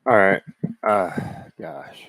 All right. Gosh.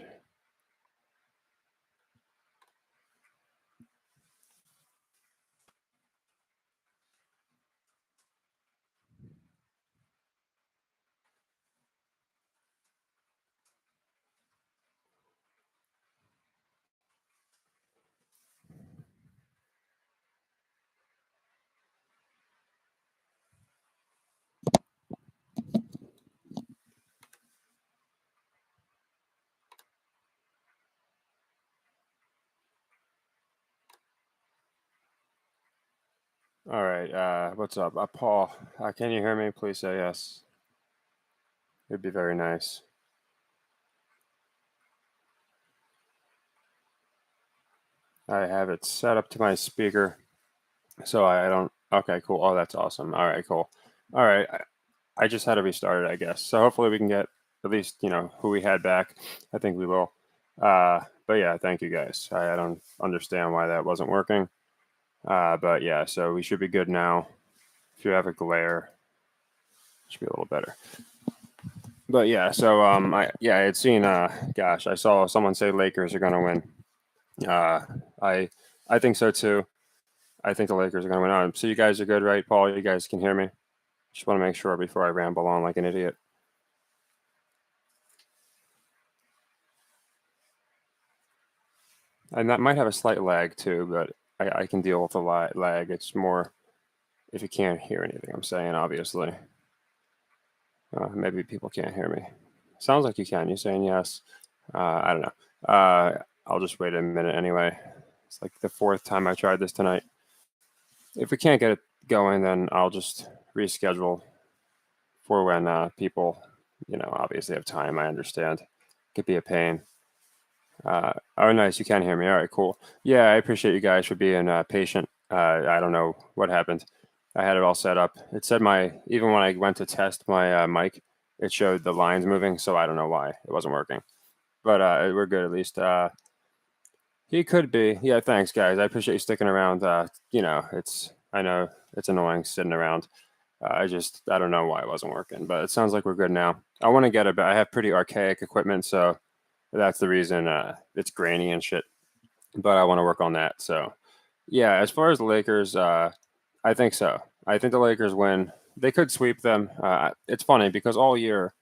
All right. What's up? Paul, can you hear me? Please say yes. It'd be very nice. I have it set up to my speaker, so I don't. Okay, cool. Oh, that's awesome. All right, cool. All right. I just had to restart it, I guess. So hopefully we can get at least, who we had back. I think we will. But yeah, thank you guys. I don't understand why that wasn't working. But yeah, so we should be good now. If you have a glare, it should be a little better. But yeah, so I had seen gosh, I saw someone say Lakers are gonna win. Uh I I think so too. I think the Lakers are gonna win. So you guys are good, right, Paul? You guys can hear me? Just want to make sure before I ramble on like an idiot. And that might have a slight lag too, but I can deal with the lag. It's more if you can't hear anything I'm saying, obviously. Maybe people can't hear me. Sounds like you can. You're saying yes. I don't know. I'll just wait a minute anyway. It's like the fourth time I tried this tonight. If we can't get it going, then I'll just reschedule for when people, obviously have time. I understand. It could be a pain. Oh, nice. You can hear me. All right, cool. Yeah, I appreciate you guys for being patient. I don't know what happened. I had it all set up. It said even when I went to test my mic, it showed the lines moving. So I don't know why it wasn't working. But we're good at least. He could be. Yeah, thanks, guys. I appreciate you sticking around. I know it's annoying sitting around. I don't know why it wasn't working, but it sounds like we're good now. I want to get it, but I have pretty archaic equipment, so that's the reason it's grainy and shit. But I want to work on that. So, yeah, as far as the Lakers, I think so. I think the Lakers win. They could sweep them. It's funny because all year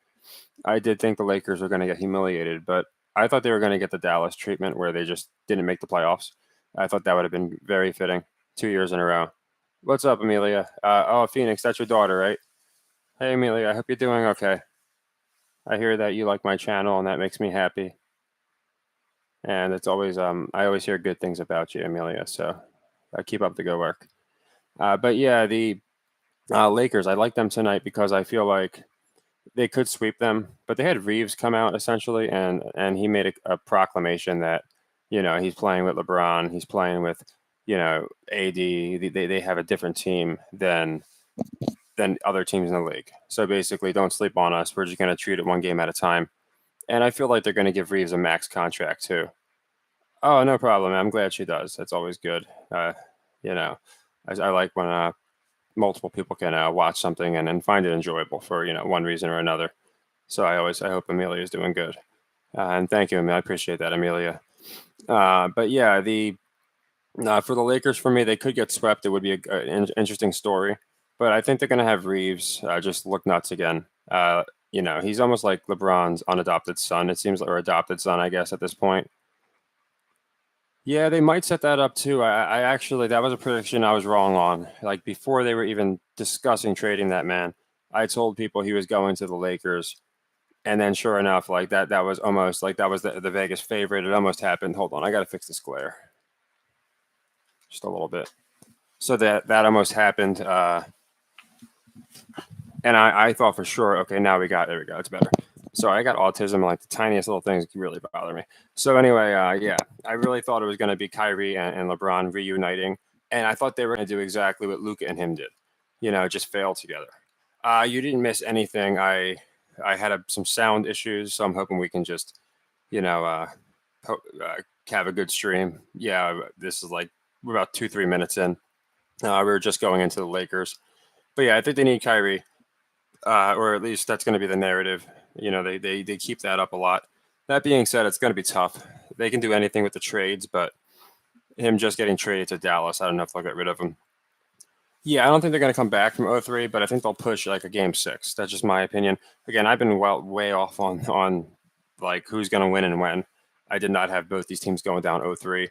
I did think the Lakers were going to get humiliated, but I thought they were going to get the Dallas treatment where they just didn't make the playoffs. I thought that would have been very fitting 2 years in a row. What's up, Amelia? Oh, Phoenix, that's your daughter, right? Hey, Amelia, I hope you're doing okay. I hear that you like my channel, and that makes me happy. And it's always, I always hear good things about you, Amelia. So keep up the good work. But yeah, the Lakers, I like them tonight because I feel like they could sweep them, but they had Reeves come out essentially, and he made a proclamation that he's playing with LeBron, he's playing with AD. They have a different team than other teams in the league. So basically, don't sleep on us. We're just going to treat it one game at a time. And I feel like they're going to give Reeves a max contract too. Oh, no problem. I'm glad she does. That's always good. You know, I like when multiple people can watch something and find it enjoyable for one reason or another. So I hope Amelia is doing good, and thank you, Amelia. I appreciate that, Amelia. But yeah, the for the Lakers, for me, they could get swept. It would be an interesting story, but I think they're going to have Reeves just look nuts again. He's almost like LeBron's unadopted son. It seems like, or adopted son, I guess, at this point. Yeah, they might set that up too. I actually, that was a prediction I was wrong on. Like before they were even discussing trading that man, I told people he was going to the Lakers. And then sure enough, like that was almost like that was the Vegas favorite. It almost happened. Hold on, I got to fix this glare just a little bit. So that almost happened. And I thought for sure, okay, now there we go. It's better. Sorry, I got autism. Like the tiniest little things can really bother me. So anyway, yeah, I really thought it was going to be Kyrie and LeBron reuniting, and I thought they were going to do exactly what Luka and him did. Just fail together. You didn't miss anything. I had some sound issues, so I'm hoping we can just, you know, uh, have a good stream. Yeah, this is like we're about 2-3 minutes in. We were just going into the Lakers, but yeah, I think they need Kyrie, or at least that's going to be the narrative. They keep that up a lot. That being said, it's going to be tough. They can do anything with the trades, but him just getting traded to Dallas, I don't know if they'll get rid of him. Yeah, I don't think they're going to come back from 0-3, but I think they'll push like a game 6. That's just my opinion. Again, I've been way off on like who's going to win and when. I did not have both these teams going down 0-3.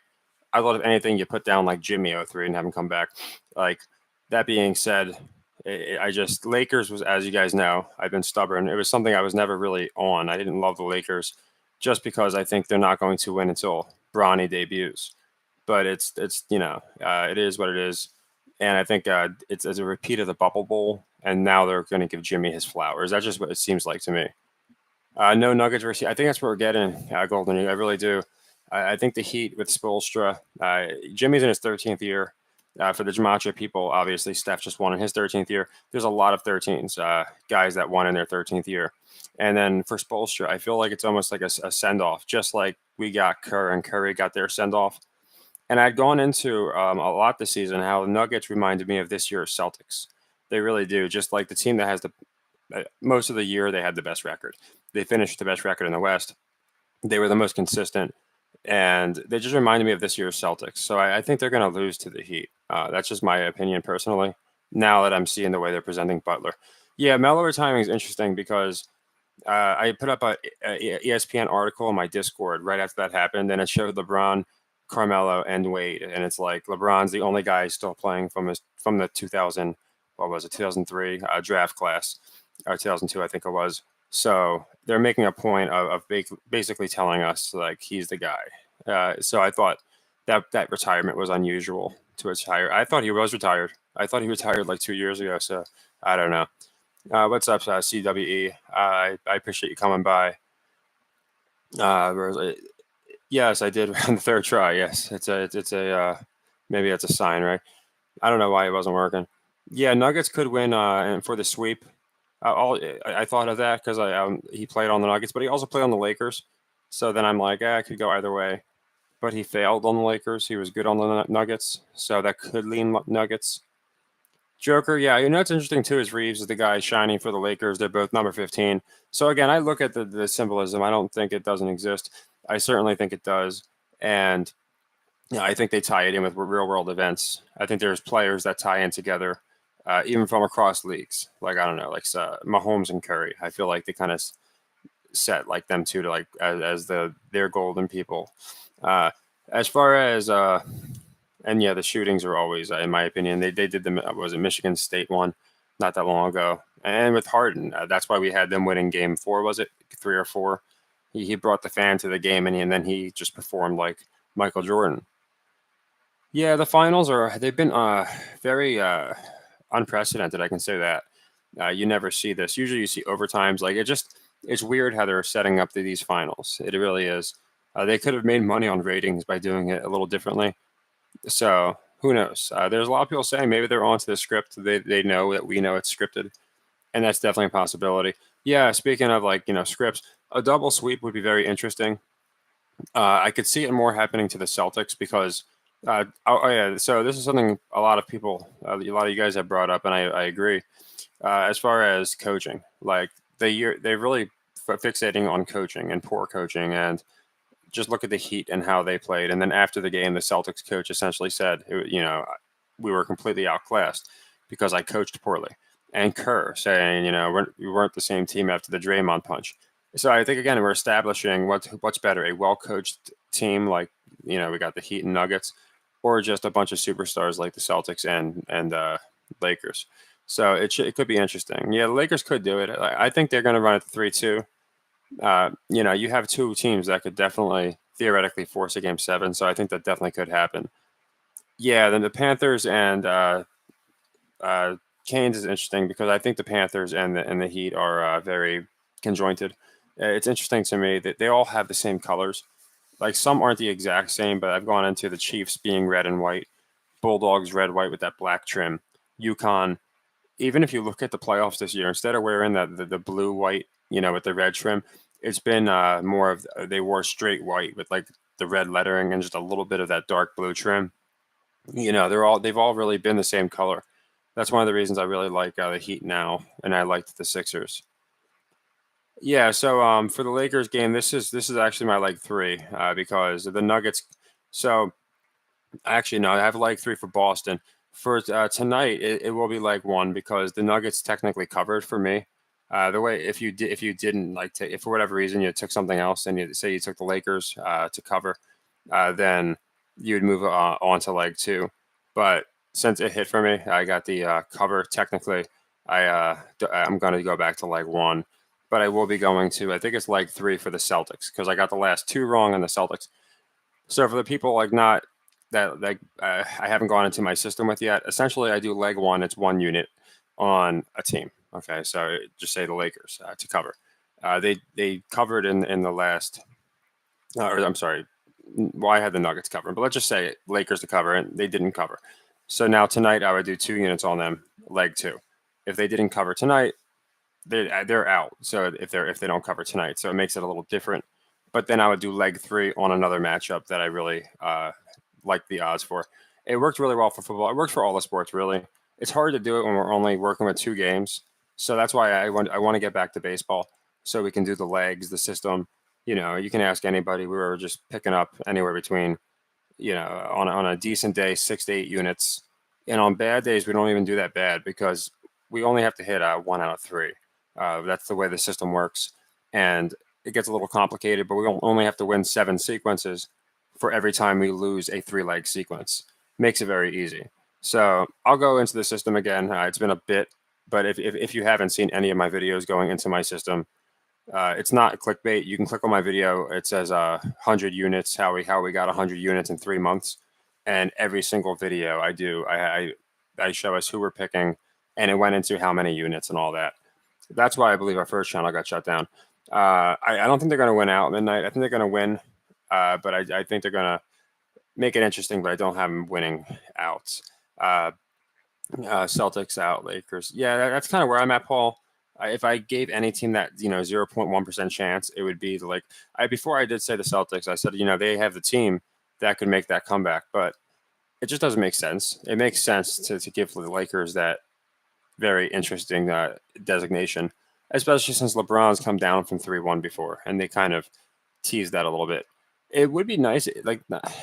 I thought if anything, you put down like Jimmy 0-3 and have him come back. Like that being said, Lakers was, as you guys know, I've been stubborn. It was something I was never really on. I didn't love the Lakers just because I think they're not going to win until Bronny debuts. But it is what it is. And I think it's as a repeat of the Bubble Bowl, and now they're going to give Jimmy his flowers. That's just what it seems like to me. No Nuggets versus. I think that's what we're getting, Golden. I really do. I think the Heat with Spoelstra. Jimmy's in his 13th year. For the Gematria people, obviously, Steph just won in his 13th year. There's a lot of 13s, guys that won in their 13th year. And then for Spoelstra, I feel like it's almost like a send-off, just like we got Kerr and Curry got their send-off. And I'd gone into a lot this season how the Nuggets reminded me of this year's Celtics. They really do. Just like the team that has most of the year, they had the best record. They finished the best record in the West. They were the most consistent. And they just reminded me of this year's Celtics. So I think they're going to lose to the Heat. That's just my opinion personally, now that I'm seeing the way they're presenting Butler. Yeah, Melo retiring is interesting because I put up a ESPN article in my Discord right after that happened, and it showed LeBron, Carmelo, and Wade, and it's like LeBron's the only guy still playing from the 2003 draft class, or 2002 I think it was. So they're making a point of basically telling us like he's the guy. So I thought that retirement was unusual to retire. I thought he was retired. I thought he retired like 2 years ago. So I don't know. What's up, CWE? I appreciate you coming by. Yes, I did on the third try. Yes, it's a maybe that's a sign, right? I don't know why it wasn't working. Yeah, Nuggets could win and for the sweep. I thought of that because he played on the Nuggets, but he also played on the Lakers. So then I'm like, I could go either way. But he failed on the Lakers. He was good on the Nuggets, so that could lean Nuggets. Joker, yeah, what's interesting too is Reeves is the guy shining for the Lakers. They're both number 15. So again, I look at the symbolism. I don't think it doesn't exist. I certainly think it does, and I think they tie it in with real world events. I think there's players that tie in together, even from across leagues. Like I don't know, like Mahomes and Curry. I feel like they kind of set like them two to like as their golden people. As far as and yeah, the shootings are always, in my opinion, they did was it Michigan State one not that long ago, and with Harden, that's why we had them winning Game 4. Was it 3 or 4? He brought the fan to the game, and then he just performed like Michael Jordan. Yeah, the finals they've been very unprecedented. I can say that. You never see this. Usually, you see overtimes. Like it's weird how they're setting up these finals. It really is. They could have made money on ratings by doing it a little differently. So who knows? There's a lot of people saying maybe they're onto the script. They know that we know it's scripted, and that's definitely a possibility. Yeah, speaking of like scripts, a double sweep would be very interesting. I could see it more happening to the Celtics because yeah. So this is something a lot of people, a lot of you guys have brought up, and I agree. As far as coaching, like they're really fixating on coaching and poor coaching, and just look at the Heat and how they played. And then after the game, the Celtics coach essentially said, we were completely outclassed because I coached poorly. And Kerr saying, we weren't the same team after the Draymond punch. So I think, again, we're establishing what's better, a well-coached team like, we got the Heat and Nuggets, or just a bunch of superstars like the Celtics and Lakers. So it could be interesting. Yeah, the Lakers could do it. I think they're going to run it 3-2. You have two teams that could definitely theoretically force a game 7. So I think that definitely could happen. Yeah, then the Panthers and Canes is interesting because I think the Panthers and the Heat are very conjointed. It's interesting to me that they all have the same colors. Like some aren't the exact same, but I've gone into the Chiefs being red and white, Bulldogs red white with that black trim, Yukon. Even if you look at the playoffs this year, instead of wearing the blue white, with the red trim, it's been more of they wore straight white with like the red lettering and just a little bit of that dark blue trim. They've all really been the same color. That's one of the reasons I really like the Heat now, and I liked the Sixers. Yeah, so for the Lakers game, this is actually my leg three because the Nuggets. So actually, no, I have leg three for Boston. For tonight, it will be leg one because the Nuggets technically covered for me. The way if you didn't like to, if for whatever reason you took something else and you say you took the Lakers to cover, then you would move on to leg two. But since it hit for me, I got the cover. Technically, I'm going to go back to leg one, but I will be going to, I think it's leg three for the Celtics because I got the last two wrong on the Celtics. So for the people like not that like I haven't gone into my system with yet, essentially I do leg one. It's one unit on a team. Okay, so just say the Lakers to cover. They covered in the last, or I'm sorry, well I had the Nuggets covering, but let's just say Lakers to cover and they didn't cover. So now tonight I would do two units on them, leg two. If they didn't cover tonight, they're out. So if they don't cover tonight, so it makes it a little different. But then I would do leg three on another matchup that I really like the odds for. It worked really well for football. It works for all the sports really. It's hard to do it when we're only working with two games. So that's why I want to get back to baseball so we can do the legs, the system. You know, you can ask anybody. We were just picking up anywhere between on a decent day, 6 to 8 units. And on bad days, we don't even do that bad because we only have to hit one out of three. That's the way the system works. And it gets a little complicated, but we only have to win 7 sequences for every time we lose a 3-leg sequence. Makes it very easy. So I'll go into the system again. It's been a bit, but if you haven't seen any of my videos going into my system, it's not clickbait. You can click on my video. It says 100 units, how we got 100 units in 3 months. And every single video I do, I show us who we're picking, and it went into how many units and all that. That's why I believe our first channel got shut down. I don't think they're going to win out midnight. I think they're going to win, but I think they're going to make it interesting, but I don't have them winning out. Celtics out, Lakers. Yeah, that's kind of where I'm at, Paul. If I gave any team that 0.1% chance, it would be like before I did say the Celtics. I said they have the team that could make that comeback, but it just doesn't make sense. It makes sense to give the Lakers that very interesting designation, especially since LeBron's come down from 3-1 before, and they kind of teased that a little bit. It would be nice, like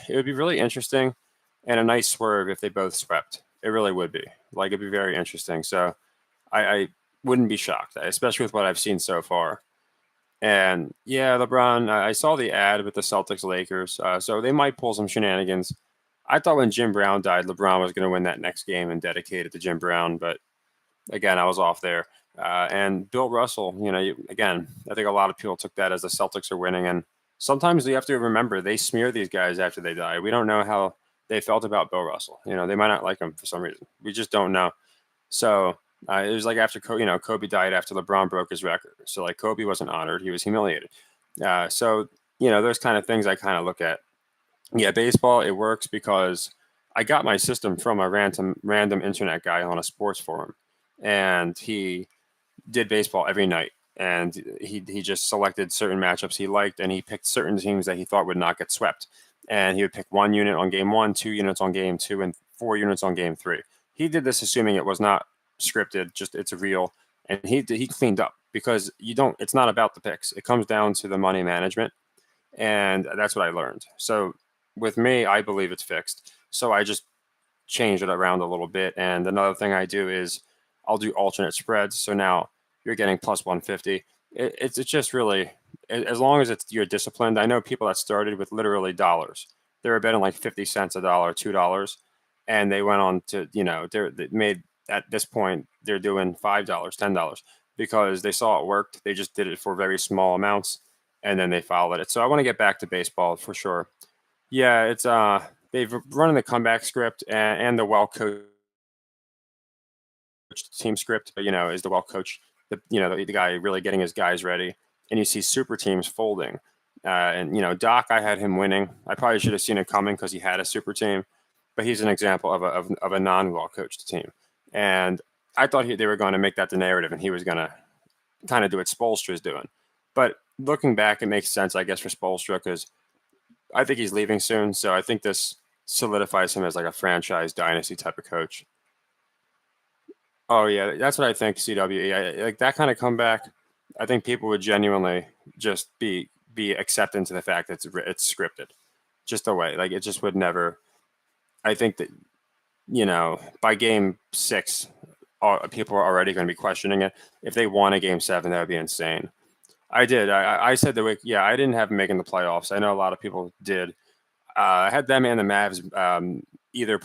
it would be really interesting and a nice swerve if they both swept. It really would be. Like it'd be very interesting. So I wouldn't be shocked, especially with what I've seen so far. And yeah, LeBron, I saw the ad with the Celtics Lakers, so they might pull some shenanigans. I thought when Jim Brown died, LeBron was going to win that next game and dedicate it to Jim Brown, but again, I was off there. And Bill Russell, again, I think a lot of people took that as the Celtics are winning. And sometimes you have to remember they smear these guys after they die. We don't know how they felt about Bill Russell. They might not like him for some reason. We just don't know. So it was like after Kobe died after LeBron broke his record. So like Kobe wasn't honored; he was humiliated. So those kind of things I kind of look at. Yeah, baseball it works because I got my system from a random internet guy on a sports forum, and he did baseball every night. And he just selected certain matchups he liked, and he picked certain teams that he thought would not get swept. And he would pick 1 unit on game one, 2 units on game two, and 4 units on game three. He did this assuming it was not scripted, just it's real. And he cleaned up because it's not about the picks. It comes down to the money management, and that's what I learned. So with me, I believe it's fixed. So I just change it around a little bit. And another thing I do is I'll do alternate spreads. So now you're getting plus 150. It's just really, as long as you're disciplined. I know people that started with literally dollars. They were betting like 50 cents a dollar, $2, and they went on to they made at this point they're doing $5, $10 because they saw it worked. They just did it for very small amounts, and then they followed it. So I want to get back to baseball for sure. Yeah, it's they've run the comeback script and the well coached team script, but is the well coached the guy really getting his guys ready, and you see super teams folding. And Doc, I had him winning. I probably should have seen it coming because he had a super team, but he's an example of a non well coached team. And I thought they were going to make that the narrative, and he was going to kind of do what Spoelstra's doing. But looking back, it makes sense, I guess, for Spoelstra because I think he's leaving soon. So I think this solidifies him as like a franchise dynasty type of coach. Oh yeah, that's what I think. CWE, like that kind of comeback. I think people would genuinely just be accepting to the fact that it's scripted, just the way. Like it just would never. I think that by game 6, people are already going to be questioning it. If they won a game 7, that would be insane. I did. I said I didn't have them making the playoffs. I know a lot of people did. I had them and the Mavs either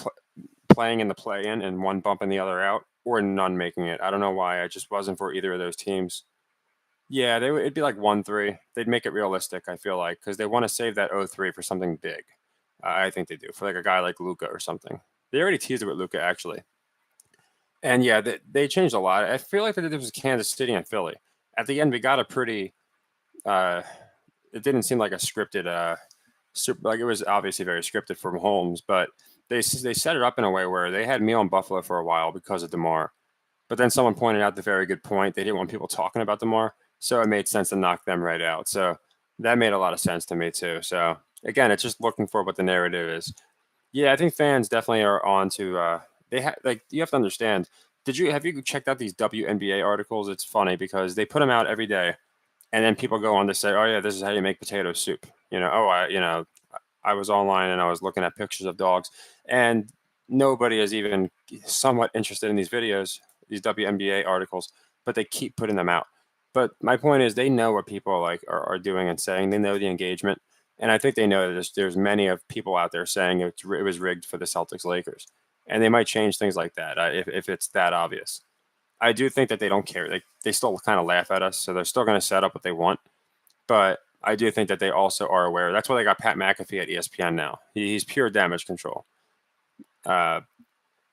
playing in the play-in and one bumping the other out, or none making it. I don't know why. I just wasn't for either of those teams. Yeah, it'd be like 1-3. They'd make it realistic, I feel like, because they want to save that 0-3 for something big. I think they do, for like a guy like Luka or something. They already teased it with Luka, actually. And yeah, they changed a lot. I feel like they did this with Kansas City and Philly. At the end, we got a pretty. It didn't seem like a scripted. Like it was obviously very scripted for Mahomes, but they set it up in a way where they had me on Buffalo for a while because of DeMar. But then someone pointed out the very good point. They didn't want people talking about DeMar, so it made sense to knock them right out. So that made a lot of sense to me too. So again, it's just looking for what the narrative is. Yeah, I think fans definitely are on to. You have to understand. Have you checked out these WNBA articles? It's funny because they put them out every day, and then people go on to say, "Oh yeah, this is how you make potato soup." I was online and I was looking at pictures of dogs, and nobody is even somewhat interested in these videos, these WNBA articles, but they keep putting them out. But my point is, they know what people are doing and saying. They know the engagement, and I think they know that there's many of people out there saying it was rigged for the Celtics Lakers, and they might change things like that if it's that obvious. I do think that they don't care. They still kind of laugh at us, so they're still going to set up what they want. But I do think that they also are aware. That's why they got Pat McAfee at ESPN now. He's pure damage control. The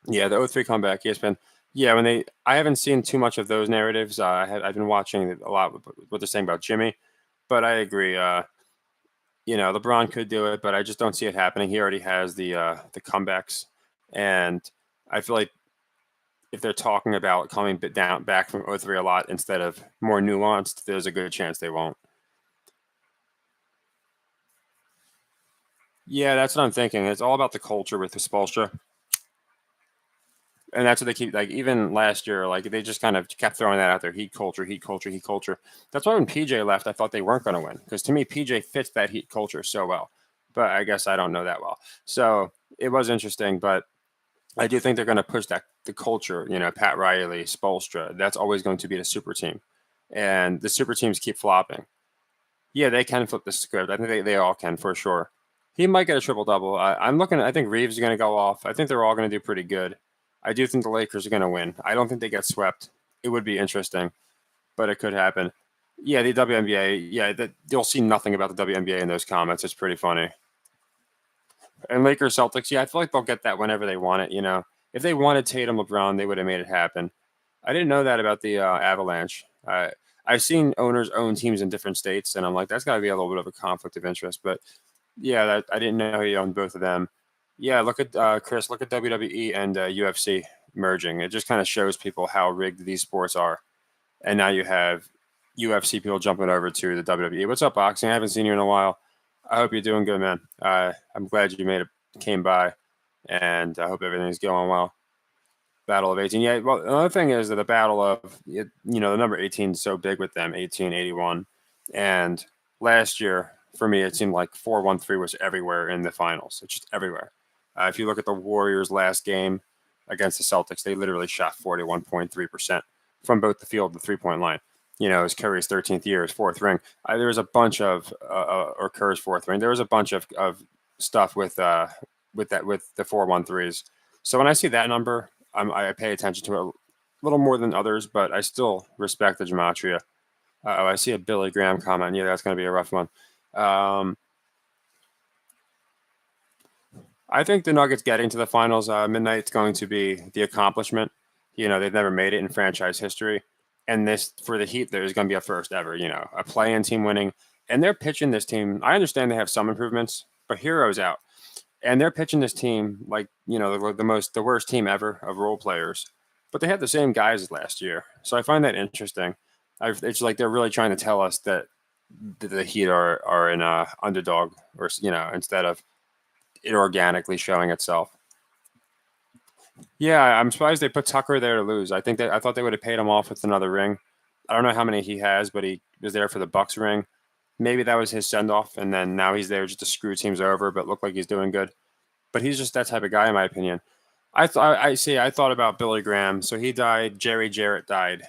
0-3 comeback, ESPN. Yeah, I haven't seen too much of those narratives. I've been watching a lot what they're saying about Jimmy, but I agree. LeBron could do it, but I just don't see it happening. He already has the comebacks, and I feel like if they're talking about coming back from 0-3 a lot instead of more nuanced, there's a good chance they won't. Yeah, that's what I'm thinking. It's all about the culture with the Spolstra. And that's what they keep, like, even last year, like, they just kind of kept throwing that out there. Heat culture, heat culture, heat culture. That's why when PJ left, I thought they weren't going to win. Because to me, PJ fits that heat culture so well. But I guess I don't know that well. So it was interesting. But I do think they're going to push the culture, Pat Riley, Spolstra. That's always going to be the super team. And the super teams keep flopping. Yeah, they can flip the script. I think they all can for sure. He might get a triple-double. I think Reeves is going to go off. I think they're all going to do pretty good. I do think the Lakers are going to win. I don't think they get swept. It would be interesting, but it could happen. Yeah, the WNBA. Yeah, you'll see nothing about the WNBA in those comments. It's pretty funny. And Lakers, Celtics. Yeah, I feel like they'll get that whenever they want it. If they wanted Tatum, LeBron, they would have made it happen. I didn't know that about the Avalanche. I've seen owners own teams in different states, and I'm like, that's got to be a little bit of a conflict of interest. But yeah, I didn't know he owned both of them. Yeah, look at Chris. Look at WWE and UFC merging. It just kind of shows people how rigged these sports are. And now you have UFC people jumping over to the WWE. What's up, boxing? I haven't seen you in a while. I hope you're doing good, man. I'm glad you came by, and I hope everything's going well. Battle of 18. Yeah, well, another thing is that the battle of, the number 18 is so big with them, 1881. And last year, for me, it seemed like 4-1-3 was everywhere in the finals. It's just everywhere. If you look at the Warriors' last game against the Celtics, they literally shot 41.3% from both the field and the three-point line. It was Curry's 13th year, his fourth ring. There was a bunch of, or Kerr's fourth ring. There was a bunch of stuff with the 4-1-3s. So when I see that number, I pay attention to it a little more than others, but I still respect the gematria. I see a Billy Graham comment. Yeah, that's going to be a rough one. I think the Nuggets getting to the finals midnight's going to be the accomplishment. They've never made it in franchise history. And this, for the Heat, there's going to be a first ever, a play-in team winning. And they're pitching this team. I understand they have some improvements, but Hero's out. And they're pitching this team like, the worst team ever of role players. But they have the same guys as last year. So I find that interesting. It's like they're really trying to tell us that the Heat are an underdog, or instead of it organically showing itself. Yeah, I'm surprised they put Tucker there to lose. I thought they would have paid him off with another ring. I don't know how many he has, but he was there for the Bucks ring. Maybe that was his send off, and then now he's there just to screw teams over, but look like he's doing good. But he's just that type of guy, in my opinion. I thought about Billy Graham. So he died. Jerry Jarrett died.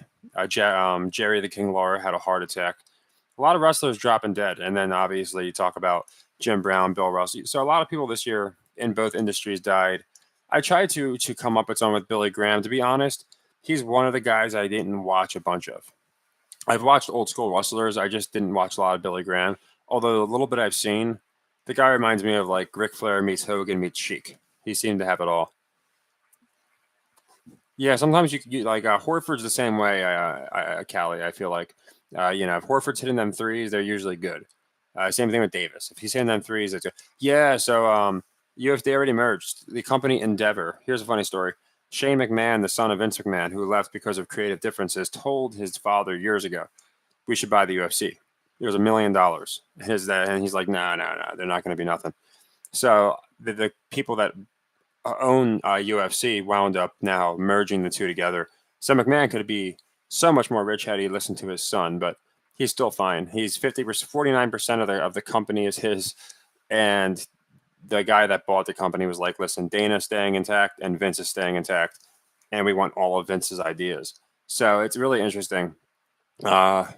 Jerry the King Lawler had a heart attack. A lot of wrestlers dropping dead, and then obviously you talk about Jim Brown, Bill Russell. So a lot of people this year in both industries died. I tried to come up with something with Billy Graham. To be honest, he's one of the guys I didn't watch a bunch of. I've watched old school wrestlers. I just didn't watch a lot of Billy Graham. Although a little bit I've seen, the guy reminds me of like Ric Flair meets Hogan meets Sheik. He seemed to have it all. Yeah, sometimes you like Horford's the same way. Callie, I feel like if Horford's hitting them threes, they're usually good. Same thing with Davis. If he's hitting them threes, it's good. Yeah. So they already merged the company Endeavor. Here's a funny story. Shane McMahon, the son of Vince McMahon, who left because of creative differences, told his father years ago, "We should buy the UFC." It was $1 million. And he's like, "No, no, no, they're not going to be nothing." So the people that own UFC wound up now merging the two together. So McMahon could be so much more rich had he listened to his son, but he's still fine. He's 50%, 49% of the company is his, and the guy that bought the company was like, "Listen, Dana's staying intact and Vince is staying intact, and we want all of Vince's ideas." So it's really interesting. Like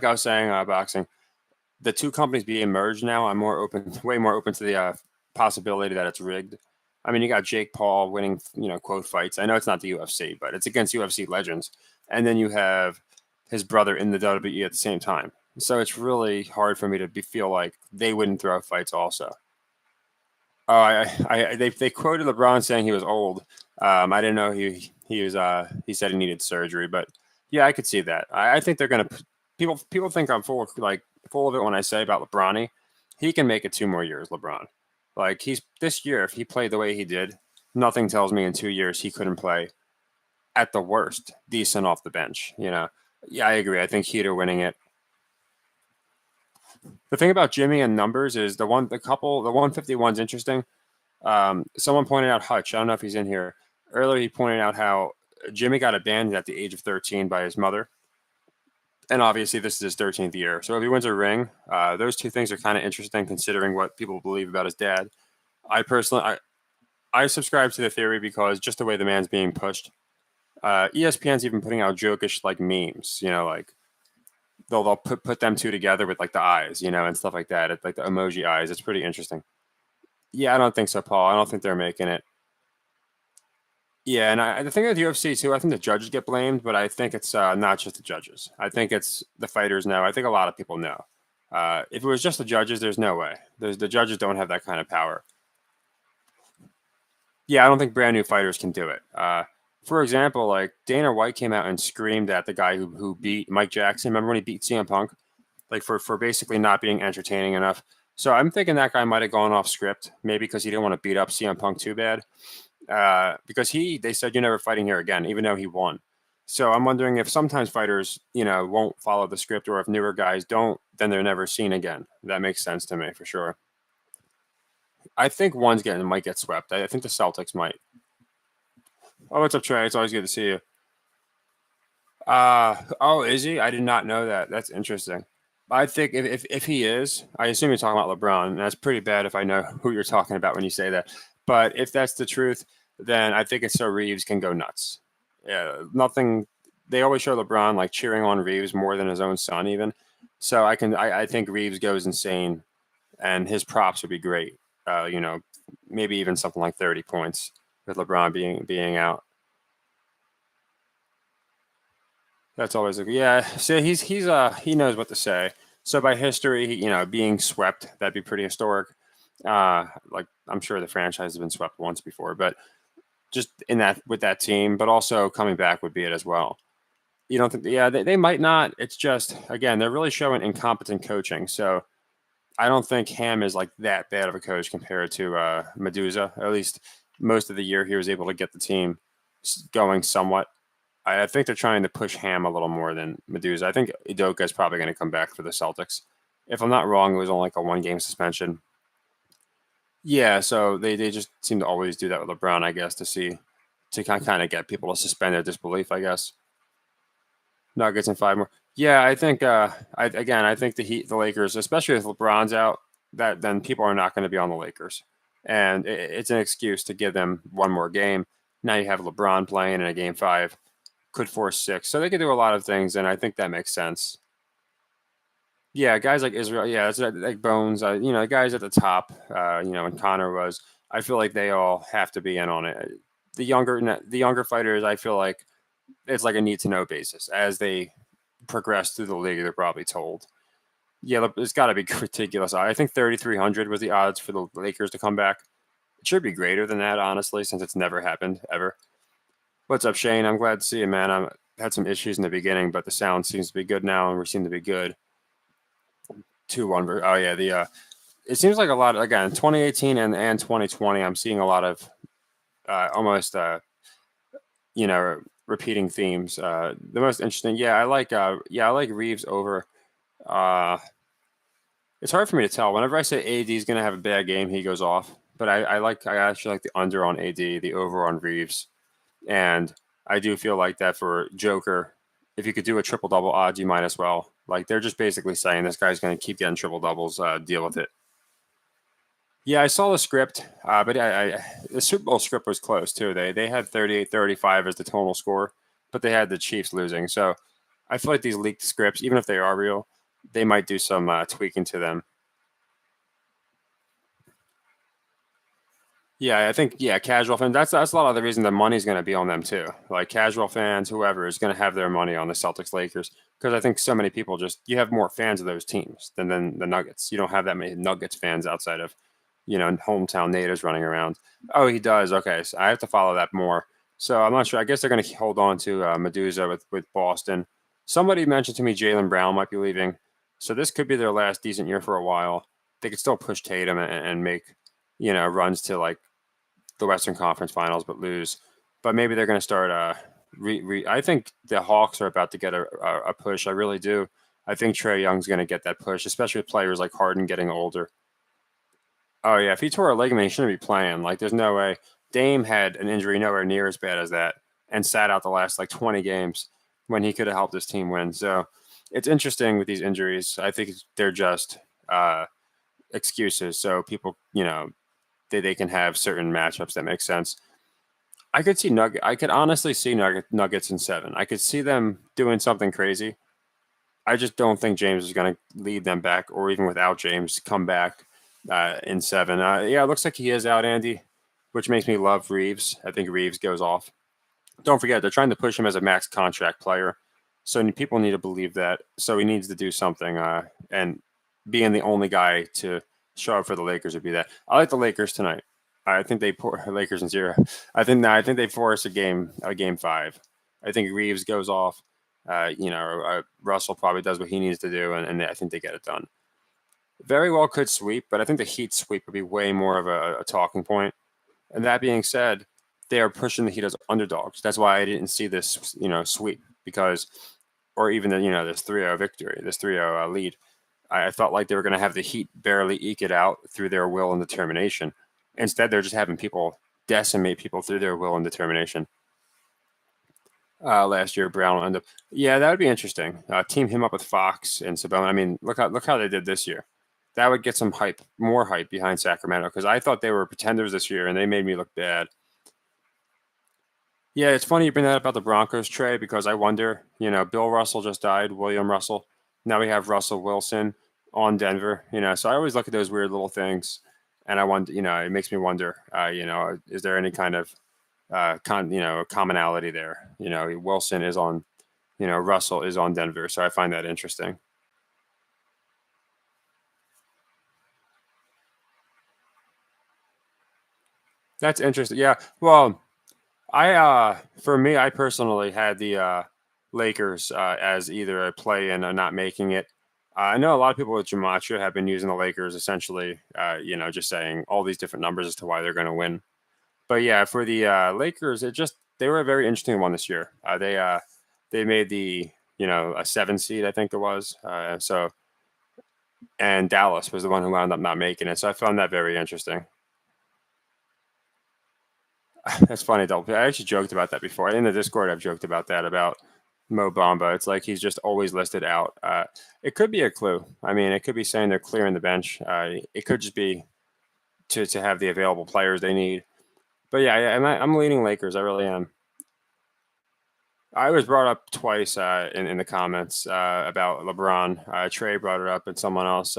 I was saying, boxing, the two companies being merged now, I'm way more open to the possibility that it's rigged. I mean, you got Jake Paul winning, quote fights. I know it's not the UFC, but it's against UFC legends. And then you have his brother in the WWE at the same time. So it's really hard for me to feel like they wouldn't throw fights also. Oh, they quoted LeBron saying he was old. I didn't know he said he needed surgery, but yeah, I could see that. I think they're gonna people think I'm full of it when I say about LeBron. He can make it 2 more years, LeBron. Like he's this year, if he played the way he did, nothing tells me in 2 years he couldn't play at the worst decent off the bench. Yeah, I agree. I think Heater winning it. The thing about Jimmy and numbers is the 151's interesting. Someone pointed out Hutch. I don't know if he's in here. Earlier, he pointed out how Jimmy got abandoned at the age of 13 by his mother. And obviously, this is his 13th year. So if he wins a ring, those two things are kind of interesting considering what people believe about his dad. I personally, I subscribe to the theory because just the way the man's being pushed. ESPN's even putting out jokish like memes, like they'll put them two together with like the eyes, and stuff like that. It's like the emoji eyes. It's pretty interesting. Yeah, I don't think so, Paul. I don't think they're making it. Yeah, and the thing with UFC too, I think the judges get blamed, but I think it's not just the judges. I think it's the fighters know. I think a lot of people know. If it was just the judges, there's no way. The judges don't have that kind of power. Yeah, I don't think brand new fighters can do it. For example, like Dana White came out and screamed at the guy who beat Mike Jackson. Remember when he beat CM Punk? Like for basically not being entertaining enough. So I'm thinking that guy might have gone off script, maybe because he didn't want to beat up CM Punk too bad. Because they said you're never fighting here again, even though he won. So I'm wondering if sometimes fighters, won't follow the script, or if newer guys don't, then they're never seen again. That makes sense to me for sure. I think might get swept. I think the Celtics might. Oh, what's up, Trey? It's always good to see you. Oh, is he? I did not know that. That's interesting. I think if he is, I assume you're talking about LeBron, and that's pretty bad if I know who you're talking about when you say that. But if that's the truth, then I think it's so Reeves can go nuts. Yeah, nothing. They always show LeBron like cheering on Reeves more than his own son, even. So I think Reeves goes insane, and his props would be great. Maybe even something like 30 points with LeBron being out. That's always yeah. So he knows what to say. So by history, being swept, that'd be pretty historic. Like I'm sure the franchise has been swept once before, but just in that with that team, but also coming back would be it as well. You don't think? Yeah, they might not. It's just again, they're really showing incompetent coaching. So I don't think Ham is like that bad of a coach compared to Medusa. At least most of the year, he was able to get the team going somewhat. I think they're trying to push Ham a little more than Medusa. I think Udoka is probably going to come back for the Celtics. If I'm not wrong, it was only like a 1 game suspension. Yeah, so they just seem to always do that with LeBron, I guess, to kind of get people to suspend their disbelief, I guess. Nuggets in 5 more. Yeah, I think. I think the Lakers, especially if LeBron's out, that then people are not going to be on the Lakers, and it's an excuse to give them one more game. Now you have LeBron playing in a game 5, could force 6, so they could do a lot of things, and I think that makes sense. Yeah, guys like Israel. Yeah, it's like Bones. Guys at the top. And Connor was. I feel like they all have to be in on it. The younger fighters, I feel like it's like a need to know basis. As they progress through the league, they're probably told. Yeah, it's got to be ridiculous. I think 3,300 was the odds for the Lakers to come back. It should be greater than that, honestly, since it's never happened ever. What's up, Shane? I'm glad to see you, man. I had some issues in the beginning, but the sound seems to be good now, and we seem to be good. 2-1. Oh yeah, the it seems like a lot. Again, 2018 and 2020, I'm seeing a lot of almost repeating themes. The most interesting, I like Reeves over. Uh, it's hard for me to tell. Whenever I say AD is going to have a bad game, he goes off. But I actually like the under on AD, the over on Reeves, and I do feel like that for Joker. If you could do a triple double odds, you might as well. Like they're just basically saying this guy's going to keep getting triple doubles. Deal with it. Yeah, I saw the script, but the Super Bowl script was close too. They had 38-35 as the total score, but they had the Chiefs losing. So I feel like these leaked scripts, even if they are real, they might do some tweaking to them. Yeah, I think casual fans. That's a lot of the reason the money's going to be on them too. Like casual fans, whoever is going to have their money on the Celtics Lakers because I think so many people just you have more fans of those teams than the Nuggets. You don't have that many Nuggets fans outside of hometown natives running around. Oh, he does. Okay, so I have to follow that more. So I'm not sure. I guess they're going to hold on to Medusa with Boston. Somebody mentioned to me Jaylen Brown might be leaving, so this could be their last decent year for a while. They could still push Tatum and make runs to like the Western Conference Finals, but lose. But maybe they're going to start. I think the Hawks are about to get a push. I really do. I think Trae Young's going to get that push, especially with players like Harden getting older. Oh yeah, if he tore a ligament, he shouldn't be playing. Like, there's no way. Dame had an injury nowhere near as bad as that, and sat out the last like 20 games when he could have helped his team win. So it's interesting with these injuries. I think they're just excuses, so people, they can have certain matchups that make sense. I could see Nugget. I could honestly see Nuggets in 7. I could see them doing something crazy. I just don't think James is going to lead them back, or even without James, come back in 7. Yeah, it looks like he is out, Andy, which makes me love Reeves. I think Reeves goes off. Don't forget, they're trying to push him as a max contract player. So people need to believe that. So he needs to do something. And being the only guy to show up for the Lakers would be that. I like the Lakers tonight. I think they pour Lakers in 0. I think they force a game 5. I think Reeves goes off. Russell probably does what he needs to do, and I think they get it done. Very well could sweep, but I think the Heat sweep would be way more of a talking point. And that being said, they are pushing the Heat as underdogs. That's why I didn't see this, sweep because, or even this 3-0 victory, this 3-0 lead. I felt like they were going to have the Heat barely eke it out through their will and determination. Instead, they're just having people decimate people through their will and determination. Last year, Brown will end up. Yeah, that would be interesting. Team him up with Fox and Sabonis. I mean, look how they did this year. That would get some hype, more hype behind Sacramento because I thought they were pretenders this year and they made me look bad. Yeah, it's funny you bring that up about the Broncos, Trey, because I wonder, Bill Russell just died, William Russell. Now we have Russell Wilson on Denver, so I always look at those weird little things and I wonder, it makes me wonder, is there any kind of, commonality there? Wilson is on, Russell is on Denver. So I find that interesting. That's interesting. Yeah. Well, for me, I personally had the Lakers as either a play in or not making it. I know a lot of people with Gematria have been using the Lakers essentially, just saying all these different numbers as to why they're going to win. But yeah, for the Lakers, they were a very interesting one this year. They made the a 7 seed, I think it was. And Dallas was the one who wound up not making it. So I found that very interesting. That's funny, though. I actually joked about that before. In the Discord, I've joked about that, about Mo Bamba. It's like he's just always listed out. It could be a clue. I mean, it could be saying they're clearing the bench. It could just be to have the available players they need. But yeah, I'm leaning Lakers. I really am. I was brought up twice in the comments about LeBron. Trey brought it up, and someone else.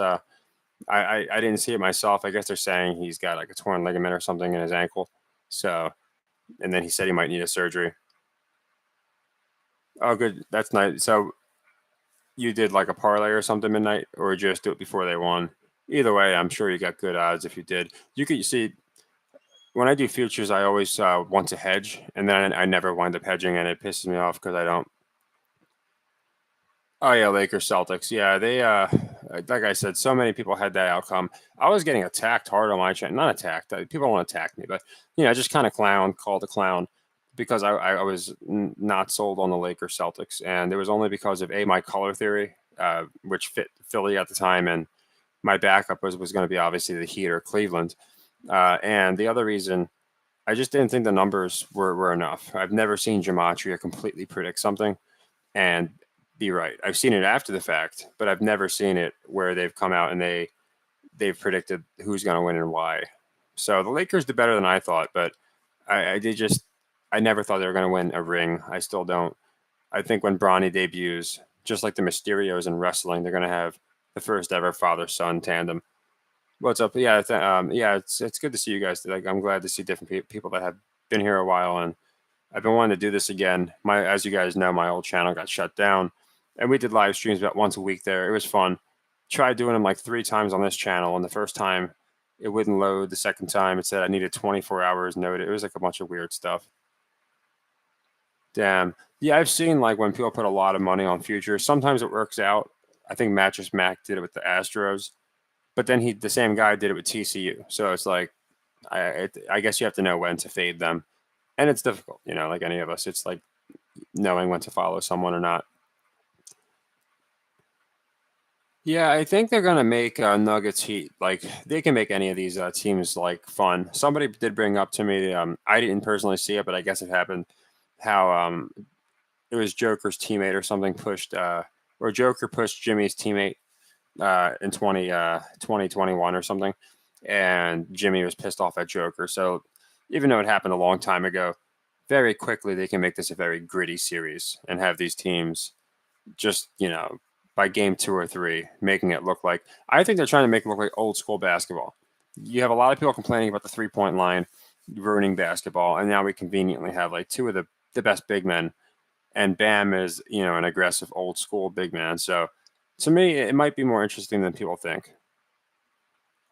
I didn't see it myself. I guess they're saying he's got like a torn ligament or something in his ankle. So, and then he said he might need a surgery. Oh, good. That's nice. So you did like a parlay or something midnight, or just do it before they won? Either way, I'm sure you got good odds if you did. You could see when I do futures, I always want to hedge, and then I never wind up hedging, and it pisses me off because I don't. Oh yeah, Lakers Celtics. Yeah, they like I said, so many people had that outcome. I was getting attacked hard on my channel. Not attacked. People don't attack me, but just kind of called a clown because I was not sold on the Lakers Celtics, and it was only because of my color theory, which fit Philly at the time, and my backup was going to be obviously the Heat or Cleveland, and the other reason I just didn't think the numbers were enough. I've never seen gematria completely predict something and be right. I've seen it after the fact, but I've never seen it where they've come out and they've predicted who's going to win and why. So the Lakers did better than I thought, but I never thought they were going to win a ring. I still don't. I think when Bronny debuts, just like the Mysterios in wrestling, they're going to have the first ever father-son tandem. What's up? Yeah, it's good to see you guys. Like, I'm glad to see different people that have been here a while, and I've been wanting to do this again. As you guys know, my old channel got shut down, and we did live streams about once a week there. It was fun. Tried doing them like 3 times on this channel, and the first time it wouldn't load. The second time it said I needed 24 hours noted. It was like a bunch of weird stuff. Damn. Yeah, I've seen like when people put a lot of money on futures. Sometimes it works out. I think Mattress Mac did it with the Astros, but then the same guy did it with TCU. So it's like I guess you have to know when to fade them, and it's difficult. Like any of us, it's like knowing when to follow someone or not. Yeah, I think they're gonna make Nuggets Heat. Like they can make any of these teams like fun. Somebody did bring up to me. I didn't personally see it, but I guess it happened. How it was Joker's teammate or something pushed, or Joker pushed Jimmy's teammate in 2021 or something, and Jimmy was pissed off at Joker. So even though it happened a long time ago, very quickly they can make this a very gritty series and have these teams just by game 2 or 3 making it look like. I think they're trying to make it look like old school basketball. You have a lot of people complaining about the 3-point line ruining basketball, and now we conveniently have like 2 of the best big men, and Bam is an aggressive old school big man. So to me, it might be more interesting than people think.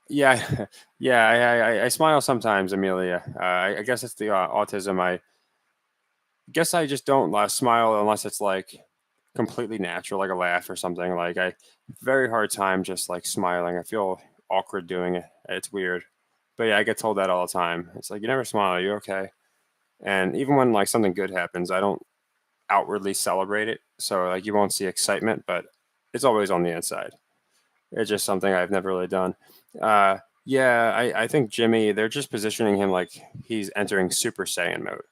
Yeah, yeah, I smile sometimes, Amelia. I guess it's the autism. I guess I just don't smile unless it's like completely natural, like a laugh or something. Like very hard time just like smiling. I feel awkward doing it. It's weird, but yeah, I get told that all the time. It's like you never smile. Are you okay? And even when like something good happens, I don't outwardly celebrate it. So like you won't see excitement, but it's always on the inside. It's just something I've never really done. Yeah, I think Jimmy, they're just positioning him like he's entering Super Saiyan mode.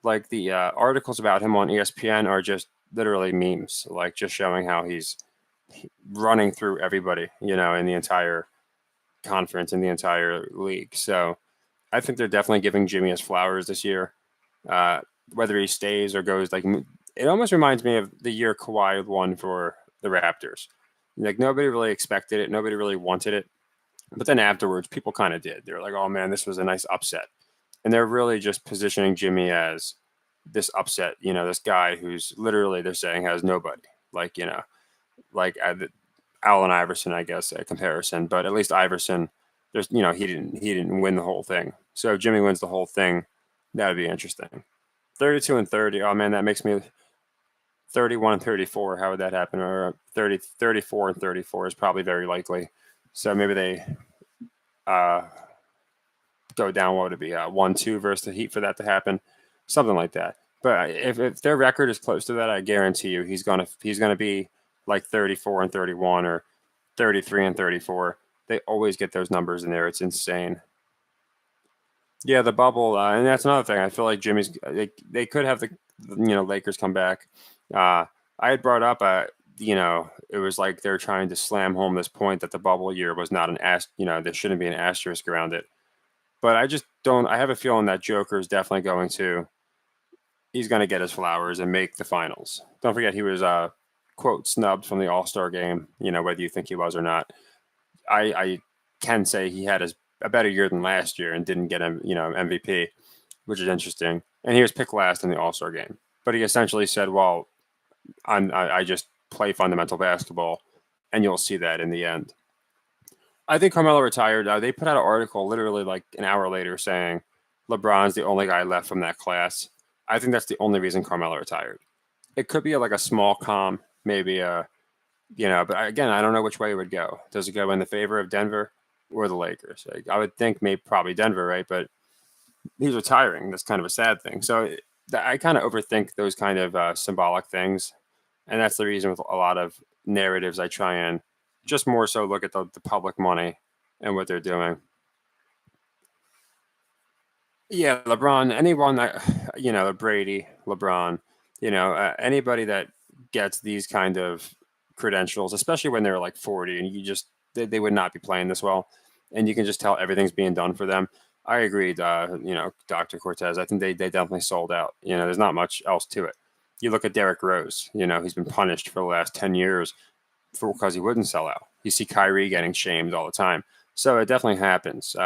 Like the articles about him on ESPN are just literally memes, like just showing how he's running through everybody, in the entire conference, in the entire league. So I think they're definitely giving Jimmy his flowers this year. Whether he stays or goes, like it almost reminds me of the year Kawhi won for the Raptors. Like nobody really expected it, nobody really wanted it, but then afterwards, people kind of did. They were like, "Oh man, this was a nice upset," and they're really just positioning Jimmy as this upset. This guy who's literally they're saying has nobody. Like like Allen Iverson, I guess, a comparison, but at least Iverson, there's he didn't win the whole thing. So if Jimmy wins the whole thing, that would be interesting. 32 and 30. Oh man, that makes me 31 and 34. How would that happen? Or 30, 34 and 34 is probably very likely. So maybe they go down. What would it be? 1-2 versus the Heat for that to happen, something like that. But if their record is close to that, I guarantee you he's gonna be like 34 and 31 or 33 and 34. They always get those numbers in there. It's insane. Yeah, the bubble, and that's another thing. I feel like they could have the Lakers come back. I had brought up it was like they're trying to slam home this point that the bubble year was not there shouldn't be an asterisk around it. But I just don't. I have a feeling that Joker is definitely he's going to get his flowers and make the finals. Don't forget he was quote snubbed from the All-Star game. Whether you think he was or not. I can say he had a better year than last year and didn't get him MVP, which is interesting. And he was picked last in the All-Star game. But he essentially said, "Well, I just play fundamental basketball, and you'll see that in the end." I think Carmelo retired. They put out an article literally like an hour later saying LeBron's the only guy left from that class. I think that's the only reason Carmelo retired. It could be like a small calm, maybe but again, I don't know which way it would go. Does it go in the favor of Denver or the Lakers? Like, I would think maybe probably Denver, right? But he's retiring. That's kind of a sad thing. So I kind of overthink those kind of symbolic things, and that's the reason with a lot of narratives I try and just more so look at the public money and what they're doing. Yeah, LeBron, anyone that, Brady, LeBron, anybody that gets these kind of credentials, especially when they're like 40 and they would not be playing this well. And you can just tell everything's being done for them. I agreed, Dr. Cortez. I think they definitely sold out. There's not much else to it. You look at Derrick Rose, he's been punished for the last 10 years because he wouldn't sell out. You see Kyrie getting shamed all the time. So it definitely happens.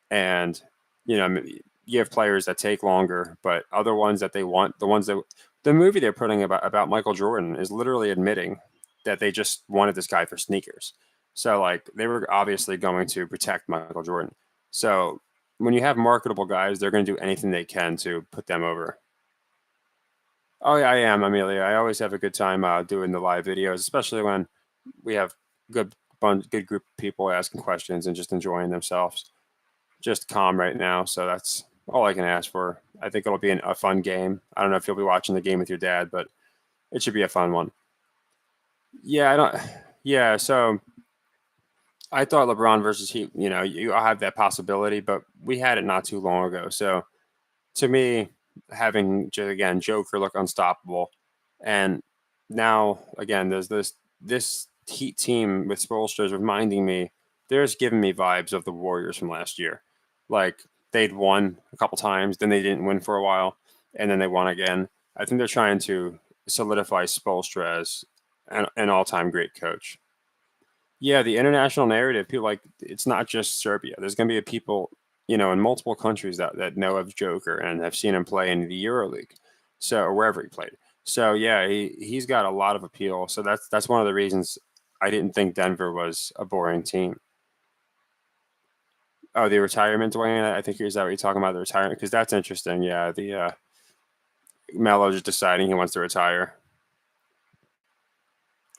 And you have players that take longer, but other ones that they want, the movie they're putting about Michael Jordan is literally admitting that they just wanted this guy for sneakers. So like they were obviously going to protect Michael Jordan. So when you have marketable guys, they're going to do anything they can to put them over. Oh yeah, I am, Amelia. I always have a good time doing the live videos, especially when we have good group of people asking questions and just enjoying themselves. Just calm right now. So that's all I can ask for. I think it'll be a fun game. I don't know if you'll be watching the game with your dad, but it should be a fun one. Yeah, I don't. Yeah, so I thought LeBron versus Heat. You have that possibility, but we had it not too long ago. So to me, having again Joker look unstoppable, and now again there's this Heat team with Spoelstra is reminding me. They're just giving me vibes of the Warriors from last year. Like they'd won a couple times, then they didn't win for a while, and then they won again. I think they're trying to solidify Spoelstra as an all-time great coach. Yeah, the international narrative, people like it's not just Serbia. There's going to be people, in multiple countries that know of Joker and have seen him play in the EuroLeague, so or wherever he played. So yeah, he's got a lot of appeal. So that's one of the reasons I didn't think Denver was a boring team. Oh, the retirement, Dwayne. I think is that what you're talking about, the retirement? Because that's interesting. Yeah, the Melo just deciding he wants to retire.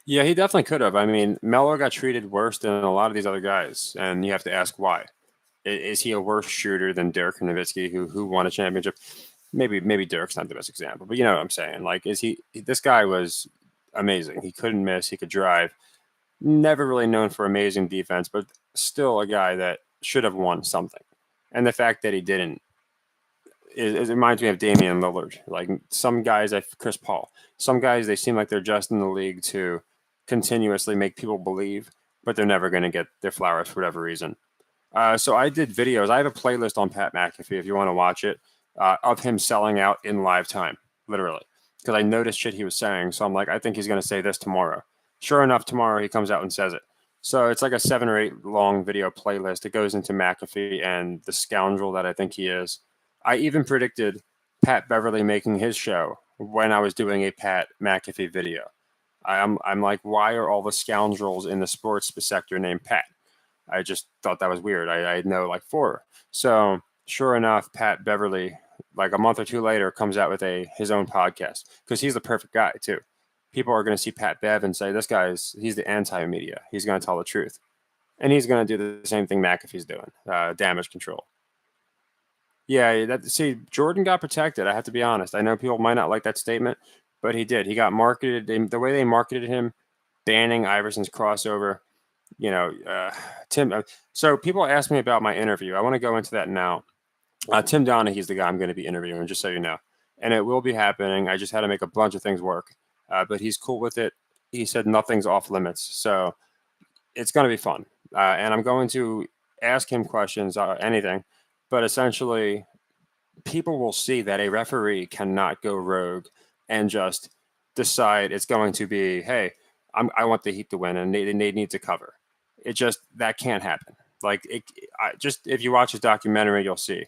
Yeah, he definitely could have. I mean, Melo got treated worse than a lot of these other guys, and you have to ask why. Is he a worse shooter than Dirk Nowitzki, who won a championship? Maybe Dirk's not the best example, but you know what I'm saying. Like, is he? This guy was amazing. He couldn't miss. He could drive. Never really known for amazing defense, but still a guy that should have won something. And the fact that he didn't it reminds me of Damian Lillard. Like some guys, like Chris Paul, some guys they seem like they're just in the league to continuously make people believe, but they're never going to get their flowers for whatever reason. So I did videos. I have a playlist on Pat McAfee if you want to watch it of him selling out in live time, literally, because I noticed shit he was saying. So I'm like, I think he's going to say this tomorrow. Sure enough, tomorrow he comes out and says it. So it's like a 7 or 8 long video playlist. It goes into McAfee and the scoundrel that I think he is. I even predicted Pat Beverly making his show when I was doing a Pat McAfee video. I'm like, why are all the scoundrels in the sports sector named Pat? I just thought that was weird. I know like 4. So sure enough, Pat Beverly, like a month or 2 later, comes out with his own podcast because he's the perfect guy too. People are going to see Pat Bev and say, he's the anti-media. He's going to tell the truth. And he's going to do the same thing McAfee's doing, damage control. Yeah, see, Jordan got protected. I have to be honest. I know people might not like that statement, but he did. He got marketed. The way they marketed him, banning Iverson's crossover, Tim. So people ask me about my interview. I want to go into that now. Tim Donaghy's the guy I'm going to be interviewing, just so you know. And it will be happening. I just had to make a bunch of things work. But he's cool with it. He said nothing's off limits. So it's going to be fun. And I'm going to ask him questions, anything. But essentially, people will see that a referee cannot go rogue and just decide it's going to be, hey, I want the Heat to win and they need to cover. It just, that can't happen. Like, just if you watch his documentary, you'll see.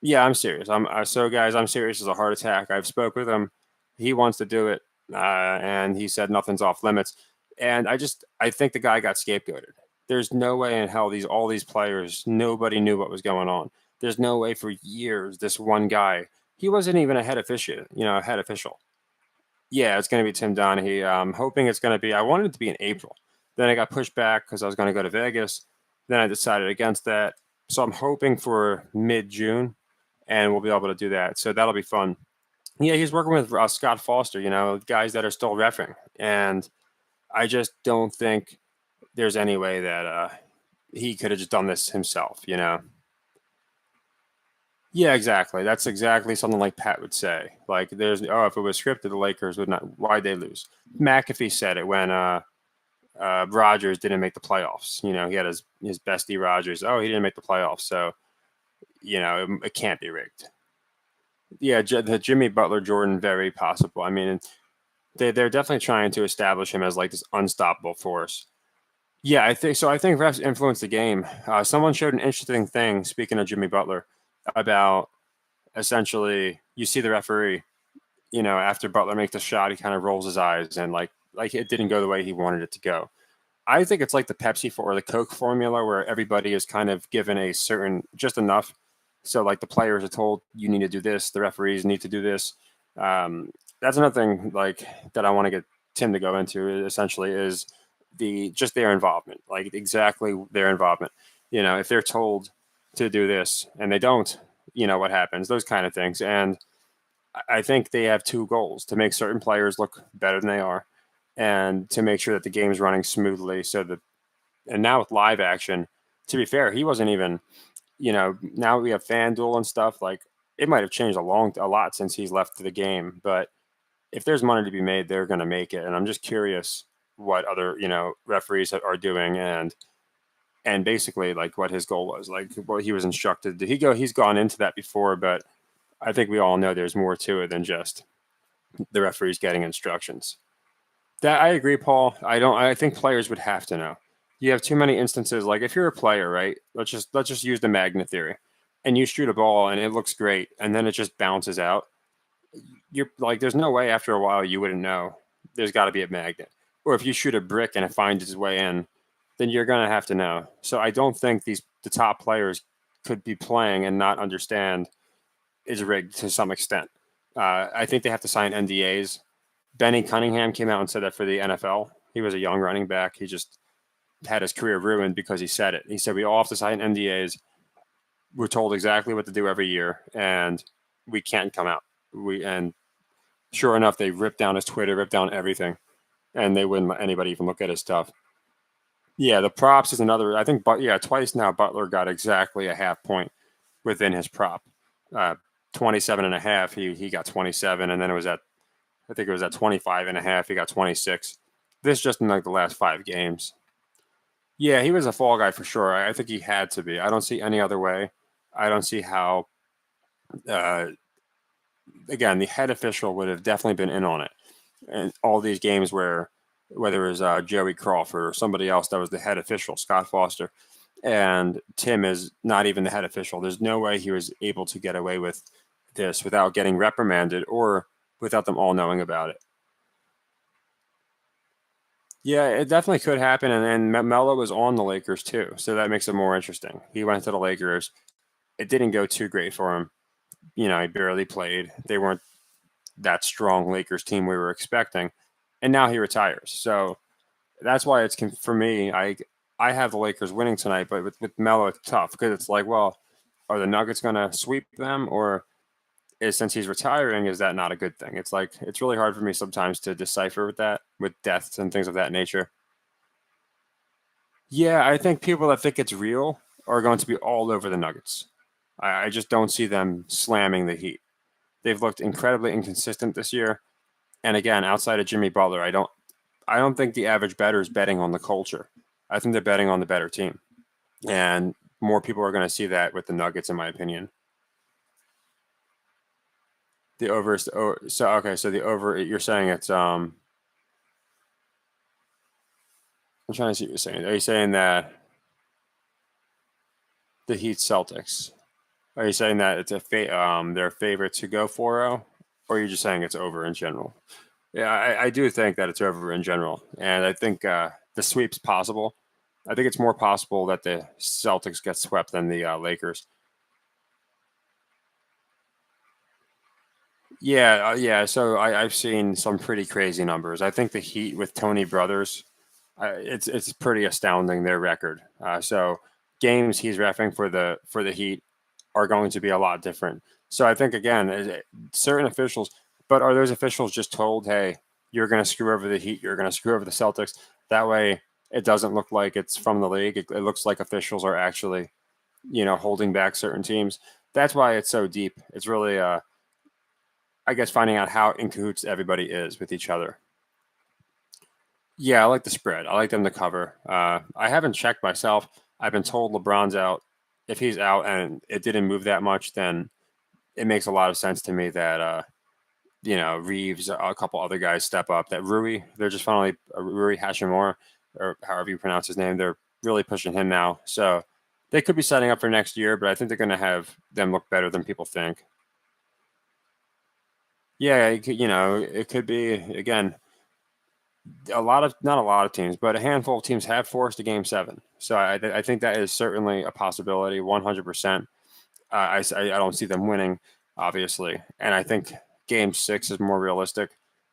Yeah, I'm serious. So guys, I'm serious as a heart attack. I've spoke with him. He wants to do it, and he said nothing's off limits. And I think the guy got scapegoated. There's no way in hell all these players, nobody knew what was going on. There's no way for years this one guy, he wasn't even a head official, a head official. Yeah, it's going to be Tim Donaghy. I'm hoping it's going to be, I wanted it to be in April. Then I got pushed back because I was going to go to Vegas. Then I decided against that. So I'm hoping for mid-June, and we'll be able to do that. So that'll be fun. Yeah, he's working with Scott Foster, guys that are still reffing. And I just don't think there's any way that he could have just done this himself, Yeah, exactly. That's exactly something like Pat would say. Like, if it was scripted, the Lakers would not. Why'd they lose? McAfee said it when Rodgers didn't make the playoffs. He had his bestie Rodgers. Oh, he didn't make the playoffs, so it can't be rigged. Yeah, the Jimmy Butler Jordan, very possible. I mean, they're definitely trying to establish him as like this unstoppable force. Yeah, I think so. I think refs influence the game. Someone showed an interesting thing. Speaking of Jimmy Butler, about essentially you see the referee, after Butler makes the shot, he kind of rolls his eyes and like it didn't go the way he wanted it to go. I think it's like the Pepsi or the Coke formula where everybody is kind of given a certain just enough. So like the players are told you need to do this, the referees need to do this. That's another thing like that I want to get Tim to go into essentially is just their involvement, like exactly their involvement. If they're told to do this and they don't, what happens, those kind of things. And I think they have two goals: to make certain players look better than they are, and to make sure that the game's running smoothly. And now with live action, to be fair, he wasn't even, now we have FanDuel and stuff. Like, it might have changed a lot since he's left the game. But if there's money to be made, they're going to make it. And I'm just curious what other, referees are doing and basically like what his goal was, like what he was instructed. Did he go? He's gone into that before, but I think we all know there's more to it than just the referees getting instructions. That I agree, Paul. I think players would have to know. You have too many instances. Like if you're a player, right? Let's just use the magnet theory, and you shoot a ball and it looks great, and then it just bounces out. You're like, there's no way after a while you wouldn't know. There's got to be a magnet. Or if you shoot a brick and it finds its way in, then you're gonna have to know. So I don't think the top players could be playing and not understand is rigged to some extent. I think they have to sign NDAs. Benny Cunningham came out and said that for the NFL. He was a young running back. He just had his career ruined because he said it. He said, we all have to sign NDAs. We're told exactly what to do every year, and we can't come out. And sure enough, they ripped down his Twitter, ripped down everything, and they wouldn't let anybody even look at his stuff. Yeah, the props is another. I think, twice now Butler got exactly a half point within his prop. 27 and a half, he got 27, and then I think it was at 25 and a half, he got 26. This just in like the last 5 games. Yeah, he was a fall guy for sure. I think he had to be. I don't see any other way. I don't see how. Again, the head official would have definitely been in on it. And all these games where, whether it was Joey Crawford or somebody else that was the head official, Scott Foster, and Tim is not even the head official. There's no way he was able to get away with this without getting reprimanded or without them all knowing about it. Yeah, it definitely could happen. And Melo was on the Lakers too, so that makes it more interesting. He went to the Lakers. It didn't go too great for him. He barely played. They weren't that strong Lakers team we were expecting. And now he retires. So that's why it's for me. I have the Lakers winning tonight, but with Melo, it's tough because it's like, well, are the Nuggets going to sweep them, or since he's retiring, is that not a good thing? It's like it's really hard for me sometimes to decipher with that, with deaths and things of that nature. Yeah, I think people that think it's real are going to be all over the Nuggets. I just don't see them slamming the Heat. They've looked incredibly inconsistent this year. And again, outside of Jimmy Butler, I don't think the average bettor is betting on the culture. I think they're betting on the better team. And more people are going to see that with the Nuggets, in my opinion. The over, so okay, so the over, you're saying it's I'm trying to see what you're saying. Are you saying that the Heat Celtics? Are you saying that it's their favorite to go 4-0, or are you just saying it's over in general? Yeah, I do think that it's over in general, and I think the sweep's possible. I think it's more possible that the Celtics get swept than the Lakers. Yeah, yeah. So I've seen some pretty crazy numbers. I think the Heat with Tony Brothers, it's pretty astounding their record. So games he's refing for the Heat are going to be a lot different. So I think again, certain officials, but are those officials just told, "Hey, you're going to screw over the Heat, you're going to screw over the Celtics"? That way, it doesn't look like it's from the league. It looks like officials are actually, holding back certain teams. That's why it's so deep. It's really, I guess, finding out how in cahoots everybody is with each other. Yeah, I like the spread. I like them to cover. I haven't checked myself. I've been told LeBron's out. If he's out and it didn't move that much, then it makes a lot of sense to me that Reeves, a couple other guys step up. That Rui, they're just finally Rui Hashimura, or however you pronounce his name. They're really pushing him now, so they could be setting up for next year. But I think they're going to have them look better than people think. Yeah, it could be again. Not a lot of teams, but a handful of teams have forced a game seven. So I think that is certainly a possibility, 100%. I don't see them winning, obviously, and I think game six is more realistic.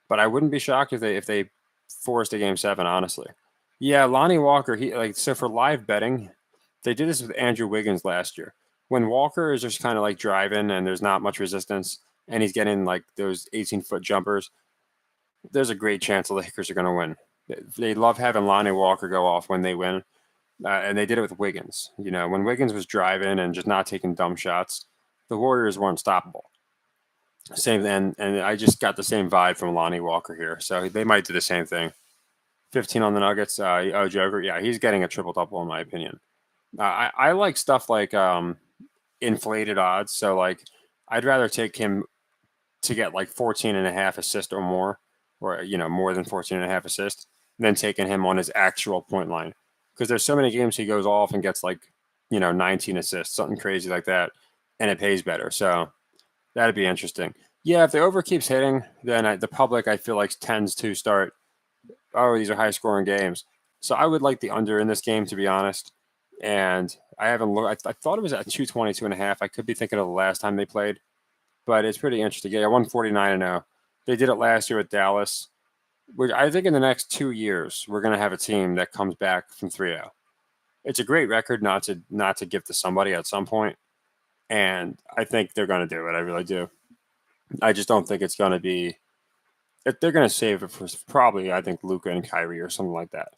But I wouldn't be shocked if they forced a game seven, honestly. Yeah, Lonnie Walker. So for live betting, they did this with Andrew Wiggins last year. When Walker is just kind of like driving and there's not much resistance, and he's getting like those 18-foot jumpers, there's a great chance the Lakers are going to win. They love having Lonnie Walker go off when they win, and they did it with Wiggins. When Wiggins was driving and just not taking dumb shots, the Warriors were unstoppable. Same, and I just got the same vibe from Lonnie Walker here, so they might do the same thing. 15 on the Nuggets. Joker, yeah, he's getting a triple double in my opinion. I like stuff like inflated odds. So like, I'd rather take him to get like 14 and a half assists or more, or more than 14 and a half assists, than taking him on his actual point line. Because there's so many games he goes off and gets like 19 assists, something crazy like that, and it pays better. So that'd be interesting. Yeah, if the over keeps hitting, then the public, I feel like, tends to start, oh, these are high scoring games. So I would like the under in this game, to be honest. And I haven't looked. I thought it was at 222 and a half. I could be thinking of the last time they played, but it's pretty interesting. Yeah, 149-0. They did it last year with Dallas. I think in the next 2 years, we're going to have a team that comes back from 3-0. It's a great record not to give to somebody at some point, and I think they're going to do it. I really do. I just don't think it's going to be. They're going to save it for probably, I think, Luka and Kyrie or something like that.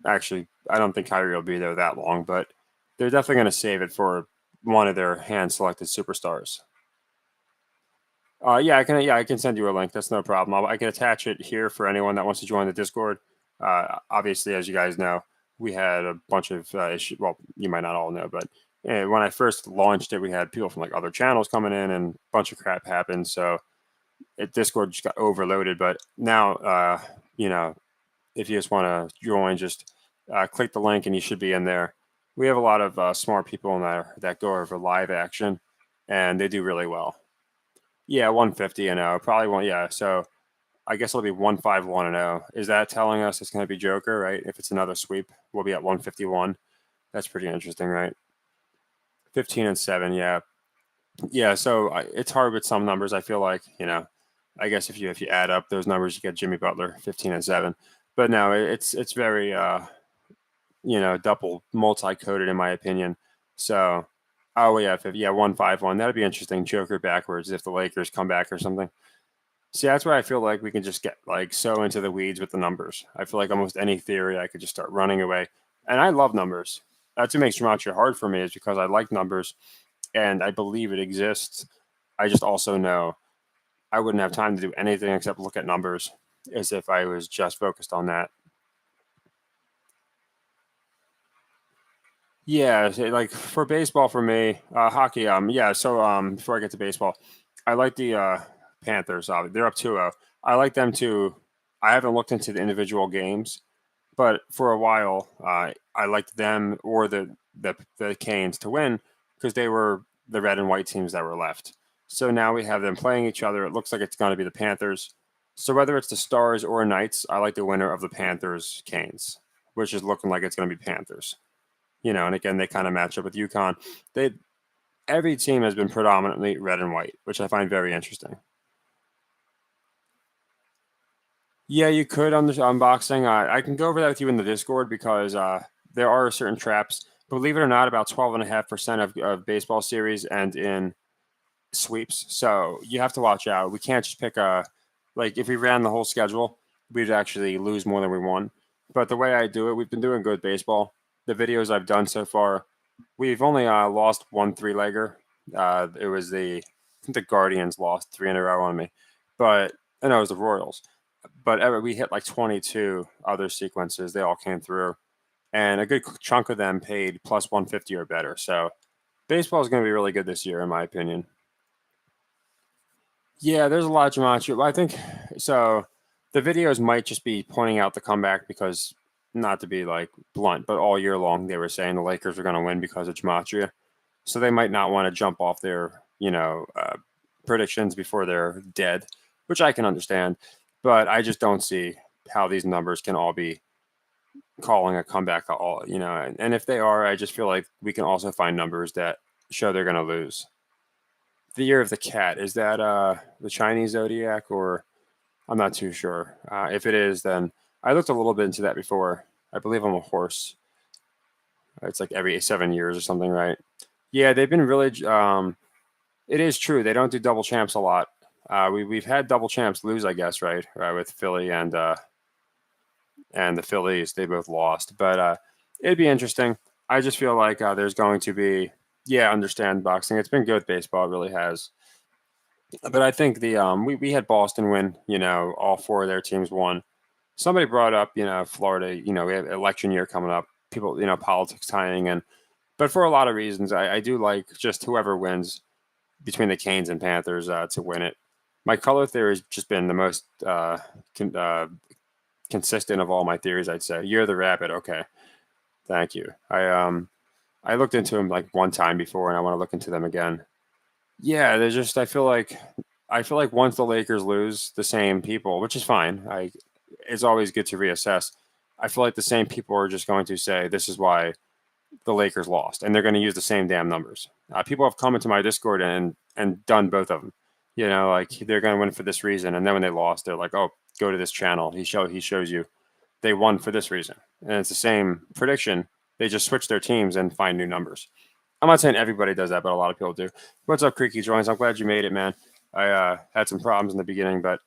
Actually, I don't think Kyrie will be there that long, but they're definitely going to save it for one of their hand-selected superstars. Yeah, I can. Yeah, I can send you a link. That's no problem. I can attach it here for anyone that wants to join the Discord. Obviously, as you guys know, we had a bunch of issues. Well, you might not all know, but when I first launched it, we had people from like other channels coming in, and a bunch of crap happened. So Discord just got overloaded. But now, if you just want to join, just click the link, and you should be in there. We have a lot of smart people in there that go over live action, and they do really well. Yeah, 150-0. Probably won't. Yeah, so I guess it'll be 151-0. Is that telling us it's going to be Joker, right? If it's another sweep, we'll be at 151. That's pretty interesting, right? 15-7. Yeah, yeah. So it's hard with some numbers. I feel like I guess if you add up those numbers, you get Jimmy Butler 15-7. But no, it's very double multi-coded in my opinion. So. Oh yeah, 151. That'd be interesting. Joker backwards if the Lakers come back or something. See, that's where I feel like we can just get like so into the weeds with the numbers. I feel like almost any theory I could just start running away. And I love numbers. That's what makes geometry hard for me is because I like numbers. and I believe it exists. I just also know I wouldn't have time to do anything except look at numbers as if I was just focused on that. Yeah, like for baseball for me, hockey. Yeah. So before I get to baseball, I like the Panthers. They're up 2-0. I like them too. I haven't looked into the individual games, but for a while, I liked them or the Canes to win because they were the red and white teams that were left. So now we have them playing each other. It looks like it's going to be the Panthers. So whether it's the Stars or Knights, I like the winner of the Panthers Canes, which is looking like it's going to be Panthers. And again, they kind of match up with UConn. They Every team has been predominantly red and white, which I find very interesting. Yeah, you could on the unboxing. I can go over that with you in the Discord because there are certain traps. Believe it or not, about 12.5% of baseball series end in sweeps. So you have to watch out. We can't just pick like if we ran the whole schedule, we'd actually lose more than we won. But the way I do it, we've been doing good baseball. The videos I've done so far, we've only lost one three-legger. It was I think the Guardians lost three in a row on me. But, and it was the Royals. But we hit like 22 other sequences. They all came through. And a good chunk of them paid plus 150 or better. So baseball is going to be really good this year, in my opinion. Yeah, there's a lot of gematria. I think so. The videos might just be pointing out the comeback because, not to be like blunt, but all year long they were saying the Lakers are going to win because of gematria. So they might not want to jump off their, predictions before they're dead, which I can understand. But I just don't see how these numbers can all be calling a comeback at all. And if they are, I just feel like we can also find numbers that show they're going to lose. The year of the cat, is that the Chinese zodiac, or I'm not too sure. If it is, then I looked a little bit into that before. I believe I'm a horse. It's like every 7 years or something, right? Yeah, they've been really. It is true. They don't do double champs a lot. We've had double champs lose, I guess, right? With Philly and the Phillies, they both lost. But it'd be interesting. I just feel like there's going to be. Yeah, understand boxing. It's been good baseball. It really has. But I think we had Boston win. All four of their teams won. Somebody brought up Florida. We have election year coming up. People politics tying in. But for a lot of reasons, I do like just whoever wins between the Canes and Panthers to win it. My color theory has just been the most consistent of all my theories. I'd say you're the rabbit. Okay, thank you. I looked into them like one time before, and I want to look into them again. Yeah, there's just I feel like once the Lakers lose, the same people, which is fine. It's always good to reassess. I feel like the same people are just going to say this is why the Lakers lost, and they're going to use the same damn numbers. People have come into my Discord and done both of them. Like they're going to win for this reason, and then when they lost, they're like, "Oh, go to this channel. He shows you they won for this reason," and it's the same prediction. They just switch their teams and find new numbers. I'm not saying everybody does that, but a lot of people do. What's up, Creaky Joins? I'm glad you made it, man. I had some problems in the beginning, but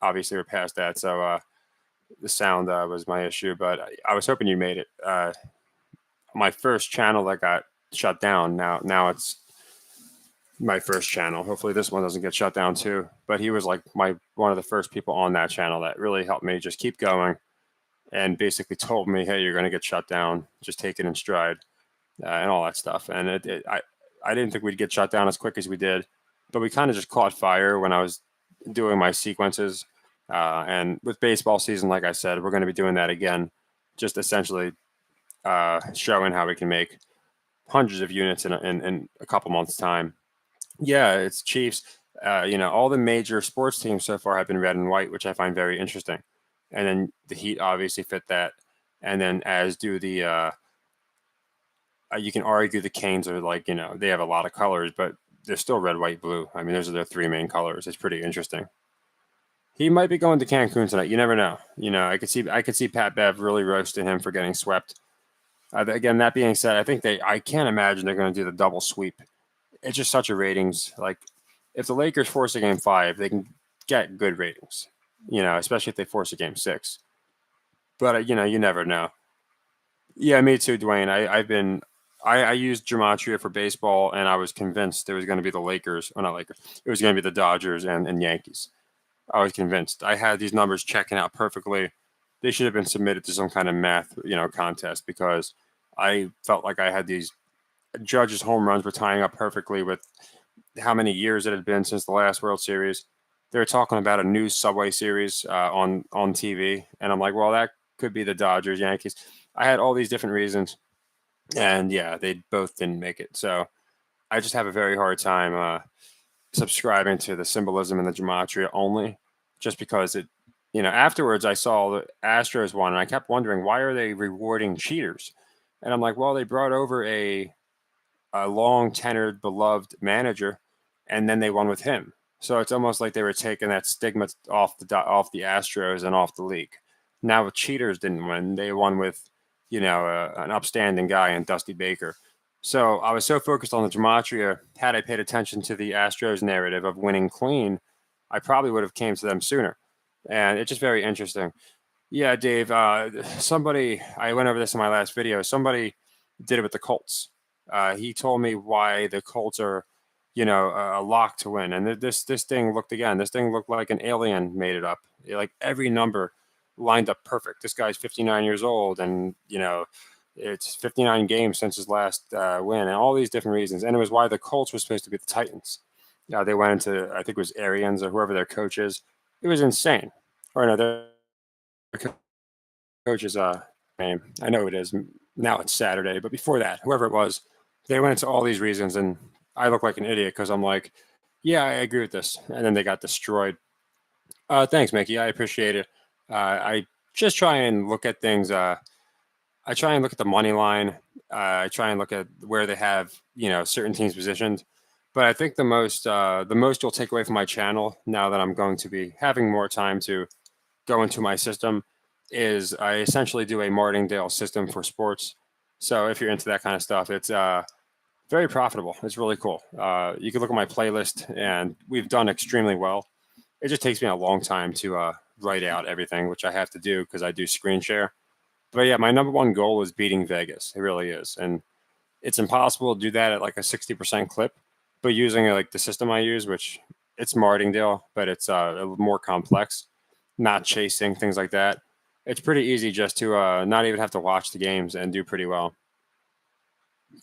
obviously we're past that. So the sound was my issue, but I was hoping you made it. My first channel that got shut down. Now it's my first channel. Hopefully this one doesn't get shut down too. But he was like one of the first people on that channel that really helped me just keep going and basically told me, hey, you're going to get shut down. Just take it in stride and all that stuff. And I didn't think we'd get shut down as quick as we did, but we kind of just caught fire when I was doing my sequences. And with baseball season, like I said, we're going to be doing that again, just essentially showing how we can make hundreds of units in a couple months' time. Yeah, it's Chiefs. All the major sports teams so far have been red and white, which I find very interesting. And then the Heat obviously fit that. And then as do the you can argue the Canes are like, they have a lot of colors, but they're still red, white, blue. I mean, those are their three main colors. It's pretty interesting. He might be going to Cancun tonight. You never know. I could see Pat Bev really roasting him for getting swept. Again, that being said, I can't imagine they're going to do the double sweep. It's just such a ratings. Like, if the Lakers force a game 5, they can get good ratings. Especially if they force a game 6. But you never know. Yeah, me too, Dwayne. I've been I used gematria for baseball, and I was convinced it was going to be the Lakers, or not Lakers. It was going to be the Dodgers and Yankees. I was convinced. I had these numbers checking out perfectly. They should have been submitted to some kind of math, contest, because I felt like I had these Judge's home runs were tying up perfectly with how many years it had been since the last World Series. They were talking about a new Subway Series on TV, and I'm like, well, that could be the Dodgers, Yankees. I had all these different reasons, and yeah, they both didn't make it. So I just have a very hard time subscribing to the symbolism in the gematria only, just because it. Afterwards I saw the Astros won, and I kept wondering, why are they rewarding cheaters? And I'm like, well, they brought over a long tenured, beloved manager, and then they won with him. So it's almost like they were taking that stigma off the Astros and off the league. Now, with cheaters didn't win; they won with, an upstanding guy in Dusty Baker. So I was so focused on the gematria. Had I paid attention to the Astros narrative of winning clean, I probably would have came to them sooner. And it's just very interesting. Yeah, Dave. Somebody, I went over this in my last video. Somebody did it with the Colts. He told me why the Colts are, a lock to win. And this thing looked again. This thing looked like an alien made it up. Like every number lined up perfect. This guy's 59 years old, and it's 59 games since his last win, and all these different reasons. And it was why the Colts were supposed to be the Titans. They went into, I think it was Arians or whoever their coach is. It was insane. Or no, their coach's name. I know it is. Now it's Saturday, but before that, whoever it was, they went into all these reasons, and I look like an idiot because I'm like, yeah, I agree with this, and then they got destroyed. Thanks, Mickey. I appreciate it. I just try and look at things. I try and look at the money line. I try and look at where they have certain teams positioned. But I think the most you'll take away from my channel, now that I'm going to be having more time to go into my system, is I essentially do a Martingale system for sports. So if you're into that kind of stuff, it's very profitable. It's really cool. You can look at my playlist, and we've done extremely well. It just takes me a long time to write out everything, which I have to do because I do screen share. But yeah, my number one goal is beating Vegas. It really is. And it's impossible to do that at like a 60% clip. But using like the system I use, which it's Martingale, but it's a little more complex, not chasing, things like that. It's pretty easy just to not even have to watch the games and do pretty well.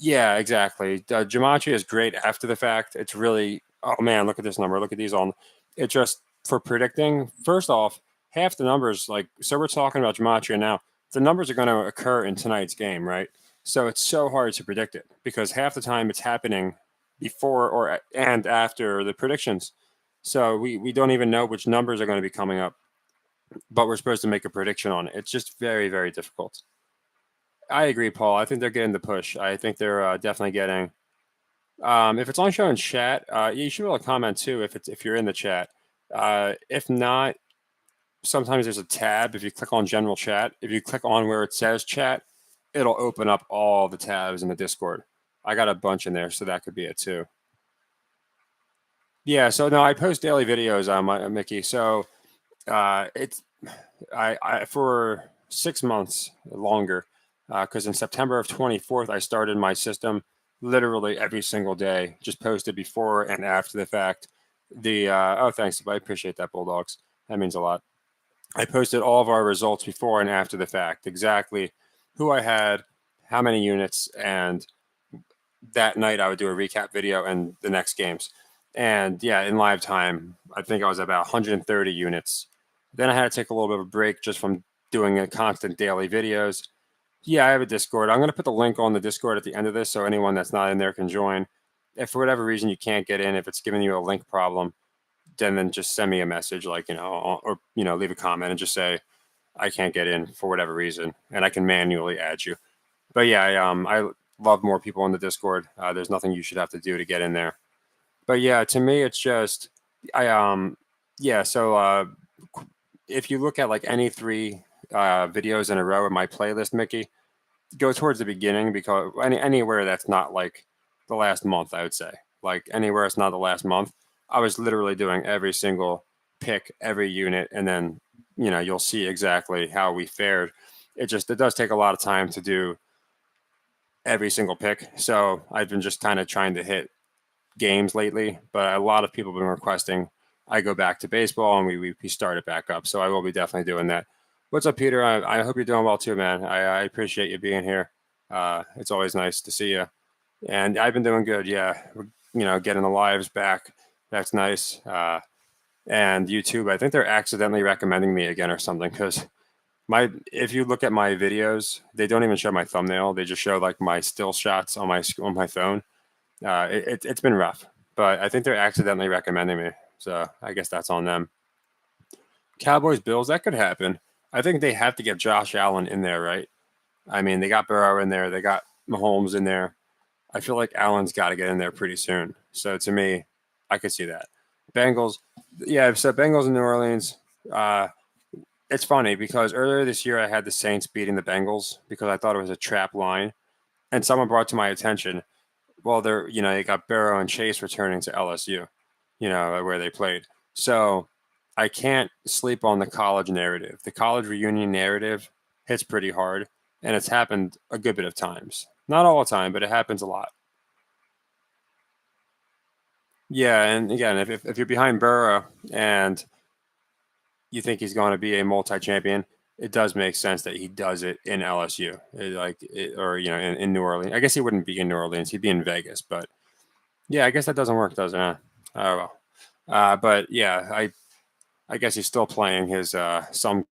Yeah, exactly. Gematria is great after the fact. It's really, oh man, look at this number. Look at these on. It just, for predicting, first off, half the numbers, like, so we're talking about Gematria now. The numbers are going to occur in tonight's game, right? So it's so hard to predict it because half the time it's happening before or and after the predictions. So we don't even know which numbers are going to be coming up, but we're supposed to make a prediction on it. It's just very, very difficult. I agree, Paul. I think they're getting the push. I think they're definitely getting. If it's only showing chat, you should be able to comment too if you're in the chat. If not, sometimes there's a tab. If you click on general chat, if you click on where it says chat, it'll open up all the tabs in the Discord. I got a bunch in there, so that could be it too. Yeah. So no, I post daily videos on my Mickey. So it's I for 6 months longer, because in September of 24th I started my system literally every single day, just posted before and after the fact. Oh, thanks, I appreciate that, Bulldogs. That means a lot. I posted all of our results before and after the fact, exactly who I had, how many units, and that night I would do a recap video and the next games. And yeah, in live time, I think I was about 130 units. Then I had to take a little bit of a break just from doing a constant daily videos. Yeah, I have a Discord. I'm going to put the link on the Discord at the end of this so anyone that's not in there can join. If for whatever reason you can't get in, if it's giving you a link problem, then just send me a message, like, or leave a comment and just say I can't get in for whatever reason, and I can manually add you. But yeah, I love more people in the Discord. There's nothing you should have to do to get in there. But yeah, to me, it's just yeah. So if you look at like any three videos in a row in my playlist, Mickey, go towards the beginning, because anywhere that's not like the last month, I would say, like anywhere it's not the last month, I was literally doing every single pick, every unit, and then you'll see exactly how we fared. It does take a lot of time to do every single pick. So I've been just kind of trying to hit games lately, but a lot of people have been requesting I go back to baseball and we start it back up. So I will be definitely doing that. What's up, Peter? I hope you're doing well too, man. I appreciate you being here. It's always nice to see you. And I've been doing good. Yeah, getting the lives back. That's nice. And YouTube, I think they're accidentally recommending me again or something because if you look at my videos, they don't even show my thumbnail. They just show like my still shots on my phone. It's been rough, but I think they're accidentally recommending me. So I guess that's on them. Cowboys, Bills, that could happen. I think they have to get Josh Allen in there, right? I mean, they got Burrow in there, they got Mahomes in there. I feel like Allen's got to get in there pretty soon. So to me, I could see that. Bengals, yeah. So Bengals in New Orleans. It's funny because earlier this year I had the Saints beating the Bengals because I thought it was a trap line, and someone brought to my attention, well, they got Burrow and Chase returning to LSU, where they played. So I can't sleep on the college narrative. The college reunion narrative hits pretty hard, and it's happened a good bit of times. Not all the time, but it happens a lot. Yeah, and again, if you're behind Burrow and you think he's going to be a multi-champion, it does make sense that he does it in LSU, or in New Orleans. I guess he wouldn't be in New Orleans; he'd be in Vegas. But yeah, I guess that doesn't work, does it? Huh? Oh well. But yeah, I guess he's still playing his some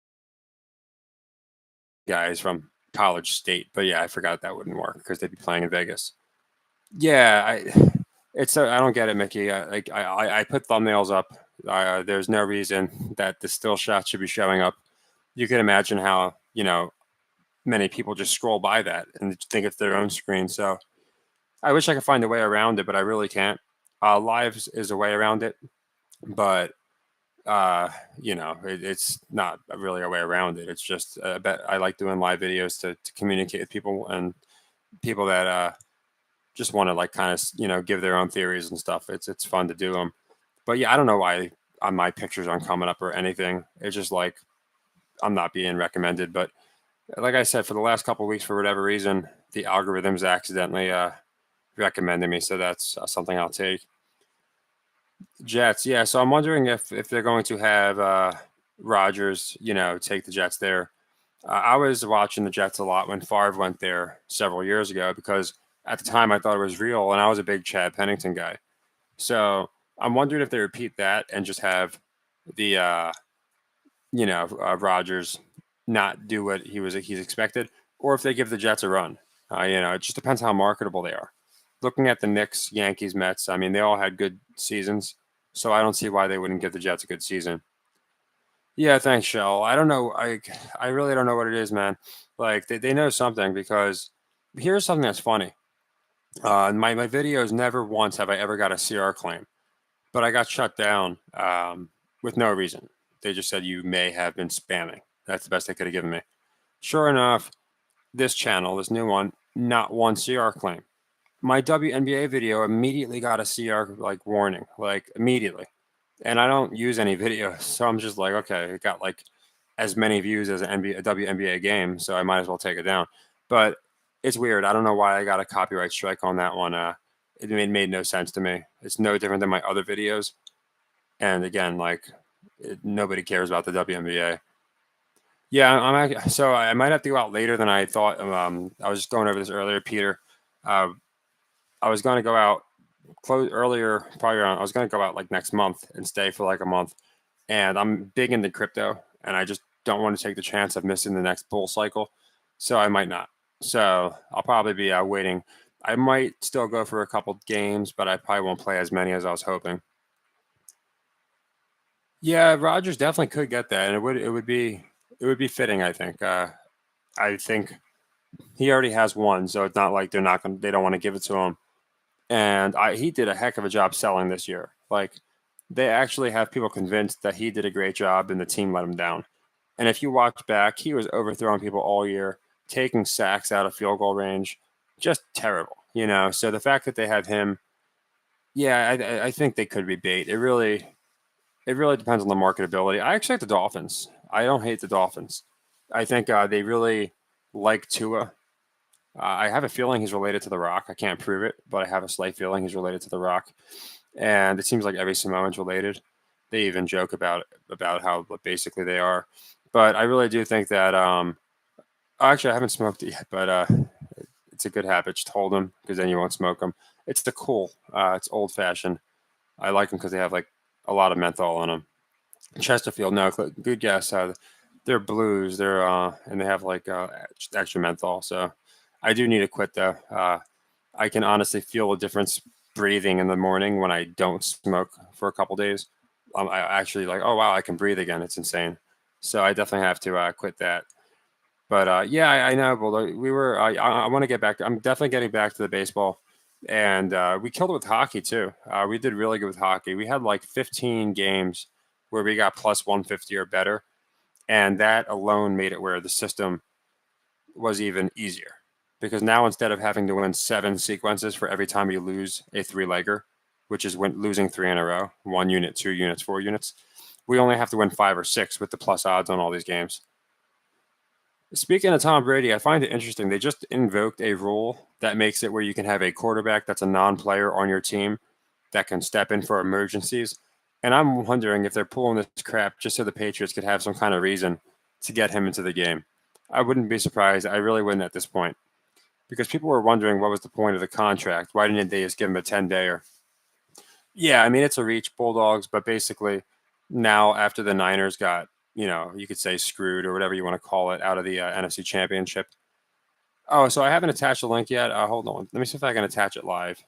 guys from College State. But yeah, I forgot that wouldn't work because they'd be playing in Vegas. Yeah, I don't get it, Mickey. I put thumbnails up. There's no reason that the still shot should be showing up. You can imagine how many people just scroll by that and think it's their own screen. So I wish I could find a way around it, but I really can't. Lives is a way around it, but it's not really a way around it. It's just I like doing live videos to communicate with people and people that just want to like kind of give their own theories and stuff. It's fun to do them. But yeah, I don't know why my pictures aren't coming up or anything. It's just like I'm not being recommended. But like I said, for the last couple of weeks, for whatever reason, the algorithms accidentally recommended me. So that's something I'll take. Jets, yeah. So I'm wondering if they're going to have Rodgers, take the Jets there. I was watching the Jets a lot when Favre went there several years ago because at the time I thought it was real, and I was a big Chad Pennington guy. So I'm wondering if they repeat that and just have the Rodgers not do what he's expected, or if they give the Jets a run. It just depends how marketable they are. Looking at the Knicks, Yankees, Mets, I mean, they all had good seasons, so I don't see why they wouldn't give the Jets a good season. Yeah, thanks, Shell. I don't know. I really don't know what it is, man. Like they know something because here's something that's funny. My videos never once have I ever got a CR claim, but I got shut down with no reason. They just said you may have been spamming. That's the best they could have given me. Sure enough, this channel, this new one, not one CR claim. My WNBA video immediately got a CR like warning, like immediately. And I don't use any videos, so I'm just like, okay, it got like as many views as a WNBA game, so I might as well take it down. But it's weird. I don't know why I got a copyright strike on that one. It made no sense to me. It's no different than my other videos. And again, like nobody cares about the WNBA. Yeah, so I might have to go out later than I thought. I was just going over this earlier, Peter. Uh, I was going to go out close earlier, probably around. I was going to go out like next month and stay for like a month. And I'm big into crypto, and I just don't want to take the chance of missing the next bull cycle. So I might not. So I'll probably be waiting. I might still go for a couple games, but I probably won't play as many as I was hoping. Yeah, Rogers definitely could get that, and it would be fitting. I think he already has one, so it's not like they don't want to give it to him. And he did a heck of a job selling this year. Like they actually have people convinced that he did a great job and the team let him down. And if you watch back, he was overthrowing people all year, taking sacks out of field goal range, just terrible. So the fact that they have him, yeah, I think they could be bait. It really depends on the marketability. I actually like the Dolphins. I don't hate the Dolphins. I think they really like Tua. I have a feeling he's related to The Rock. I can't prove it, but I have a slight feeling he's related to The Rock. And it seems like every Samoan's related. They even joke about how basically they are. But I really do think that actually I haven't smoked it yet, but it's a good habit. Just hold them because then you won't smoke them. It's the cool. It's old fashioned. I like them because they have like a lot of menthol on them. Chesterfield, no, good guess. They're blues. They're and they have like just extra menthol. So I do need to quit though. I can honestly feel a difference breathing in the morning when I don't smoke for a couple days. I actually like, oh wow, I can breathe again. It's insane. So I definitely have to quit that. But yeah, I know. Well, we were. I want to get back. I'm definitely getting back to the baseball, and we killed it with hockey too. We did really good with hockey. We had like 15 games where we got plus 150 or better, and that alone made it where the system was even easier because now instead of having to win 7 sequences for every time you lose a three-legger, which is losing three in a row, 1 unit, 2 units, 4 units, we only have to win 5 or 6 with the plus odds on all these games. Speaking of Tom Brady, I find it interesting. They just invoked a rule that makes it where you can have a quarterback that's a non-player on your team that can step in for emergencies. And I'm wondering if they're pulling this crap just so the Patriots could have some kind of reason to get him into the game. I wouldn't be surprised. I really wouldn't at this point because people were wondering what was the point of the contract. Why didn't they just give him a 10-dayer? Yeah, I mean, it's a reach, Bulldogs, but basically now after the Niners got, you could say screwed or whatever you want to call it out of the NFC Championship. Oh, so I haven't attached the link yet. Hold on. Let me see if I can attach it live.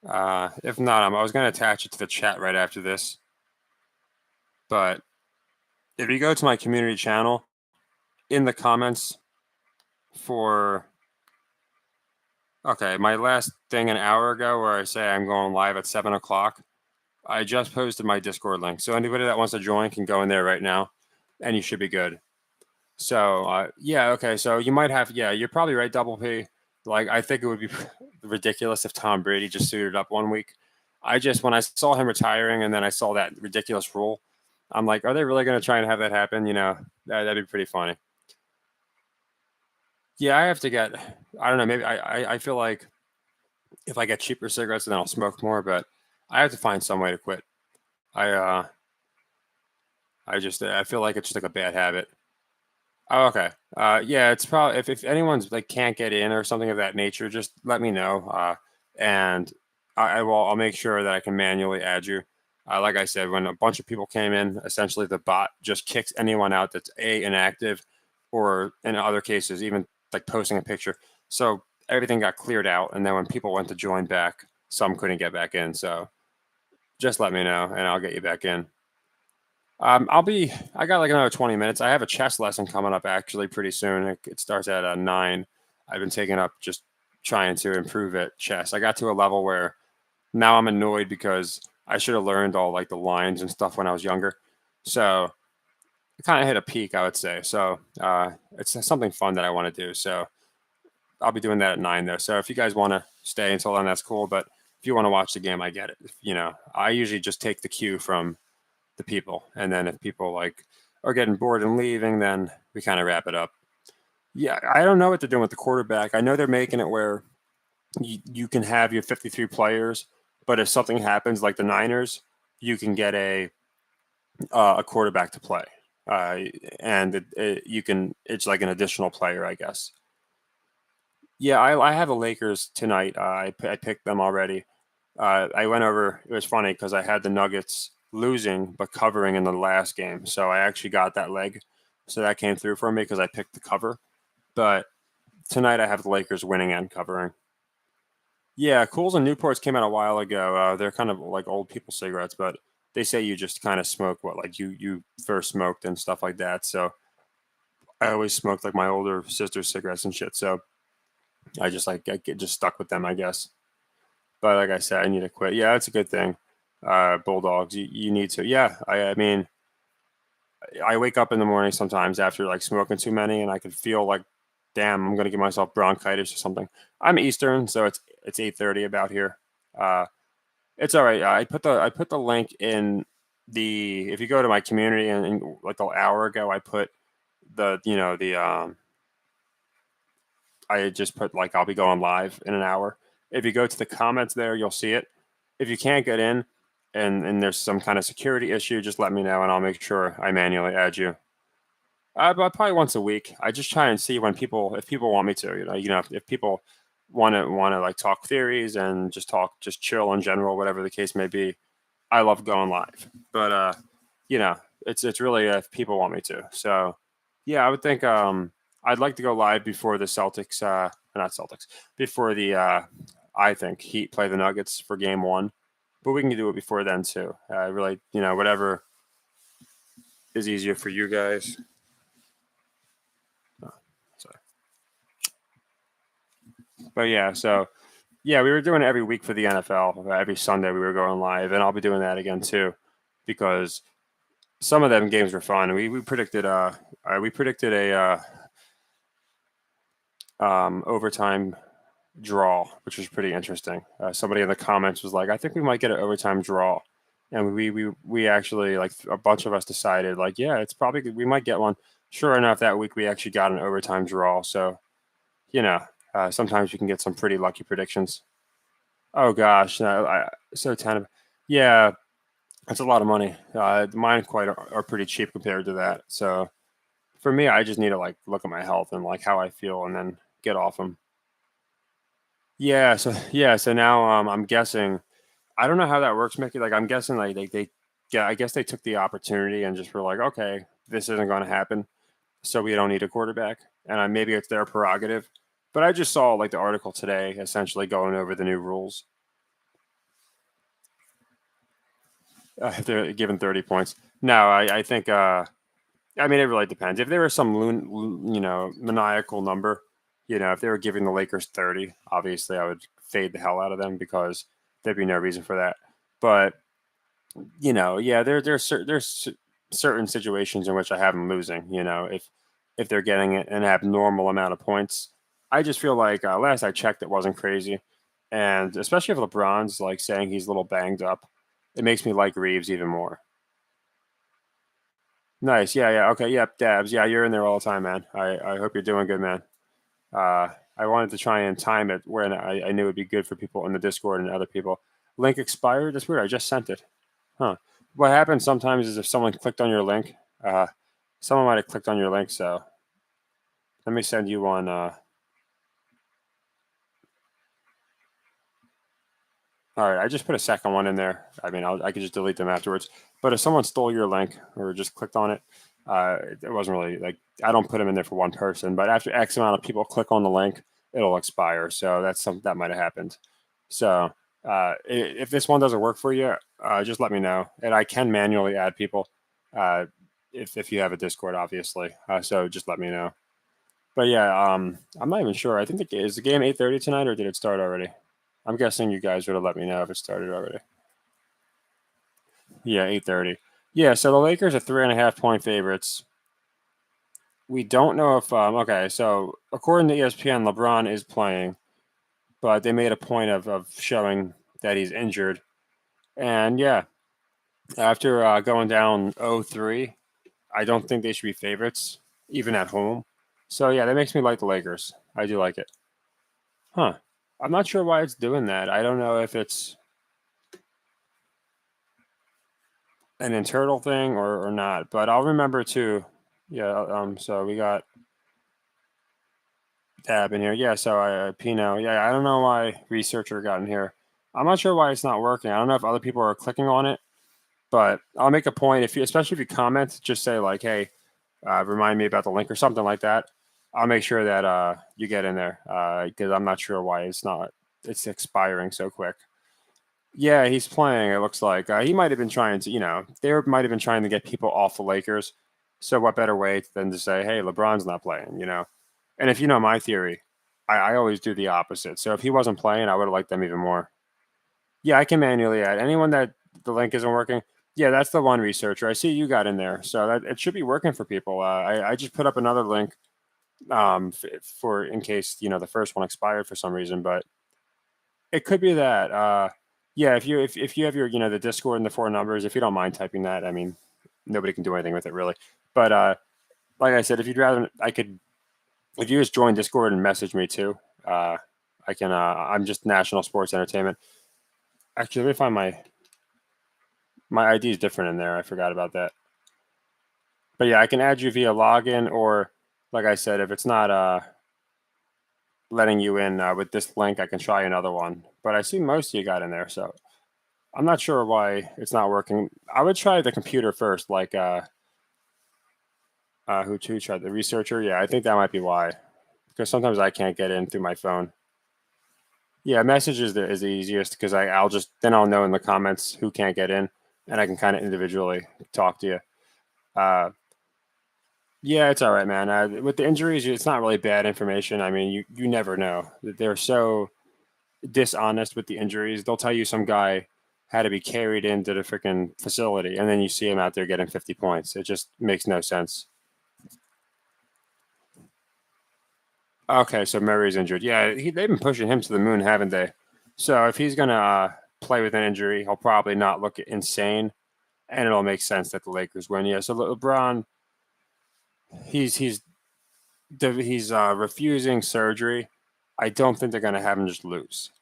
If not, I was going to attach it to the chat right after this. But if you go to my community channel, in the comments for, okay, my last thing an hour ago where I say I'm going live at 7 o'clock, I just posted my Discord link. So anybody that wants to join can go in there right now, and you should be good. So yeah, okay. So you might have, yeah, you're probably right, Double P. Like I think it would be ridiculous if Tom Brady just suited up one week. When I saw him retiring and then I saw that ridiculous rule, I'm like, are they really going to try and have that happen? That'd be pretty funny. Yeah, I have to get. I don't know. Maybe I feel like if I get cheaper cigarettes, then I'll smoke more. But I have to find some way to quit. I uh I feel like it's just like a bad habit. Oh, okay. Yeah, it's probably if anyone's like can't get in or something of that nature, just let me know. And I'll make sure that I can manually add you. Like I said, when a bunch of people came in, essentially the bot just kicks anyone out that's inactive, or in other cases, even like posting a picture. So everything got cleared out, and then when people went to join back, some couldn't get back in. So just let me know, and I'll get you back in. I got like another 20 minutes. I have a chess lesson coming up actually pretty soon. It starts at 9. I've been taking up just trying to improve at chess. I got to a level where now I'm annoyed because I should have learned all like the lines and stuff when I was younger. So it kind of hit a peak, I would say. So it's something fun that I want to do. So I'll be doing that at 9 though. So if you guys want to stay until then, that's cool. But if you want to watch the game, I get it. I usually just take the cue from the people. And then if people like are getting bored and leaving, then we kind of wrap it up. Yeah, I don't know what they're doing with the quarterback. I know they're making it where you can have your 53 players, but if something happens like the Niners, you can get a quarterback to play. And it's like an additional player, I guess. Yeah, I have the Lakers tonight. I picked them already. I went over. It was funny because I had the Nuggets losing but covering in the last game, so I actually got that leg. So that came through for me because I picked the cover. But tonight I have the Lakers winning and covering. Yeah, Cools and Newports came out a while ago. They're kind of like old people cigarettes, but they say you just kind of smoke what like you first smoked and stuff like that. So I always smoked like my older sister's cigarettes and shit. So I just like I get just stuck with them, I guess. But like I said, I need to quit. Yeah, that's a good thing. Bulldogs, you need to. Yeah, I mean, I wake up in the morning sometimes after like smoking too many, and I can feel like, damn, I'm gonna give myself bronchitis or something. I'm Eastern, so it's 8:30 about here. Uh, it's all right. I put the link in the if you go to my community and, like an hour ago, I put the. I just put like I'll be going live in an hour. If you go to the comments there, you'll see it. If you can't get in and there's some kind of security issue, just let me know and I'll make sure I manually add you. But probably once a week. I just try and see when if people want me to, if people want to like talk theories and just chill in general, whatever the case may be. I love going live, but you know, it's really if people want me to. So yeah, I would think I'd like to go live before the Celtics, not Celtics, before the I think Heat play the Nuggets for Game 1, but we can do it before then too. Really, whatever is easier for you guys. Sorry. But yeah, so yeah, we were doing it every week for the NFL. Every Sunday we were going live, and I'll be doing that again too, because some of them games were fun. We predicted a overtime draw, which was pretty interesting. Somebody in the comments was like, "I think we might get an overtime draw," and we actually like a bunch of us decided like, yeah, it's probably we might get one. Sure enough, that week we actually got an overtime draw. So sometimes you can get some pretty lucky predictions. Oh gosh, no, so tentative. Yeah, that's a lot of money. Mine are pretty cheap compared to that. So for me, I just need to like look at my health and like how I feel, and then get off them. So now I'm guessing. I don't know how that works, Mickey. Like I'm guessing like yeah, I guess they took the opportunity and just were like, okay, this isn't going to happen, so we don't need a quarterback, and maybe it's their prerogative. But I just saw like the article today, essentially going over the new rules. If they're given 30 points. No, I think. I mean, it really depends. If there was some maniacal number, if they were giving the Lakers 30, obviously I would fade the hell out of them because there'd be no reason for that. But yeah, there's certain situations in which I have them losing. If they're getting an abnormal amount of points, I just feel like last I checked, it wasn't crazy, and especially if LeBron's like saying he's a little banged up, it makes me like Reeves even more. Nice. Yeah, yeah. Okay. Yep. Dabs. Yeah, you're in there all the time, man. I hope you're doing good, man. I wanted to try and time it when I knew it'd be good for people in the Discord and other people. Link expired. That's weird. I just sent it. Huh. What happens sometimes is if someone clicked on your link, someone might have clicked on your link. So let me send you one. All right, I just put a second one in there. I mean, I could just delete them afterwards. But if someone stole your link or just clicked on it, it wasn't really like I don't put them in there for one person. But after X amount of people click on the link, it'll expire. So that might have happened. So if this one doesn't work for you, just let me know, and I can manually add people if you have a Discord, obviously. So just let me know. But yeah, I'm not even sure. I think is the game 8:30 tonight, or did it start already? I'm guessing you guys would have let me know if it started already. Yeah, 8:30. Yeah, so the Lakers are 3.5 point favorites. We don't know if okay, so according to ESPN, LeBron is playing, but they made a point of showing that he's injured. And yeah, after going down 0-3, I don't think they should be favorites, even at home. So yeah, that makes me like the Lakers. I do like it. Huh. I'm not sure why it's doing that. I don't know if it's an internal thing or not, but I'll remember to. Yeah. So we got tab in here. Yeah. So Pino. Yeah. I don't know why researcher got in here. I'm not sure why it's not working. I don't know if other people are clicking on it, but I'll make a point especially if you comment, just say like, "Hey, remind me about the link" or something like that. I'll make sure that you get in there because I'm not sure why it's expiring so quick. Yeah, he's playing. It looks like he might have been trying to, they might have been trying to get people off the Lakers. So what better way than to say, "Hey, LeBron's not playing." And if you know my theory, I always do the opposite. So if he wasn't playing, I would have liked them even more. Yeah, I can manually add anyone that the link isn't working. Yeah, that's the one researcher. I see you got in there, so that it should be working for people. I just put up another link for in case the first one expired for some reason, but it could be that. Yeah, if you have your the Discord and the four numbers, if you don't mind typing that, I mean, nobody can do anything with it really. But like I said, if you'd rather, I could If you just join Discord and message me too, I can. I'm just National Sports Entertainment. Actually, let me find my ID is different in there. I forgot about that. But yeah, I can add you via login, or like I said, if it's not letting you in with this link, I can try another one. But I see most of you got in there, so I'm not sure why it's not working. I would try the computer first, like who tried the researcher? Yeah, I think that might be why, because sometimes I can't get in through my phone. Yeah, messages is the easiest because I'll just then I'll know in the comments who can't get in, and I can kind of individually talk to you. Uh, yeah, it's all right, man. With the injuries, it's not really bad information. I mean, you never know. They're so dishonest with the injuries. They'll tell you some guy had to be carried into the freaking facility, and then you see him out there getting 50 points. It just makes no sense. Okay, so Murray's injured. Yeah, they've been pushing him to the moon, haven't they? So if he's gonna play with an injury, he'll probably not look insane, and it'll make sense that the Lakers win. Yeah. So LeBron, he's he's he's refusing surgery. I don't think they're gonna have him just lose.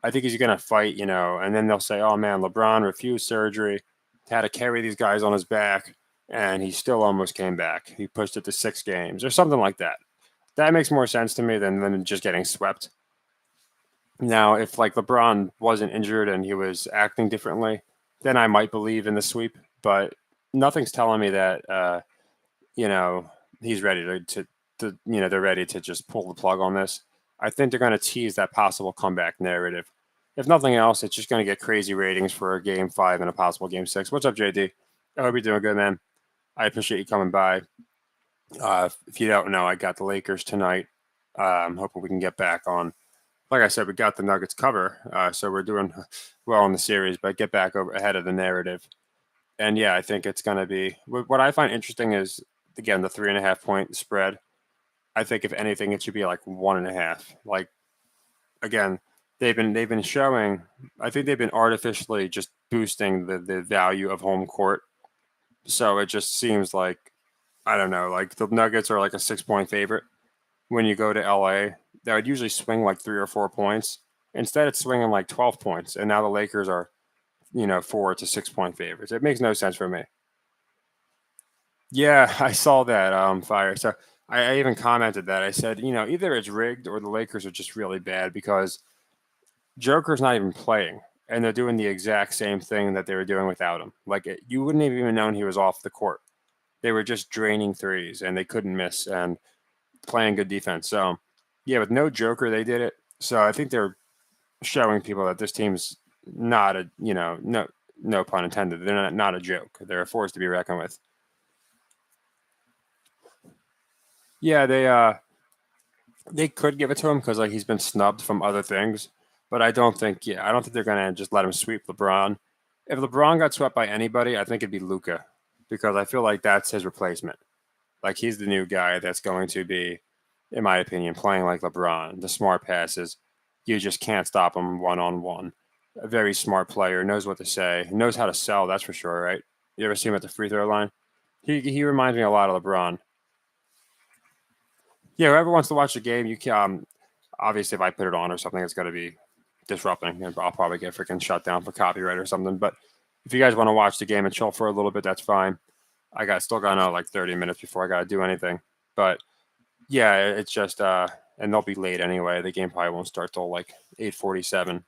I think he's gonna fight, and then they'll say, "Oh man, LeBron refused surgery, had to carry these guys on his back, and he still almost came back. He pushed it to 6 games or something like that." That makes more sense to me than them just getting swept. Now, if like LeBron wasn't injured and he was acting differently, then I might believe in the sweep. But nothing's telling me that you know he's ready to they're ready to just pull the plug on this. I think they're going to tease that possible comeback narrative. If nothing else, it's just going to get crazy ratings for a game 5 and a possible game 6. What's up, JD? I hope you're doing good, man. I appreciate you coming by. If you don't know, I got the Lakers tonight. I'm hoping we can get back on. Like I said, we got the Nuggets cover, so we're doing well in the series, but get back over ahead of the narrative. And yeah, I think it's going to be what I find interesting is again the 3.5 point spread. I think if anything, it should be like 1.5. Like again, they've been showing. I think they've been artificially just boosting the value of home court. So it just seems like I don't know, like the Nuggets are like a 6 point favorite. When you go to LA, that would usually swing like 3 or 4 points. Instead, it's swinging like 12 points, and now the Lakers are 4 to 6 point favorites. It makes no sense for me. Yeah, I saw that fire. So I even commented that. I said, either it's rigged or the Lakers are just really bad because Joker's not even playing, and they're doing the exact same thing that they were doing without him. Like you wouldn't have even known he was off the court. They were just draining threes, and they couldn't miss and playing good defense. So yeah, with no Joker, they did it. So I think they're showing people that this team's not no pun intended. They're not a joke. They're a force to be reckoned with. Yeah, they could give it to him because like he's been snubbed from other things, but I don't think they're gonna just let him sweep LeBron. If LeBron got swept by anybody, I think it'd be Luca because I feel like that's his replacement. Like he's the new guy that's going to be, in my opinion, playing like LeBron. The smart passes, you just can't stop him 1-on-1. A very smart player, knows what to say, knows how to sell. That's for sure, right? You ever see him at the free throw line? He reminds me a lot of LeBron. Yeah, whoever wants to watch the game, you can. Obviously, if I put it on or something, it's going to be disrupting, and I'll probably get freaking shut down for copyright or something. But if you guys want to watch the game and chill for a little bit, that's fine. Still got like 30 minutes before I got to do anything. But yeah, it's just and they'll be late anyway. The game probably won't start till like 8:47.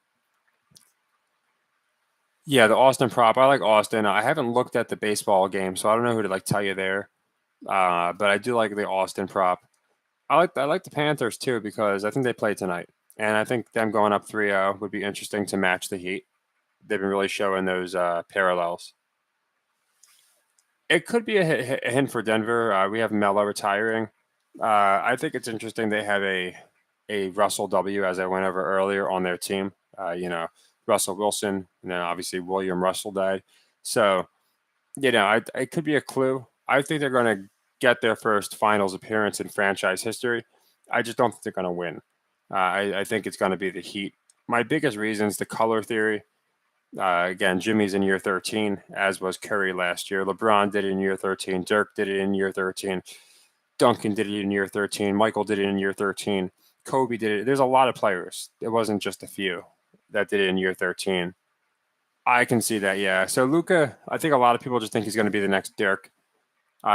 Yeah, the Austin prop. I like Austin. I haven't looked at the baseball game, so I don't know who to like tell you there. But I do like the Austin prop. I like the Panthers too because I think they play tonight, and I think them going up 3-0 would be interesting to match the Heat. They've been really showing those parallels. It could be a hint for Denver. We have Melo retiring. I think it's interesting they have a Russell W as I went over earlier on their team. Russell Wilson, and then obviously William Russell died. So it could be a clue. I think they're going to get their first finals appearance in franchise history. I just don't think they're going to win. I think it's going to be the Heat. My biggest reason is the color theory. Again, Jimmy's in year 13, as was Curry last year. LeBron did it in year 13. Dirk did it in year 13. Duncan did it in year 13. Michael did it in year 13. Kobe did it. There's a lot of players. It wasn't just a few that did it in year 13. I can see that, yeah. So Luka, I think a lot of people just think he's going to be the next Dirk.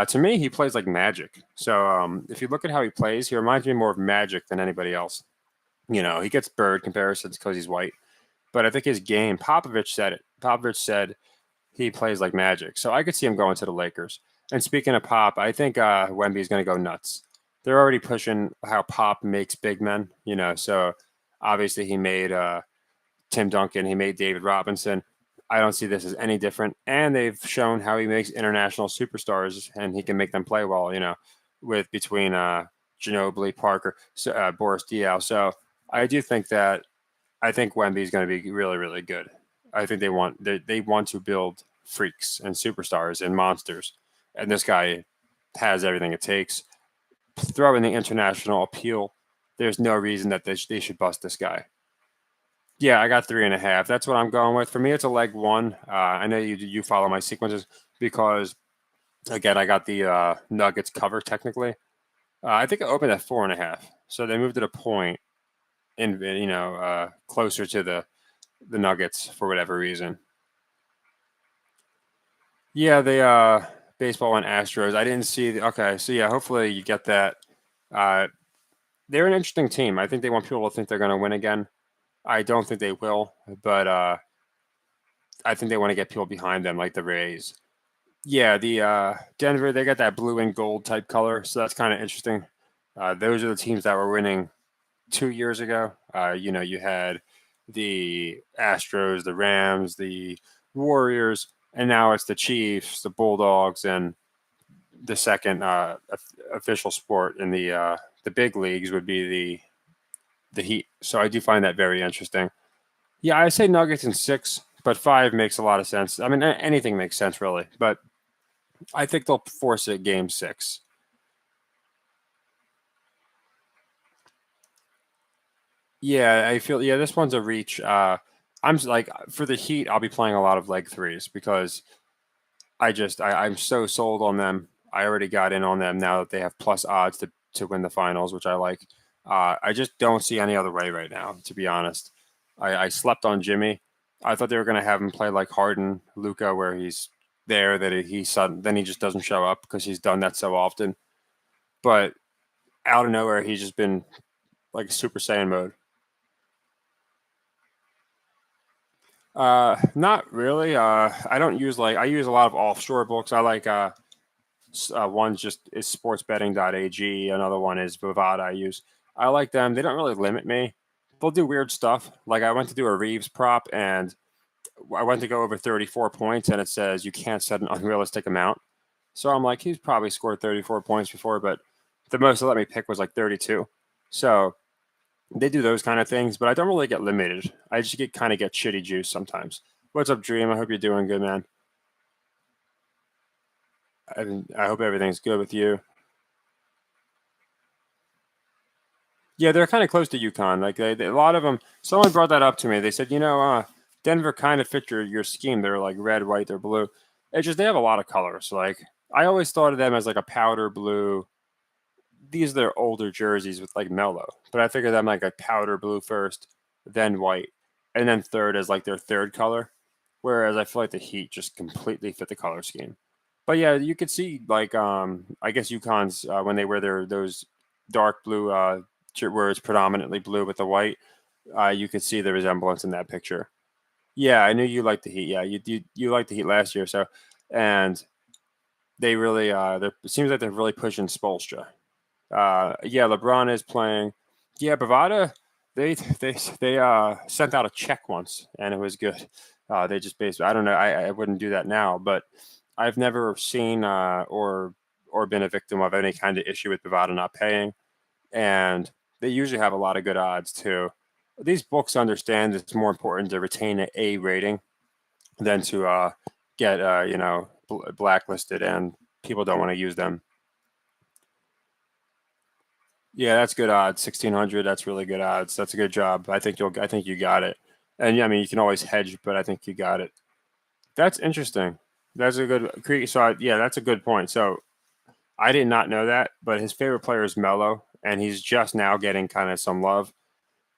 To me, he plays like Magic. So if you look at how he plays, he reminds me more of Magic than anybody else. You know, he gets bird comparisons because he's white. But I think his game, Popovich said it. Popovich said he plays like Magic. So I could see him going to the Lakers. And speaking of Pop, I think Wemby's going to go nuts. They're already pushing how Pop makes big men, you know. So obviously he made Tim Duncan, he made David Robinson. I don't see this as any different. And they've shown how he makes international superstars and he can make them play well, you know, with between Ginobili, Parker, Boris Diaw. So I do think that I think Wemby is going to be really, really good. I think they want to build freaks and superstars and monsters, and this guy has everything it takes. Throw in the international appeal. There's no reason that they should bust this guy. Yeah, I got 3.5. That's what I'm going with. For me, it's a leg one. I know you follow my sequences because again, I got the Nuggets cover technically. I think it opened at 4.5, so they moved it a point in closer to the Nuggets for whatever reason. Yeah, the baseball and Astros. I didn't see. Okay, so yeah, hopefully you get that. Uh, they're an interesting team. I think they want people to think they're going to win again. I don't think they will, but I think they want to get people behind them, like the Rays. Yeah, the Denver, they got that blue and gold type color, so that's kind of interesting. Those are the teams that were winning 2 years ago. You had the Astros, the Rams, the Warriors, and now it's the Chiefs, the Bulldogs, and the second official sport in the big leagues would be the Heat. So I do find that very interesting. Yeah, I say Nuggets in 6, but 5 makes a lot of sense. I mean, anything makes sense really, but I think they'll force it game 6. Yeah, I feel this one's a reach. I'm like for the Heat, I'll be playing a lot of leg threes because I'm so sold on them. I already got in on them now that they have plus odds to win the finals, which I like. I just don't see any other way right now, to be honest. I slept on Jimmy. I thought they were going to have him play like Harden, Luca, where he's there, that then he just doesn't show up because he's done that so often. But out of nowhere, he's just been like Super Saiyan mode. Not really. I don't use I use a lot of offshore books. I like one just is sportsbetting.ag. Another one is Bovada. I like them. They don't really limit me. They'll do weird stuff. Like I went to do a Reeves prop and I went to go over 34 points and it says you can't set an unrealistic amount. So I'm like, he's probably scored 34 points before, but the most they let me pick was like 32. So they do those kind of things, but I don't really get limited. I just get shitty juice sometimes. What's up, Dream? I hope you're doing good, man. I hope everything's good with you. Yeah, they're kind of close to UConn. Like a lot of them. Someone brought that up to me. They said, Denver kind of fit your scheme. They're like red, white, they're blue. It's just they have a lot of colors. Like I always thought of them as like a powder blue. These are their older jerseys with like mellow, but I figured them like a powder blue first, then white, and then third as like their third color. Whereas I feel like the Heat just completely fit the color scheme. But yeah, you could see like I guess UConn's when they wear those dark blue where it's predominantly blue with the white, you could see the resemblance in that picture. Yeah, I knew you liked the Heat. Yeah, you liked the Heat last year, so and they really it seems like they're really pushing Spolstra. Yeah, LeBron is playing. Yeah, Bovada, they sent out a check once and it was good. They just basically I don't know I wouldn't do that now, but I've never seen or been a victim of any kind of issue with Bovada not paying, and they usually have a lot of good odds too. These books understand it's more important to retain an A rating than to get blacklisted, and people don't want to use them. Yeah, that's good odds. 1,600. That's really good odds. That's a good job. I think you got it. And yeah, I mean, you can always hedge, but I think you got it. That's interesting. That's a good. So yeah, that's a good point. So I did not know that, but his favorite player is Melo, and he's just now getting kind of some love.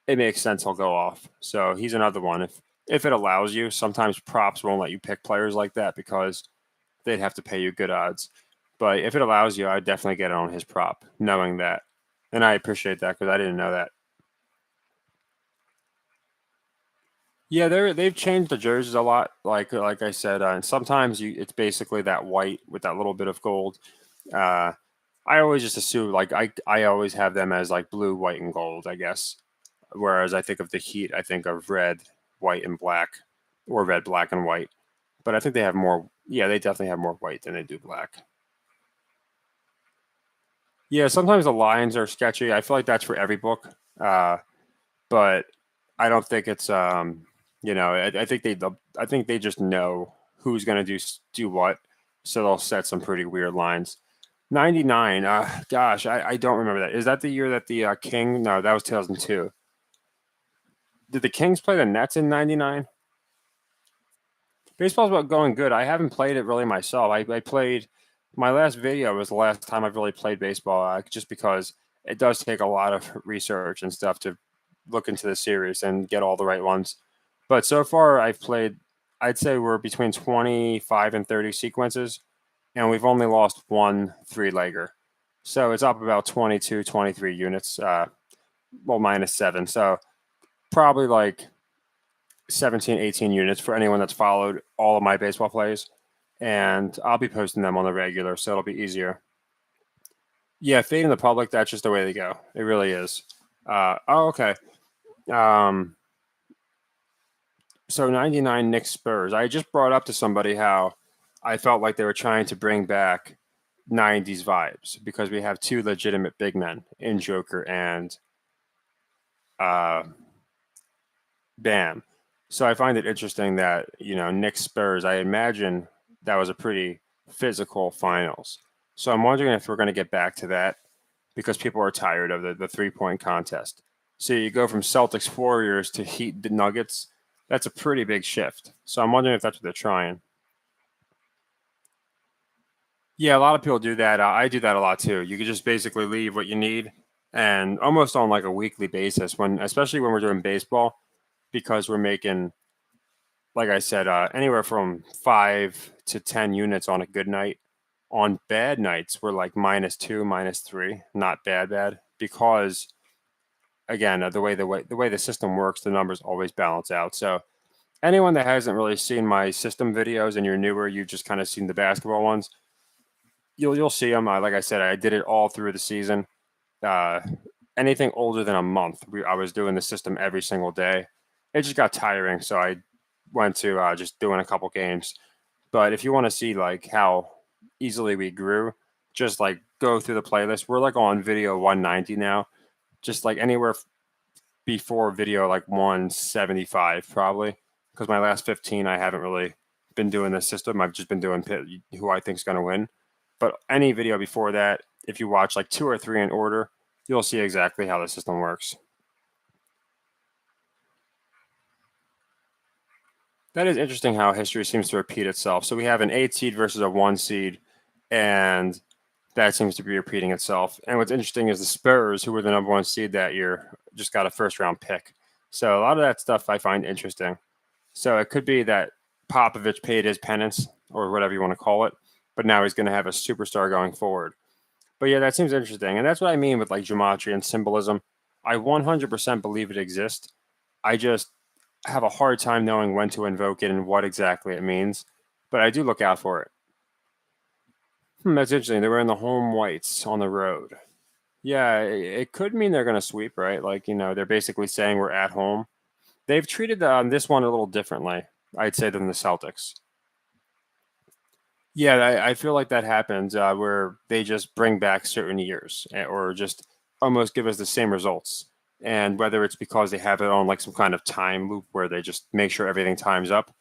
It makes sense he'll go off. So he's another one. If it allows you, sometimes props won't let you pick players like that because they'd have to pay you good odds. But if it allows you, I'd definitely get it on his prop, knowing that. And I appreciate that because I didn't know that. Yeah, they've changed the jerseys a lot. Like I said, and sometimes it's basically that white with that little bit of gold. Uh, I always just assume like I always have them as like blue, white, and gold. I guess. Whereas I think of the Heat, I think of red, white, and black, or red, black, and white. But I think they have more. Yeah, they definitely have more white than they do black. Yeah, sometimes the lines are sketchy. I feel like that's for every book, but I don't think it's. I think I think they just know who's going to do what, so they'll set some pretty weird lines. 99. Gosh, I don't remember that. Is that the year that the King? No, that was 2002. Did the Kings play the Nets in 99? Baseball's about going good. I haven't played it really myself. I played my last video was the last time I've really played baseball, just because it does take a lot of research and stuff to look into the series and get all the right ones. But so far, I've played. I'd say we're between 25 and 30 sequences, and we've only lost one three-legger. So it's up about 22, 23 units, well, minus seven. So probably like 17, 18 units for anyone that's followed all of my baseball plays. And I'll be posting them on the regular, so it'll be easier. Yeah, fading the public, that's just the way they go. It really is. Okay. Um, so 99 Knicks Spurs. I just brought up to somebody how I felt like they were trying to bring back 90s vibes because we have two legitimate big men in Joker and uh, Bam. So I find it interesting that, Knicks Spurs, I imagine that was a pretty physical finals. So I'm wondering if we're going to get back to that because people are tired of the 3-point contest. So you go from Celtics Warriors to Heat Nuggets. That's a pretty big shift. So I'm wondering if that's what they're trying. Yeah, a lot of people do that. I do that a lot too. You could just basically leave what you need and almost on like a weekly basis especially when we're doing baseball, because we're making, like I said, anywhere from 5 to 10 units on a good night. On bad nights, we're like -2, -3, not bad, because again, the way the system works, the numbers always balance out. So anyone that hasn't really seen my system videos and you're newer, you've just kind of seen the basketball ones, you'll see them. Like I said, I did it all through the season. Uh, Anything older than a month, I was doing the system every single day. It just got tiring, so I went to just doing a couple games. But if you want to see like how easily we grew, just like go through the playlist. We're like on video 190 now, just like anywhere before video like 175 probably. Because my last 15, I haven't really been doing the system. I've just been doing who I think is going to win. But any video before that, if you watch like 2 or 3 in order, you'll see exactly how the system works. That is interesting how history seems to repeat itself. So we have an 8 seed versus a 1 seed, and that seems to be repeating itself. And what's interesting is the Spurs, who were the number 1 seed that year, just got a first round pick. So a lot of that stuff I find interesting. So it could be that Popovich paid his penance, or whatever you want to call it, but now he's going to have a superstar going forward. But yeah, that seems interesting. And that's what I mean with like gematria and symbolism. I 100% believe it exists. I just have a hard time knowing when to invoke it and what exactly it means. But I do look out for it. That's interesting. They were in the home whites on the road. Yeah, it could mean they're going to sweep, right? Like, they're basically saying we're at home. They've treated this one a little differently, I'd say, than the Celtics. Yeah, I feel like that happens where they just bring back certain years or just almost give us the same results. And whether it's because they have it on like some kind of time loop where they just make sure everything times up,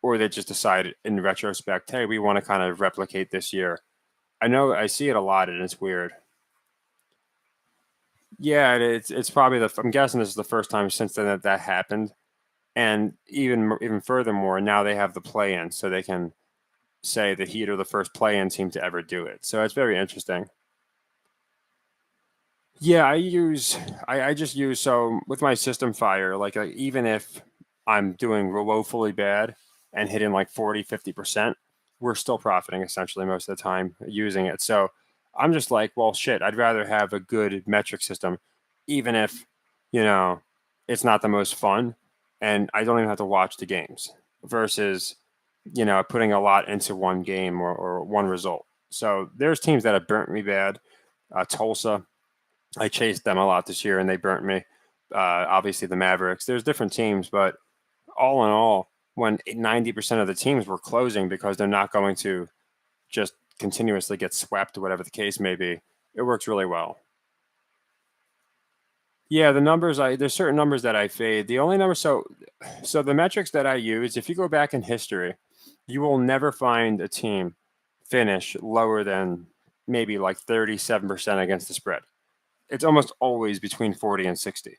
or they just decide in retrospect, hey, we want to kind of replicate this year. I know I see it a lot and it's weird. Yeah, it's probably I'm guessing this is the first time since then that happened. And even furthermore, now they have the play in, so they can say the Heat are the first play-in team to ever do it. So it's very interesting. Yeah, I just use so with my system fire, like even if I'm doing woefully bad and hitting like 40-50%, we're still profiting essentially most of the time using it. So I'm just like, well, shit, I'd rather have a good metric system, even if, you know, it's not the most fun and I don't even have to watch the games versus, putting a lot into one game or one result. So there's teams that have burnt me bad. Tulsa, I chased them a lot this year, and they burnt me. Obviously, the Mavericks. There's different teams, but all in all, when 90% of the teams were closing because they're not going to just continuously get swept, whatever the case may be, it works really well. Yeah, the numbers there's certain numbers that I fade. The only number so the metrics that I use, if you go back in history, you will never find a team finish lower than maybe like 37% against the spread. It's almost always between 40 and 60.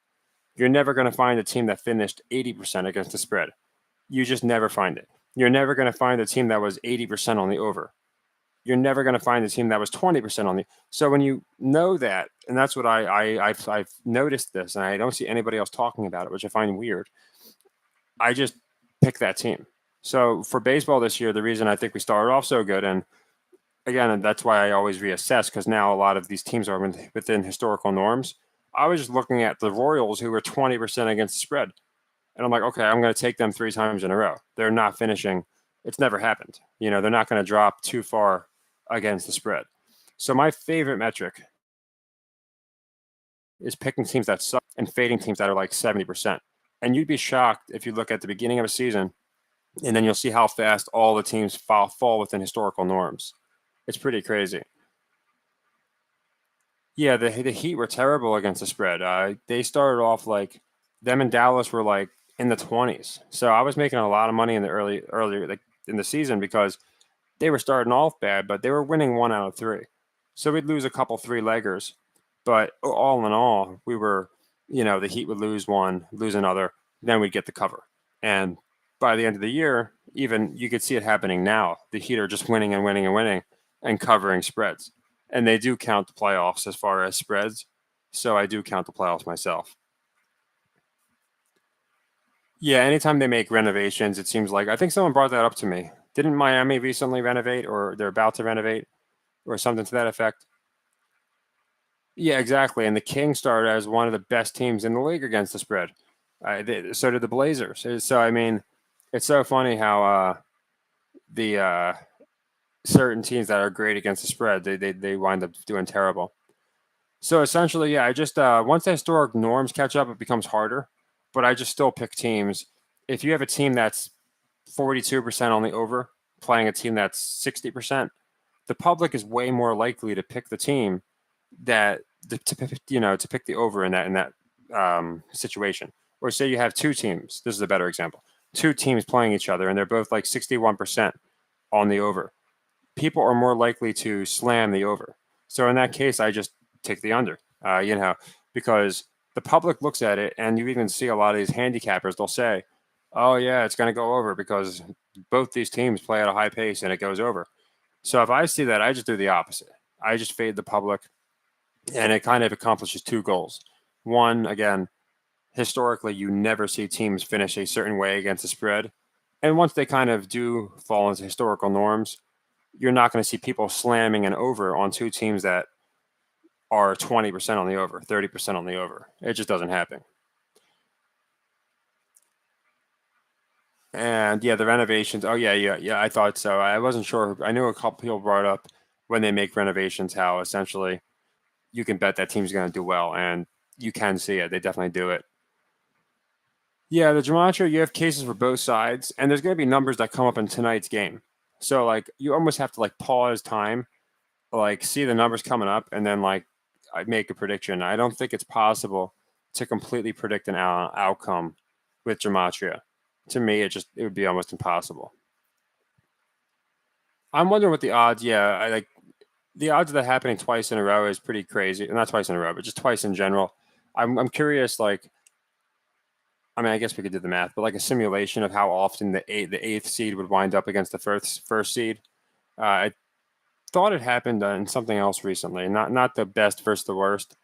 You're never going to find a team that finished 80% against the spread. You just never find it. You're never going to find a team that was 80% on the over. You're never going to find a team that was 20% on the. So when you know that, and that's what I've noticed this, and I don't see anybody else talking about it, which I find weird. I just pick that team. So for baseball this year, the reason I think we started off so good, and again, that's why I always reassess because now a lot of these teams are within historical norms. I was just looking at the Royals who were 20% against the spread. And I'm like, okay, I'm going to take them 3 times in a row. They're not finishing. It's never happened. They're not going to drop too far against the spread. So my favorite metric is picking teams that suck and fading teams that are like 70%. And you'd be shocked if you look at the beginning of a season and then you'll see how fast all the teams fall within historical norms. It's pretty crazy. Yeah, the Heat were terrible against the spread. They started off like them and Dallas were like in the 20s. So I was making a lot of money in the earlier like in the season because they were starting off bad, but they were winning 1 out of 3. So we'd lose a couple 3-leggers, but all in all, we were, the Heat would lose one, lose another, then we'd get the cover. And by the end of the year, even you could see it happening now. The Heat are just winning and winning and winning and covering spreads. And they do count the playoffs as far as spreads. So I do count the playoffs myself. Yeah, anytime they make renovations, it seems like I think someone brought that up to me. Didn't Miami recently renovate or they're about to renovate or something to that effect? Yeah, exactly. And the Kings started as one of the best teams in the league against the spread. So did the Blazers. So I mean, it's so funny how the certain teams that are great against the spread, they wind up doing terrible. So essentially, yeah, I just once the historic norms catch up, it becomes harder. But I just still pick teams. If you have a team that's 42% on the over, playing a team that's 60%, the public is way more likely to pick the team that to pick the over in that situation. Or say you have two teams. This is a better example. Two teams playing each other, and they're both like 61% on the over. People are more likely to slam the over. So in that case, I just take the under. Because the public looks at it, and you even see a lot of these handicappers. They'll say, "Oh yeah, it's going to go over because both these teams play at a high pace and it goes over." So if I see that, I just do the opposite. I just fade the public, and it kind of accomplishes two goals. One, again, historically, you never see teams finish a certain way against the spread. And once they kind of do fall into historical norms, you're not going to see people slamming an over on two teams that are 20% on the over, 30% on the over. It just doesn't happen. And yeah, the renovations. Oh yeah. I thought so. I wasn't sure. I knew a couple people brought up when they make renovations how essentially you can bet that team's going to do well, and you can see it. They definitely do it. Yeah, the gematria, you have cases for both sides, and there's going to be numbers that come up in tonight's game. So like you almost have to like pause time, like see the numbers coming up, and then like I make a prediction. I don't think it's possible to completely predict an outcome with gematria. To me, it would be almost impossible. I'm wondering what the odds. Yeah, I like the odds of that happening twice in a row is pretty crazy. Not twice in a row, but just twice in general. I'm curious. Like, I mean, I guess we could do the math, but like a simulation of how often the eighth seed would wind up against the first seed. I thought it happened in something else recently. Not the best versus the worst,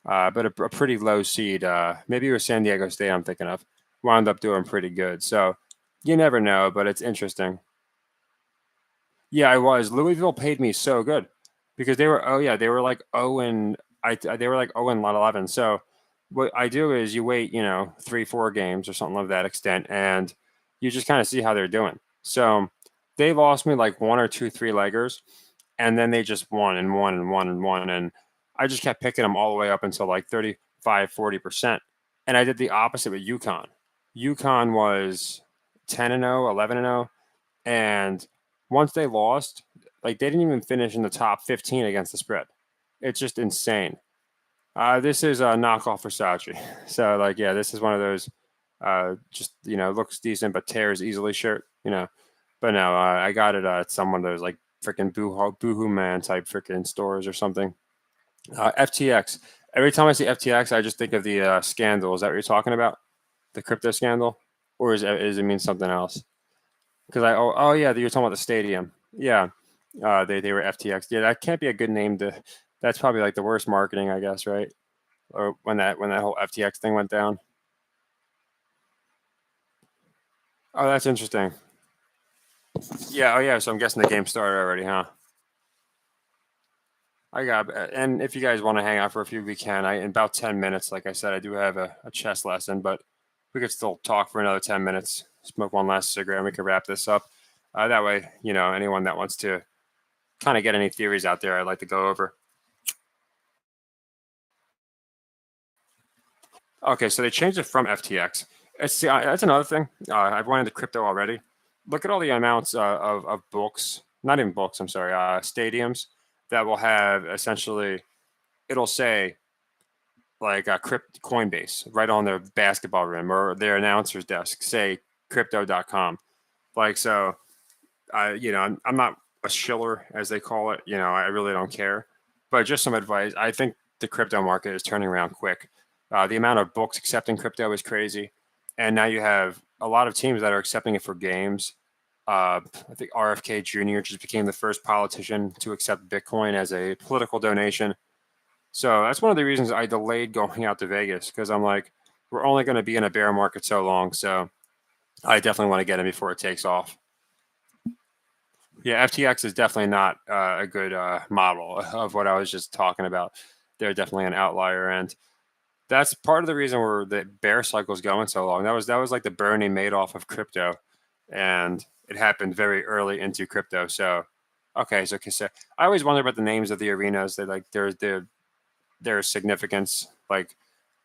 but a pretty low seed. Maybe it was San Diego State. I'm thinking of wound up doing pretty good. So you never know, but it's interesting. Yeah, I was. Louisville paid me so good because they were. Oh yeah, they were like they were like 0-11. So what I do is you wait, 3-4 games or something of that extent, and you just kind of see how they're doing. So they lost me like one or two three leggers, and then they just won and won and won and won, and I just kept picking them all the way up until like 35-40%. And I did the opposite with UConn. UConn was 10-0, 11-0, and once they lost, like they didn't even finish in the top 15 against the spread. It's just insane. This is a knockoff Versace. So like, yeah, this is one of those just looks decent but tears easily shirt. But no, I got it at some of those like freaking Boohoo Man type freaking stores or something. FTX. Every time I see FTX, I just think of the scandal. Is that what you're talking about? The crypto scandal, or is it mean something else? Because yeah, you're talking about the stadium. Yeah, they were FTX. Yeah, that can't be a good name to. That's probably like the worst marketing, I guess, right? Or when that whole FTX thing went down. Oh, that's interesting. Yeah. Oh, yeah. So I'm guessing the game started already, huh? And if you guys want to hang out for a few, we can. In about 10 minutes, like I said, I do have a chess lesson, but we could still talk for another 10 minutes. Smoke one last cigarette, and we can wrap this up. That way, anyone that wants to kind of get any theories out there, I'd like to go over. Okay, so they changed it from FTX. That's another thing. I've went into crypto already. Look at all the amounts of books, not even books, I'm sorry, stadiums that will have essentially, it'll say like Coinbase right on their basketball rim or their announcer's desk, say crypto.com. Like, so, I'm not a shiller, as they call it. I really don't care. But just some advice. I think the crypto market is turning around quick. The amount of books accepting crypto is crazy, and now you have a lot of teams that are accepting it for games. I think RFK Jr. just became the first politician to accept Bitcoin as a political donation. So that's one of the reasons I delayed going out to Vegas because I'm like, we're only going to be in a bear market so long. So I definitely want to get in before it takes off. Yeah, FTX is definitely not a good model of what I was just talking about. They're definitely an outlier, and that's part of the reason where the bear cycle is going so long. That was like the Bernie Madoff of crypto, and it happened very early into crypto. So, okay, so I always wonder about the names of the arenas. They like their significance. Like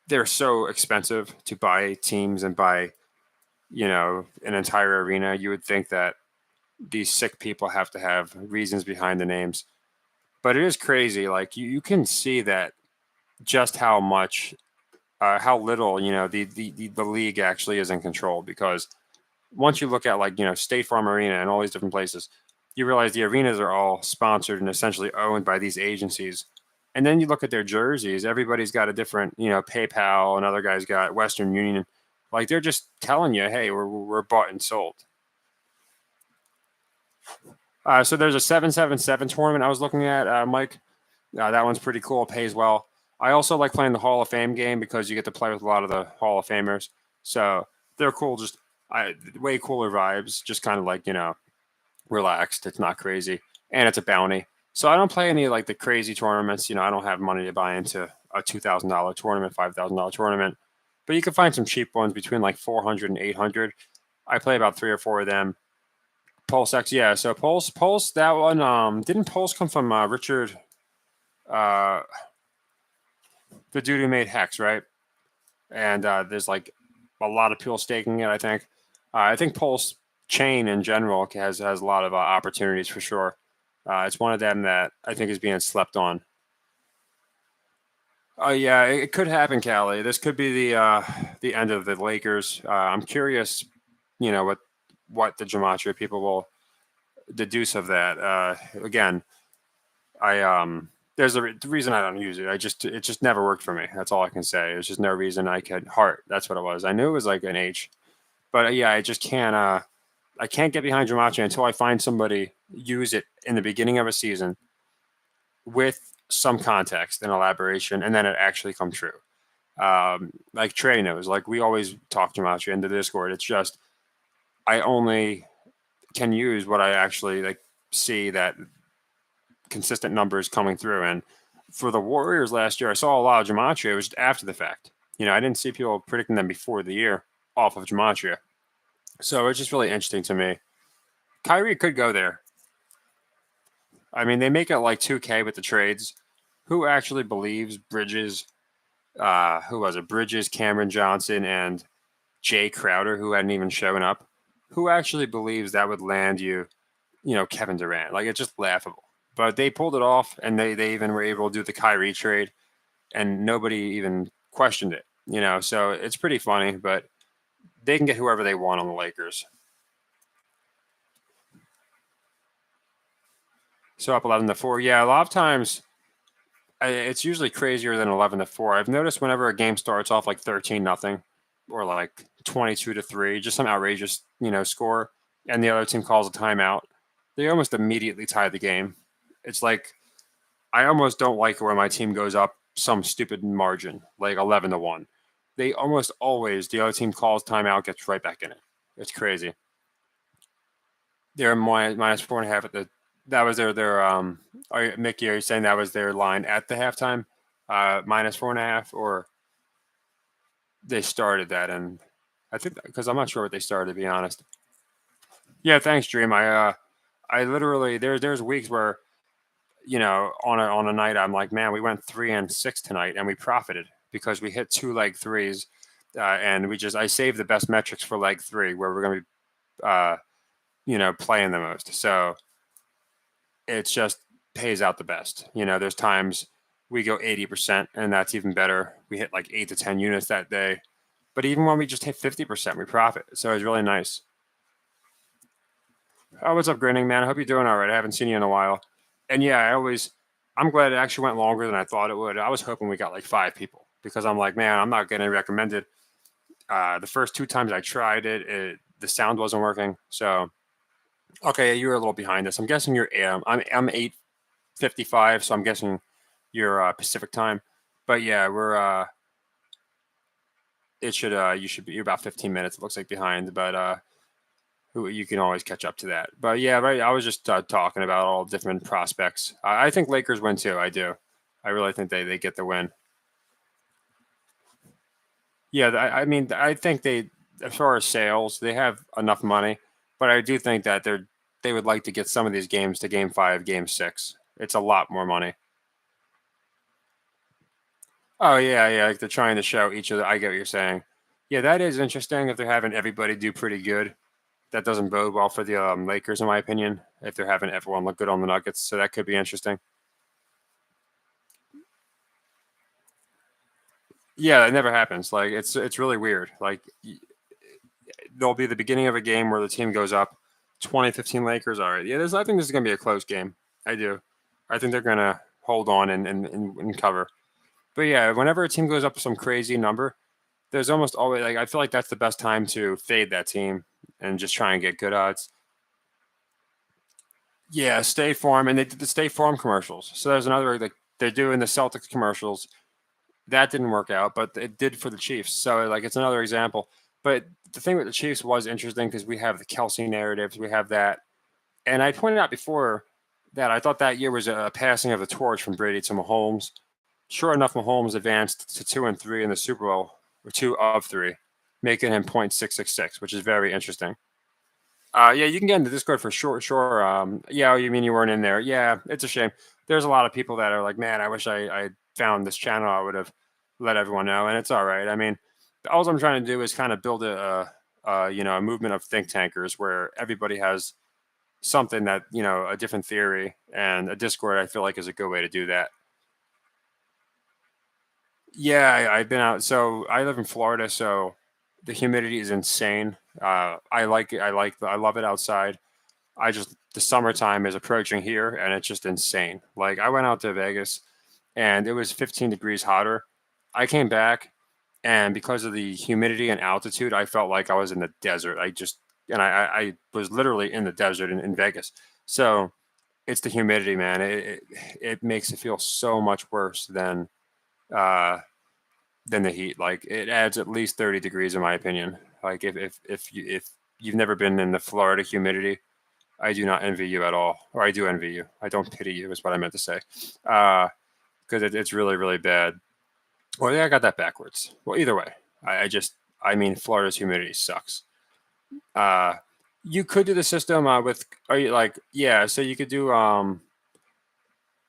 they're so expensive to buy teams and buy an entire arena. You would think that these sick people have to have reasons behind the names. But it is crazy. Like you can see that just how much, how little, the league actually is in control. Because once you look at like, State Farm Arena and all these different places, you realize the arenas are all sponsored and essentially owned by these agencies. And then you look at their jerseys, everybody's got a different, PayPal, another guy's got Western Union. Like they're just telling you, hey, we're bought and sold. So there's a 777 tournament I was looking at, Mike. That one's pretty cool. It pays well. I also like playing the Hall of Fame game because you get to play with a lot of the Hall of Famers. So they're cool. Just way cooler vibes. Just kind of like relaxed. It's not crazy, and it's a bounty. So I don't play any like the crazy tournaments. I don't have money to buy into a $2,000 tournament, $5,000 tournament. But you can find some cheap ones between like 400 and 800. I play about 3 or 4 of them. Pulse X, yeah. So Pulse, that one. Didn't Pulse come from Richard, uh, the dude who made Hex, right? And there's like a lot of people staking it. I think Pulse chain in general has a lot of opportunities for sure. It's one of them that I think is being slept on. Oh yeah, it could happen, Callie. This could be the end of the Lakers. I'm curious, what the gematria people will deduce of that. Again, I there's the reason I don't use it. It just never worked for me. That's all I can say. There's just no reason I could heart. That's what it was. I knew it was like an H, but yeah, I just can't. I can't get behind gematria until I find somebody use it in the beginning of a season with some context and elaboration, and then it actually come true. Like Trey knows, like we always talk gematria in the Discord. It's just I only can use what I actually like see that consistent numbers coming through. And for the Warriors last year, I saw a lot of gematria. It was after the fact. I didn't see people predicting them before the year off of gematria. So it's just really interesting to me. Kyrie could go there. I mean, they make it like 2K with the trades. Who actually believes Bridges? Who was it? Bridges, Cameron Johnson, and Jay Crowder, who hadn't even shown up. Who actually believes that would land you, Kevin Durant? Like, it's just laughable. But they pulled it off, and they even were able to do the Kyrie trade, and nobody even questioned it. So it's pretty funny, but they can get whoever they want on the Lakers. So up 11-4. Yeah, a lot of times it's usually crazier than 11-4. I've noticed whenever a game starts off like 13-0 or like 22-3, just some outrageous, score, and the other team calls a timeout, they almost immediately tie the game. It's like I almost don't like where my team goes up some stupid margin, like 11-1. They almost always, the other team calls timeout, gets right back in it. It's crazy. They're minus 4.5 at the. That was Mickey, are you saying that was their line at the halftime? Minus 4.5, or they started that, and I think because I'm not sure what they started, to be honest. Yeah, thanks, Dream. I literally there's weeks where on a night I'm like, man, we went 3-6 tonight, and we profited because we hit 2 leg threes, and I saved the best metrics for leg 3 where we're going to be playing the most. So it just pays out the best. There's times we go 80%, and that's even better. We hit like 8 to 10 units that day. But even when we just hit 50%, we profit. So it's really nice. Oh, what's up, Grinning, man? I hope you're doing all right. I haven't seen you in a while. And yeah, I'm glad it actually went longer than I thought it would. I was hoping we got like 5 people because I'm like, man, I'm not getting recommended. The first 2 times I tried it, the sound wasn't working. So, okay, you were a little behind us. I'm guessing you're I'm 8:55, so I'm guessing you're Pacific time. But yeah, we're you're about 15 minutes. It looks like behind, but you can always catch up to that. But yeah, right. I was just talking about all different prospects. I think Lakers win too. I do. I really think they get the win. Yeah, I mean, I think as far as sales, they have enough money, but I do think that they would like to get some of these games to Game 5, Game 6. It's a lot more money. Oh yeah. Like they're trying to show each of the. I get what you're saying. Yeah, that is interesting. If they're having everybody do pretty good, that doesn't bode well for the Lakers, in my opinion. If they're having everyone look good on the Nuggets, so that could be interesting. Yeah, it never happens. Like it's really weird. Like there'll be the beginning of a game where the team goes up 2015 Lakers. All right. Yeah, I think this is gonna be a close game. I do. I think they're gonna hold on and cover. But yeah, whenever a team goes up some crazy number, there's almost always like I feel like that's the best time to fade that team and just try and get good odds. Yeah, State Farm, and they did the State Farm commercials. So there's another like they're doing the Celtics commercials. That didn't work out, but it did for the Chiefs. So like it's another example. But the thing with the Chiefs was interesting because we have the Kelsey narratives, we have that, and I pointed out before that I thought that year was a passing of the torch from Brady to Mahomes. Sure enough, Mahomes advanced to 2-3 in the Super Bowl, or 2 of 3, making him .666, which is very interesting. Yeah, you can get in the Discord for sure. Sure. Yeah, you mean you weren't in there? Yeah, it's a shame. There's a lot of people that are like, man, I wish I found this channel. I would have let everyone know, and it's all right. I mean, all I'm trying to do is kind of build a movement of think tankers where everybody has something that a different theory, and a Discord I feel like is a good way to do that. Yeah, I've been out. So I live in Florida, so the humidity is insane. I like it. I love it outside. The summertime is approaching here, and it's just insane. Like I went out to Vegas, and it was 15 degrees hotter. I came back, and because of the humidity and altitude, I felt like I was in the desert. I just and I was literally in the desert in Vegas. So it's the humidity, man. It makes it feel so much worse uh, than the heat. Like it adds at least 30 degrees in my opinion. Like if you've never been in the Florida humidity, I do not envy you at all, or I do envy you. I don't pity you, is what I meant to say, because it's really really bad. Well, yeah, I got that backwards. Well, either way, I mean Florida's humidity sucks. Uh, you could do the system with are you like yeah? So you could do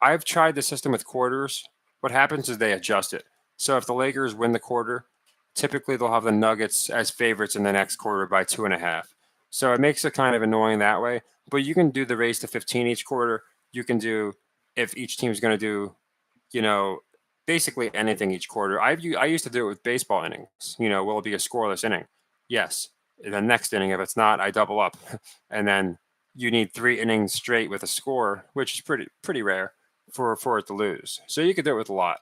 I've tried the system with quarters. What happens is they adjust it. So if the Lakers win the quarter, typically they'll have the Nuggets as favorites in the next quarter by 2.5. So it makes it kind of annoying that way. But you can do the race to 15 each quarter. You can do if each team's going to do, you know, basically anything each quarter. I used to do it with baseball innings. Will it be a scoreless inning? Yes. The next inning, if it's not, I double up, and then you need 3 innings straight with a score, which is pretty rare for it to lose. So you could do it with a lot.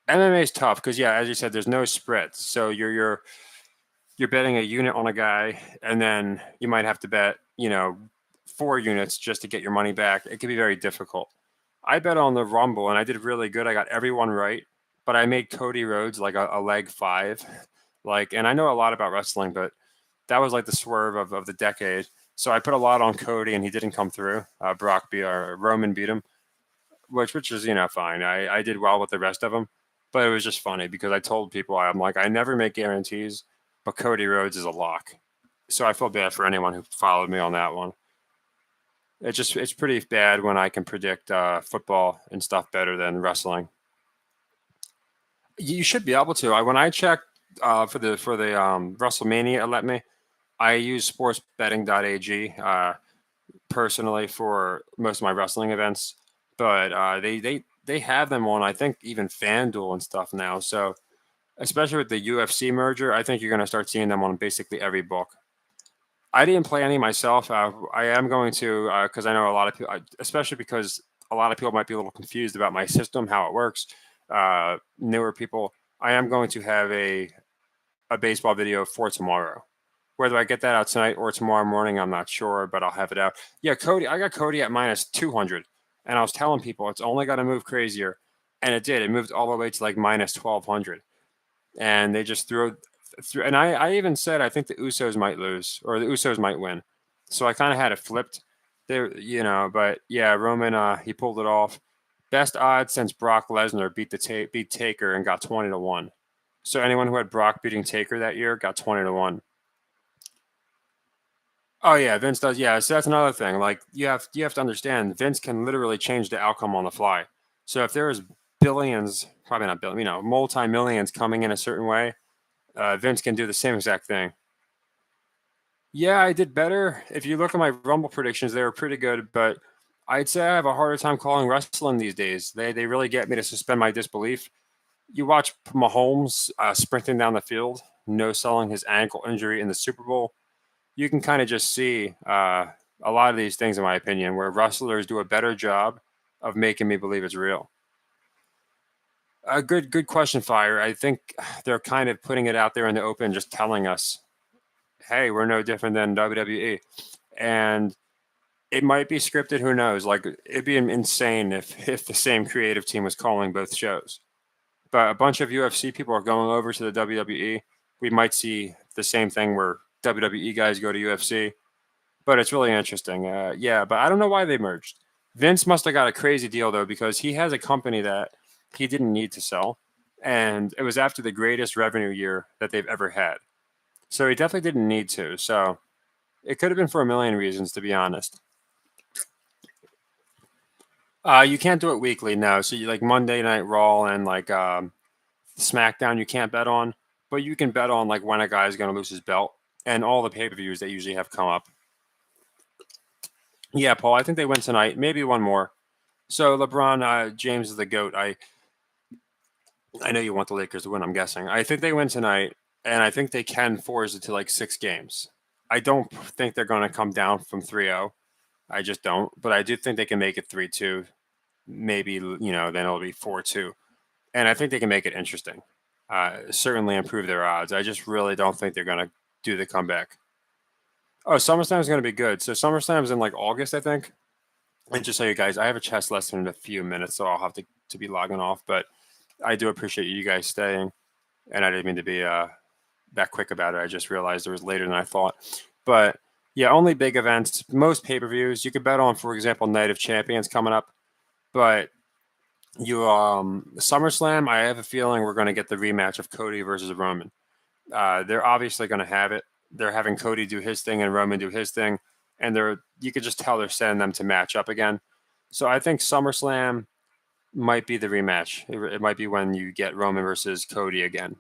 MMA is tough because yeah, as you said, there's no spreads. So you're betting a unit on a guy, and then you might have to bet 4 units just to get your money back. It can be very difficult. I bet on the Rumble and I did really good. I got everyone right, but I made Cody Rhodes like a leg 5. Like, and I know a lot about wrestling, but that was like the swerve of the decade. So I put a lot on Cody and he didn't come through. Roman beat him, which is fine. I did well with the rest of them, but it was just funny because I told people I'm like I never make guarantees, but Cody Rhodes is a lock. So I feel bad for anyone who followed me on that one. It's pretty bad when I can predict football and stuff better than wrestling. You should be able to. When I checked for the WrestleMania, it let me. I use sportsbetting.ag personally for most of my wrestling events, but they have them on I think even FanDuel and stuff now. So especially with the UFC merger, I think you're going to start seeing them on basically every book. I didn't play any myself. I am going to because I know a lot of people, especially because a lot of people might be a little confused about my system, how it works. Newer people, I am going to have a baseball video for tomorrow. Whether I get that out tonight or tomorrow morning, I'm not sure, but I'll have it out. Yeah, Cody, I got Cody at minus 200, and I was telling people it's only got to move crazier, and it did. It moved all the way to like minus 1200, and they just threw. And I even said I think the Usos might lose or the Usos might win, so I kind of had it flipped there, But yeah, Roman he pulled it off. Best odds since Brock Lesnar beat Taker and got 20-1. So anyone who had Brock beating Taker that year got 20-1. Oh yeah, Vince does. Yeah, so that's another thing. Like you have to understand, Vince can literally change the outcome on the fly. So if there is billions, probably not billion, multi millions coming in a certain way, Vince can do the same exact thing. Yeah, I did better. If you look at my Rumble predictions, they were pretty good, but I'd say I have a harder time calling wrestling these days. They really get me to suspend my disbelief. You watch Mahomes sprinting down the field, no selling his ankle injury in the Super Bowl. You can kind of just see a lot of these things, in my opinion, where wrestlers do a better job of making me believe it's real. A good question, Fire. I think they're kind of putting it out there in the open, just telling us, "Hey, we're no different than WWE," and it might be scripted. Who knows? Like it'd be insane if the same creative team was calling both shows. But a bunch of UFC people are going over to the WWE. We might see the same thing where WWE guys go to UFC. But it's really interesting. Yeah, but I don't know why they merged. Vince must have got a crazy deal though because he has a company that he didn't need to sell, and it was after the greatest revenue year that they've ever had. So he definitely didn't need to. So it could have been for a million reasons, to be honest. You can't do it weekly, no. So you like Monday Night Raw and like SmackDown, you can't bet on, but you can bet on like when a guy is going to lose his belt and all the pay per views that usually have come up. Yeah, Paul, I think they win tonight. Maybe one more. So LeBron James is the GOAT. I know you want the Lakers to win, I'm guessing. I think they win tonight, and I think they can force it to like 6 games. I don't think they're going to come down from 3-0. I just don't. But I do think they can make it 3-2. Maybe, then it'll be 4-2. And I think they can make it interesting. Certainly improve their odds. I just really don't think they're going to do the comeback. Oh, SummerSlam is going to be good. So SummerSlam's in like August, I think. And just so you guys, I have a chess lesson in a few minutes, so I'll have to be logging off. But I do appreciate you guys staying, and I didn't mean to be that quick about it. I just realized it was later than I thought. But yeah, only big events. Most pay-per-views you could bet on, for example, Night of Champions coming up. But SummerSlam, I have a feeling we're going to get the rematch of Cody versus Roman. They're obviously going to have it. They're having Cody do his thing and Roman do his thing, and you could just tell they're setting them to match up again. So I think SummerSlam might be the rematch. It might be when you get Roman versus Cody again.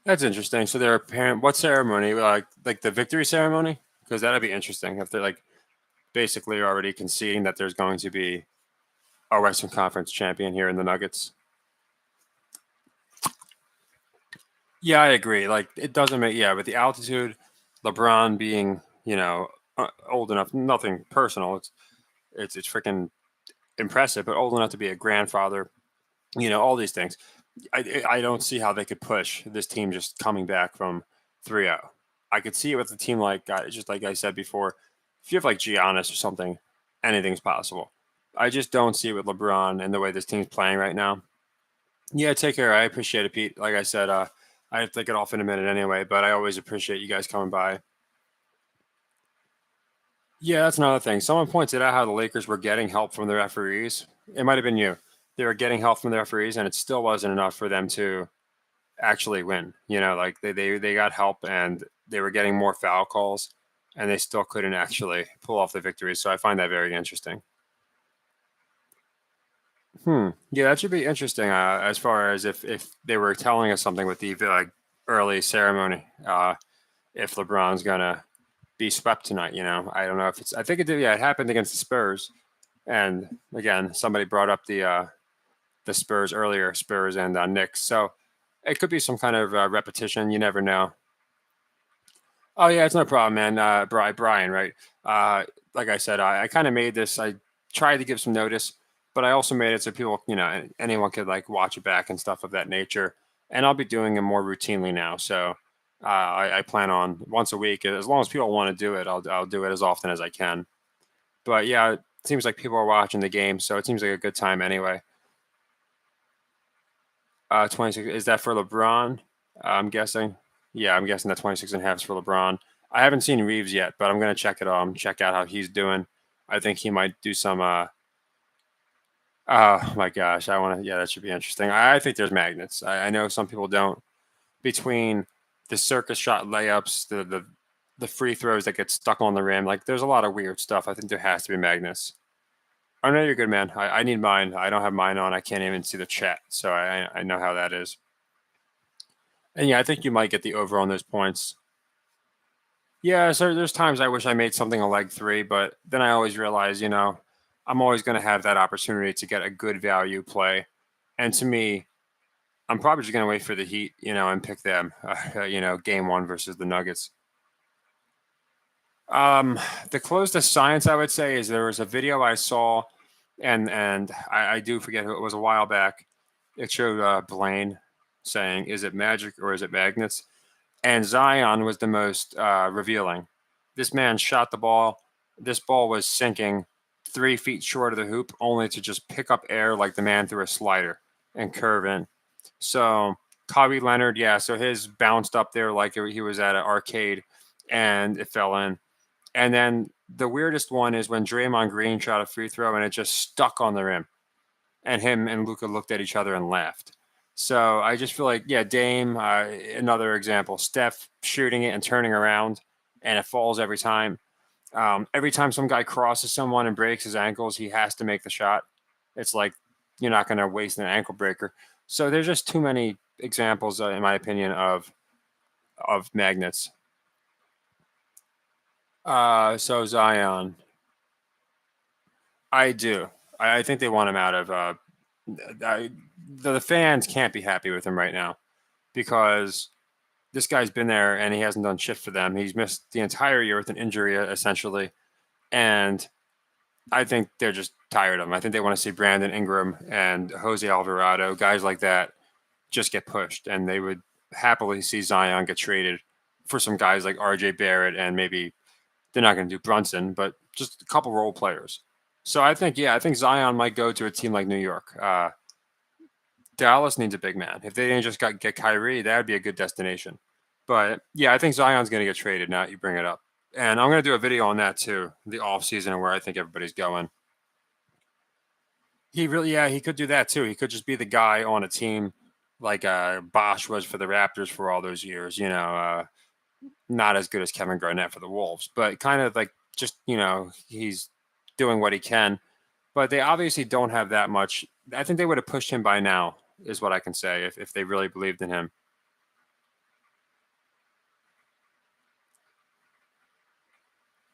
That's interesting. So they're apparent. What ceremony? Like the victory ceremony? Because that'd be interesting if they're like basically already conceding that there's going to be a Western Conference champion here in the Nuggets. Yeah, I agree. Like it doesn't make with the altitude, LeBron being old enough. Nothing personal. It's freaking impressive, but old enough to be a grandfather. All these things. I don't see how they could push this team just coming back from 3-0. I could see it with a team like just like I said before. If you have like Giannis or something, anything's possible. I just don't see it with LeBron and the way this team's playing right now. Yeah, take care. I appreciate it, Pete. Like I said, I have to get off in a minute anyway, but I always appreciate you guys coming by. Yeah, that's another thing. Someone pointed out how the Lakers were getting help from the referees. It might have been you. They were getting help from the referees, and it still wasn't enough for them to actually win. Like they got help and they were getting more foul calls, and they still couldn't actually pull off the victory. So I find that very interesting. Yeah, that should be interesting. As far as if they were telling us something with the early ceremony, if LeBron's gonna be swept tonight, I don't know if it's. I think it did. Yeah, it happened against the Spurs, and again, somebody brought up the Spurs earlier, Spurs and Knicks. So it could be some kind of repetition. You never know. Oh yeah, it's no problem, man. Brian, right? Uh, like I said, I kind of made this. I tried to give some notice, but I also made it so people, anyone could like watch it back and stuff of that nature. And I'll be doing it more routinely now. So I plan on once a week. As long as people want to do it, I'll do it as often as I can. But yeah, it seems like people are watching the game, so it seems like a good time anyway. 26 is that for LeBron? I'm guessing. Yeah, I'm guessing that 26 and a half is for LeBron. I haven't seen Reeves yet, but I'm gonna check it out. Check out how he's doing. I think he might do some. Oh my gosh, I want to. Yeah, that should be interesting. I think there's magnets. I know some people don't. Between the circus shot layups, the free throws that get stuck on the rim, like there's a lot of weird stuff. I think there has to be magnets. Oh no, you're good, man. I need mine. I don't have mine on. I can't even see the chat, so I know how that is. And yeah, I think you might get the over on those points. Yeah, so there's times I wish I made something a leg three, but then I always realize, I'm always going to have that opportunity to get a good value play. And to me, I'm probably just going to wait for the Heat, and pick them, game one versus the Nuggets. The closest science I would say is there was a video I saw, and I do forget who it was a while back. It showed Blaine saying, "Is it magic or is it magnets?" And Zion was the most revealing. This man shot the ball. This ball was sinking 3 feet short of the hoop, only to just pick up air like the man threw a slider and curve in. So Kawhi Leonard, yeah, so his bounced up there like he was at an arcade, and it fell in. And then the weirdest one is when Draymond Green shot a free throw and it just stuck on the rim. And him and Luka looked at each other and laughed. So I just feel like, yeah, Dame, another example. Steph shooting it and turning around, and it falls every time. Every time some guy crosses someone and breaks his ankles, he has to make the shot. It's like you're not going to waste an ankle breaker. So there's just too many examples, in my opinion, of magnets. So Zion, I do. I think they want him out of. The fans can't be happy with him right now because this guy's been there and he hasn't done shit for them. He's missed the entire year with an injury, essentially, and I think they're just tired of him. I think they want to see Brandon Ingram and Jose Alvarado, guys like that, just get pushed, and they would happily see Zion get traded for some guys like RJ Barrett, and maybe they're not going to do Brunson, but just a couple role players. So I think, I think Zion might go to a team like New York. Dallas needs a big man. If they didn't just get Kyrie, that would be a good destination. But yeah, I think Zion's going to get traded now that you bring it up. And I'm going to do a video on that too, the off season and where I think everybody's going. He really, he could do that too. He could just be the guy on a team like Bosch was for the Raptors for all those years. Not as good as Kevin Garnett for the Wolves, but kind of like just, he's doing what he can. But they obviously don't have that much. I think they would have pushed him by now, is what I can say, if they really believed in him.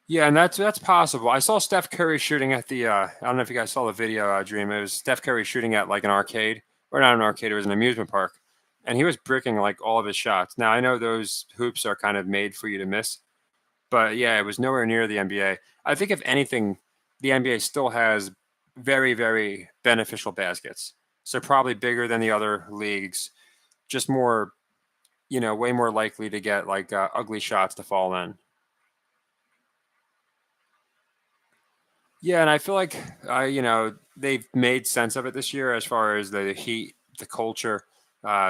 Yeah, and that's possible. I saw Steph Curry shooting at the. I don't know if you guys saw the video, Dream. It was Steph Curry shooting at like an arcade, or not an arcade. It was an amusement park, and he was bricking like all of his shots. Now I know those hoops are kind of made for you to miss, but yeah, it was nowhere near the NBA. I think if anything, the NBA still has very, very beneficial baskets. So probably bigger than the other leagues, just more, way more likely to get like ugly shots to fall in. Yeah, and I feel like they've made sense of it this year as far as the heat, the culture,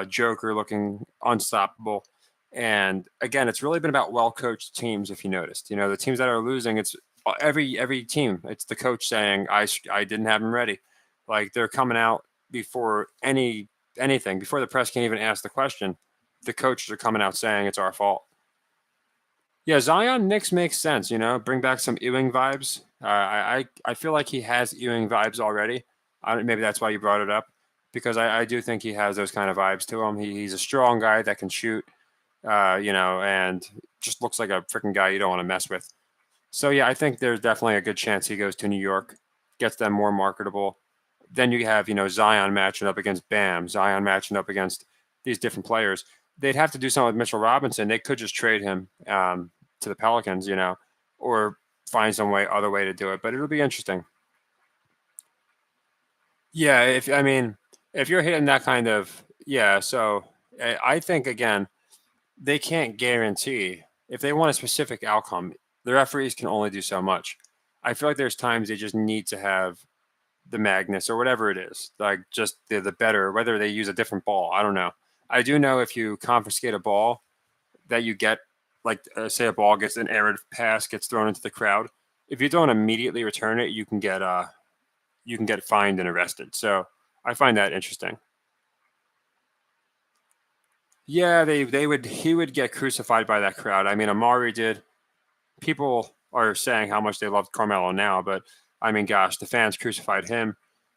Joker looking unstoppable, and again, it's really been about well coached teams. If you noticed, the teams that are losing, it's every team. It's the coach saying, I didn't have him ready." Like they're coming out before anything, before the press can even ask the question. The coaches are coming out saying it's our fault. Yeah, Zion Knicks makes sense. Bring back some Ewing vibes. I feel like he has Ewing vibes already. Maybe that's why you brought it up, because I do think he has those kind of vibes to him. He's a strong guy that can shoot, and just looks like a freaking guy you don't want to mess with. So yeah, I think there's definitely a good chance he goes to New York, gets them more marketable. Then you have Zion matching up against Bam, Zion matching up against these different players. They'd have to do something with Mitchell Robinson. They could just trade him to the Pelicans, or find some other way to do it. But it'll be interesting. Yeah, if you're hitting that kind of so I think again they can't guarantee if they want a specific outcome. The referees can only do so much. I feel like there's times they just need to have the Magnus or whatever it is, like just the better, whether they use a different ball. I don't know. I do know if you confiscate a ball that you get, like say a ball gets an errant pass, gets thrown into the crowd. If you don't immediately return it, you can get fined and arrested. So I find that interesting. Yeah, they would he would get crucified by that crowd. I mean, Amari did. People are saying how much they loved Carmelo now, but I mean, gosh, the fans crucified him.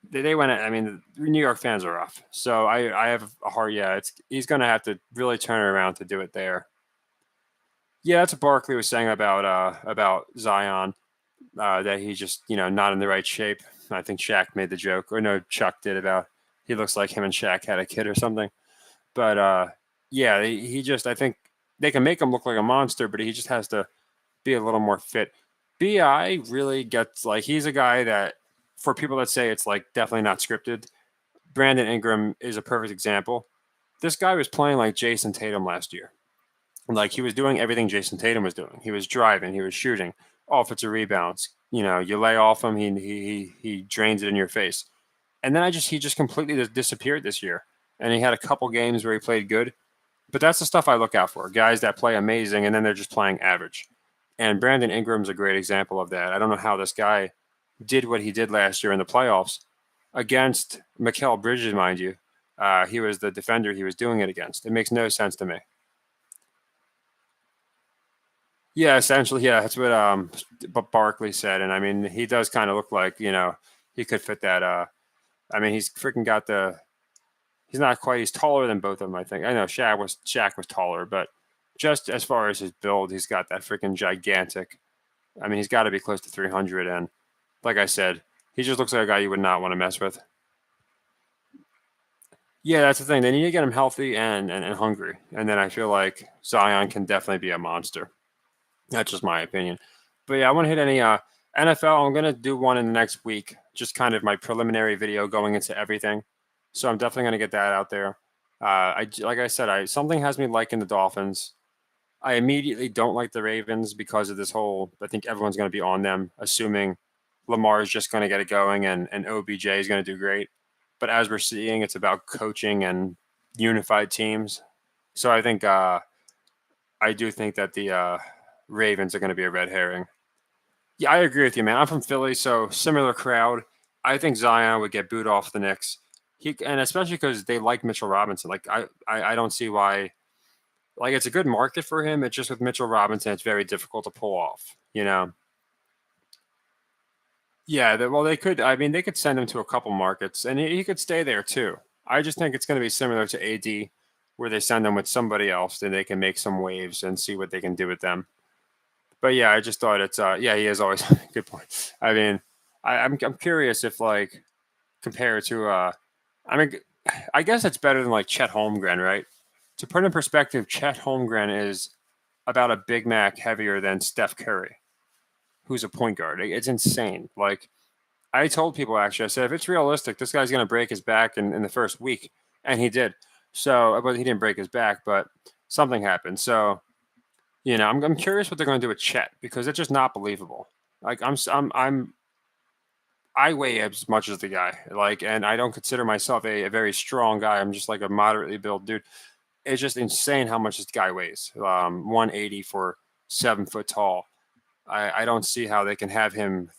They went. I mean, the New York fans are rough. So I have a hard. Yeah, he's going to have to really turn it around to do it there. Yeah, that's what Barkley was saying about Zion, that he's just not in the right shape. I think Shaq made the joke, or no, Chuck did, about he looks like him and Shaq had a kid or something. But yeah, he just, I think they can make him look like a monster, but he just has to be a little more fit. Bi really gets, like, he's a guy that, for people that say it's like definitely not scripted, Brandon Ingram is a perfect example. This guy was playing like Jason Tatum last year. Like, he was doing everything Jason Tatum was doing. He was driving, he was shooting, offensive rebounds. You lay off him, he drains it in your face. And then he just completely disappeared this year. And he had a couple games where he played good. But that's the stuff I look out for. Guys that play amazing and then they're just playing average. And Brandon Ingram's a great example of that. I don't know how this guy did what he did last year in the playoffs against Mikal Bridges, mind you. He was the defender he was doing it against. It makes no sense to me. Yeah, essentially, yeah, that's what Barkley said. And I mean, he does kind of look like, he could fit that. I mean, he's freaking got he's not quite, he's taller than both of them, I think. I know Shaq was taller, but just as far as his build, he's got that freaking gigantic. I mean, he's got to be close to 300. And like I said, he just looks like a guy you would not want to mess with. Yeah, that's the thing. They need to get him healthy and hungry. And then I feel like Zion can definitely be a monster. That's just my opinion. But yeah, I want to hit any NFL. I'm going to do one in the next week, just kind of my preliminary video going into everything. So I'm definitely going to get that out there. Like I said, something has me liking the Dolphins. I immediately don't like the Ravens because of this whole. I think everyone's going to be on them, assuming Lamar is just going to get it going and OBJ is going to do great. But as we're seeing, it's about coaching and unified teams. So I think I do think that the Ravens are going to be a red herring. Yeah, I agree with you, man. I'm from Philly, so similar crowd. I think Zion would get booed off the Knicks. And especially because they like Mitchell Robinson. Like I don't see why. Like it's a good market for him. It's just with Mitchell Robinson, it's very difficult to pull off. You know. Yeah. Well, they could. I mean, they could send him to a couple markets, and he could stay there too. I just think it's going to be similar to AD, where they send him with somebody else, and they can make some waves and see what they can do with them. But yeah, I just thought it's yeah, he is always good point. I mean, I'm curious if like compared to I mean I guess it's better than like Chet Holmgren, right? To put in perspective, Chet Holmgren is about a Big Mac heavier than Steph Curry, who's a point guard. It's insane. Like I told people actually, I said if it's realistic, this guy's gonna break his back in the first week, and he did. So, but he didn't break his back, but something happened. So I'm curious what they're going to do with Chet because it's just not believable. Like I weigh as much as the guy, like, and I don't consider myself a very strong guy. I'm just like a moderately built dude. It's just insane how much this guy weighs. 180 for 7 foot tall. I don't see how they can have him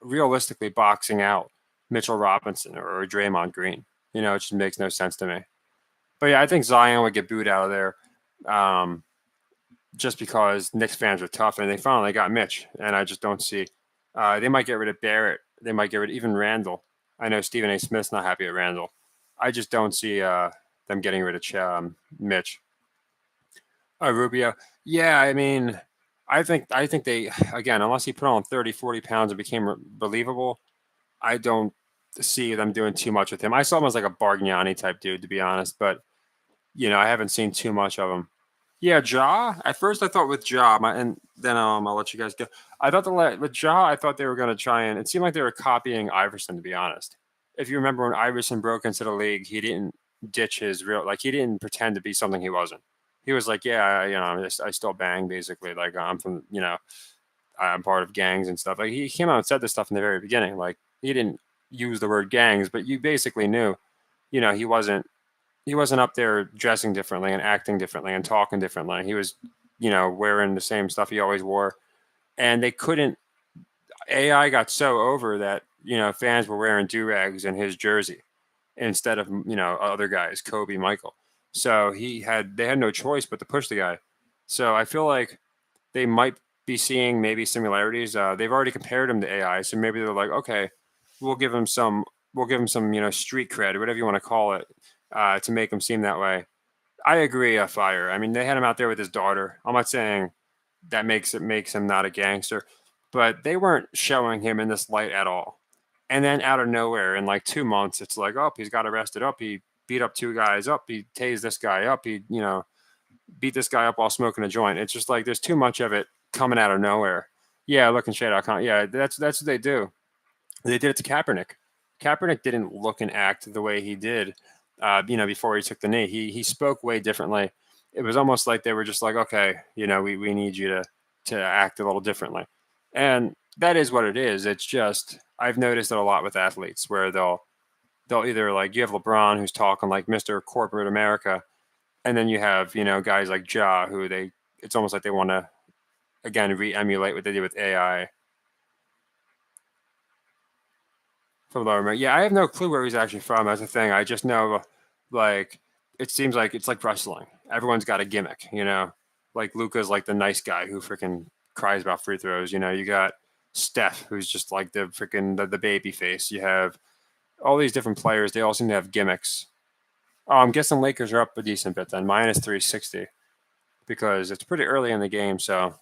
realistically boxing out Mitchell Robinson or Draymond Green. It just makes no sense to me. But yeah, I think Zion would get booed out of there. Just because Knicks fans are tough and they finally got Mitch, and I just don't see. They might get rid of Barrett. They might get rid of even Randall. I know Stephen A. Smith's not happy at Randall. I just don't see them getting rid of Mitch. Rubio. Yeah, I mean, I think they again, unless he put on 30, 40 pounds and became believable, I don't see them doing too much with him. I saw him as like a Bargnani type dude, to be honest, but I haven't seen too much of him. Yeah, Ja. At first, I thought with Ja, and then I'll let you guys go. I thought with Ja, I thought they were going to try and. It seemed like they were copying Iverson, to be honest. If you remember when Iverson broke into the league, he didn't ditch his real, like he didn't pretend to be something he wasn't. He was like, yeah, I still bang, basically. Like I'm from, I'm part of gangs and stuff. Like he came out and said this stuff in the very beginning. Like he didn't use the word gangs, but you basically knew, he wasn't up there dressing differently and acting differently and talking differently. He was, wearing the same stuff he always wore. And they couldn't. AI got so over that fans were wearing do rags in his jersey instead of other guys, Kobe, Michael. So they had no choice but to push the guy. So I feel like they might be seeing maybe similarities. They've already compared him to AI, so maybe they're like, okay, we'll give him some street cred, whatever you want to call it, to make him seem that way. I agree, fire. I mean, they had him out there with his daughter. I'm not saying that makes him not a gangster, but they weren't showing him in this light at all. And then out of nowhere, in like 2 months, it's like, oh, he's got arrested. Up, he beat up 2 guys. Up, he tased this guy. Up, he beat this guy up while smoking a joint. It's just like there's too much of it coming out of nowhere. Yeah, look and shade.com. Yeah, that's what they do. They did it to Kaepernick. Kaepernick didn't look and act the way he did, before he took the knee. He spoke way differently. It was almost like they were just like, okay, we need you to act a little differently, and that is what it is. It's just I've noticed it a lot with athletes where they'll either like you have LeBron who's talking like Mr. Corporate America, and then you have guys like Ja who it's almost like they want to again re-emulate what they did with AI. From Lower America. Yeah, I have no clue where he's actually from. That's the thing. I just know, like, it seems like it's like wrestling. Everyone's got a gimmick, Like Luca's like the nice guy who freaking cries about free throws. You got Steph, who's just like the freaking the baby face. You have all these different players. They all seem to have gimmicks. Oh, I'm guessing Lakers are up a decent bit then, minus 360, because it's pretty early in the game. So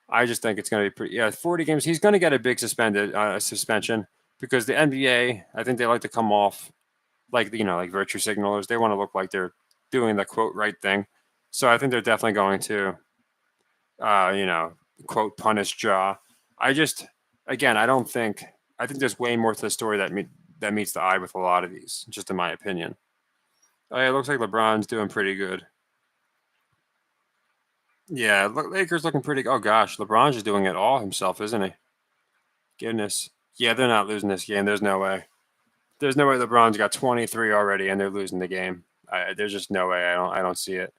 I just think it's going to be pretty. Yeah, 40 games. He's going to get a big suspension because the NBA, I think they like to come off like like virtue signalers. They want to look like they're doing the quote right thing. So I think they're definitely going to, quote punish Ja. Again, I don't think. I think there's way more to the story that meets the eye with a lot of these, just in my opinion. Oh, yeah, it looks like LeBron's doing pretty good. Yeah, Lakers looking pretty. Oh gosh, LeBron's just doing it all himself, isn't he? Goodness. Yeah, they're not losing this game. There's no way. There's no way LeBron's got 23 already and they're losing the game. There's just no way. I don't see it.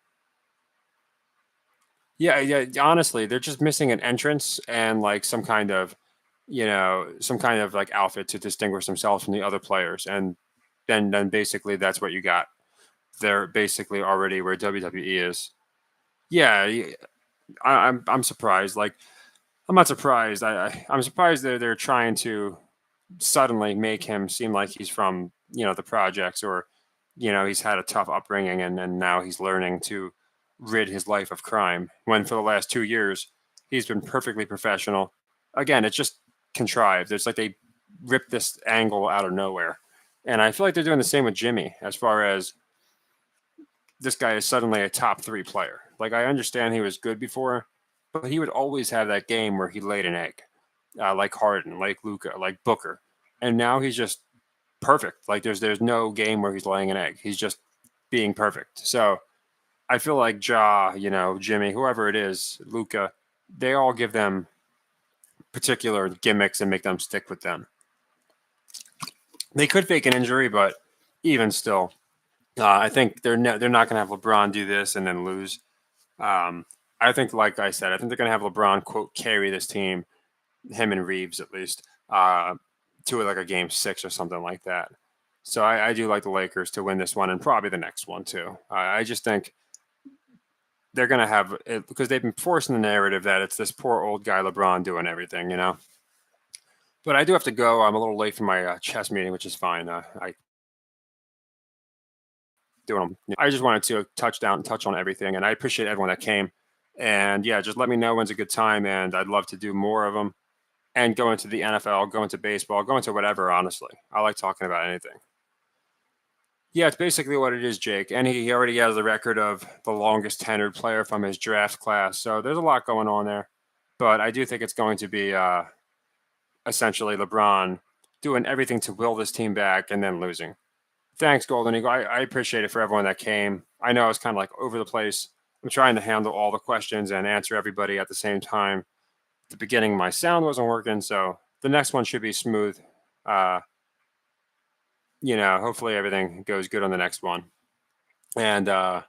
Yeah, yeah. Honestly, they're just missing an entrance and like some kind of like outfit to distinguish themselves from the other players, and then basically that's what you got. They're basically already where WWE is. Yeah, I'm surprised. Like I'm not surprised. I'm surprised they're trying to suddenly make him seem like he's from the projects, or he's had a tough upbringing, and now he's learning to rid his life of crime, when for the last 2 years he's been perfectly professional. Again, it's just contrived. It's like they ripped this angle out of nowhere, and I feel like they're doing the same with Jimmy, as far as this guy is suddenly a top three player. Like, I understand he was good before, but he would always have that game where he laid an egg, like Harden, like Luca, like Booker, and now he's just perfect. Like there's no game where he's laying an egg. He's just being perfect. So I feel like Jimmy, whoever it is, Luca, they all give them particular gimmicks and make them stick with them. They could fake an injury, but even still, I think they're not going to have LeBron do this and then lose. I think, like I said, I think they're going to have LeBron quote carry this team, him and Reeves at least, to like a game 6 or something like that. So I do like the Lakers to win this one and probably the next one too. I just think they're going to have it because they've been forcing the narrative that it's this poor old guy LeBron doing everything. But I do have to go. I'm a little late for my chess meeting, which is fine. I doing them. I just wanted to touch on everything, and I appreciate everyone that came. And yeah, just let me know when's a good time, and I'd love to do more of them. And go into the NFL, go into baseball, go into whatever. Honestly, I like talking about anything. Yeah, it's basically what it is, Jake. And he already has the record of the longest tenured player from his draft class. So there's a lot going on there. But I do think it's going to be essentially LeBron doing everything to will this team back and then losing. Thanks, Golden Eagle. I appreciate it for everyone that came. I know it's kind of like over the place. I'm trying to handle all the questions and answer everybody at the same time. At the beginning, my sound wasn't working. So the next one should be smooth. Uh, hopefully everything goes good on the next one. And I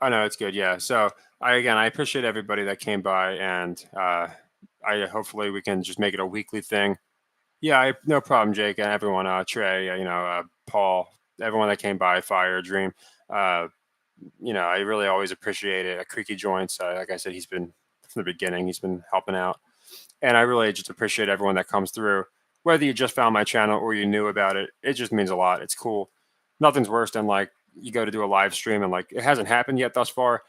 know it's good. Yeah. So I appreciate everybody that came by, and I hopefully we can just make it a weekly thing. Yeah, no problem, Jake, and everyone, Trey, Paul, everyone that came by, Fire, Dream. Uh, I really always appreciate it. Creaky Joints, like I said, he's been from the beginning. He's been helping out, and I really just appreciate everyone that comes through. Whether you just found my channel or you knew about it, it just means a lot. It's cool. Nothing's worse than like you go to do a live stream and like it hasn't happened yet thus far,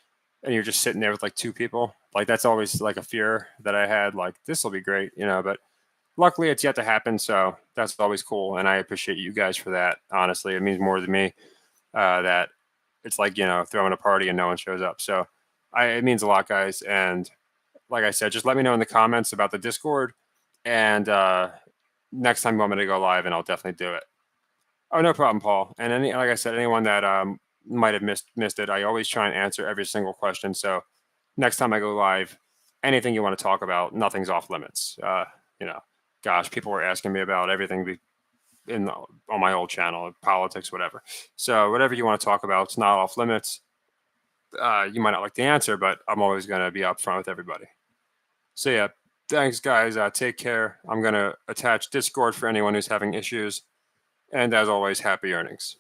and you're just sitting there with like 2 people. Like that's always like a fear that I had. Like this will be great. But luckily it's yet to happen, so that's always cool, and I appreciate you guys for that. Honestly, it means more to me that it's like throwing a party and no one shows up. So it means a lot, guys. And like I said, just let me know in the comments about the Discord, and next time you want me to go live, and I'll definitely do it. Oh, no problem, Paul. And like I said, anyone that might have missed it, I always try and answer every single question. So next time I go live, anything you want to talk about, nothing's off limits. You know, gosh, people were asking me about everything on my old channel, politics, whatever. So whatever you want to talk about, it's not off limits. You might not like the answer, but I'm always going to be upfront with everybody. So yeah, thanks, guys. Take care. I'm going to attach Discord for anyone who's having issues. And as always, happy earnings.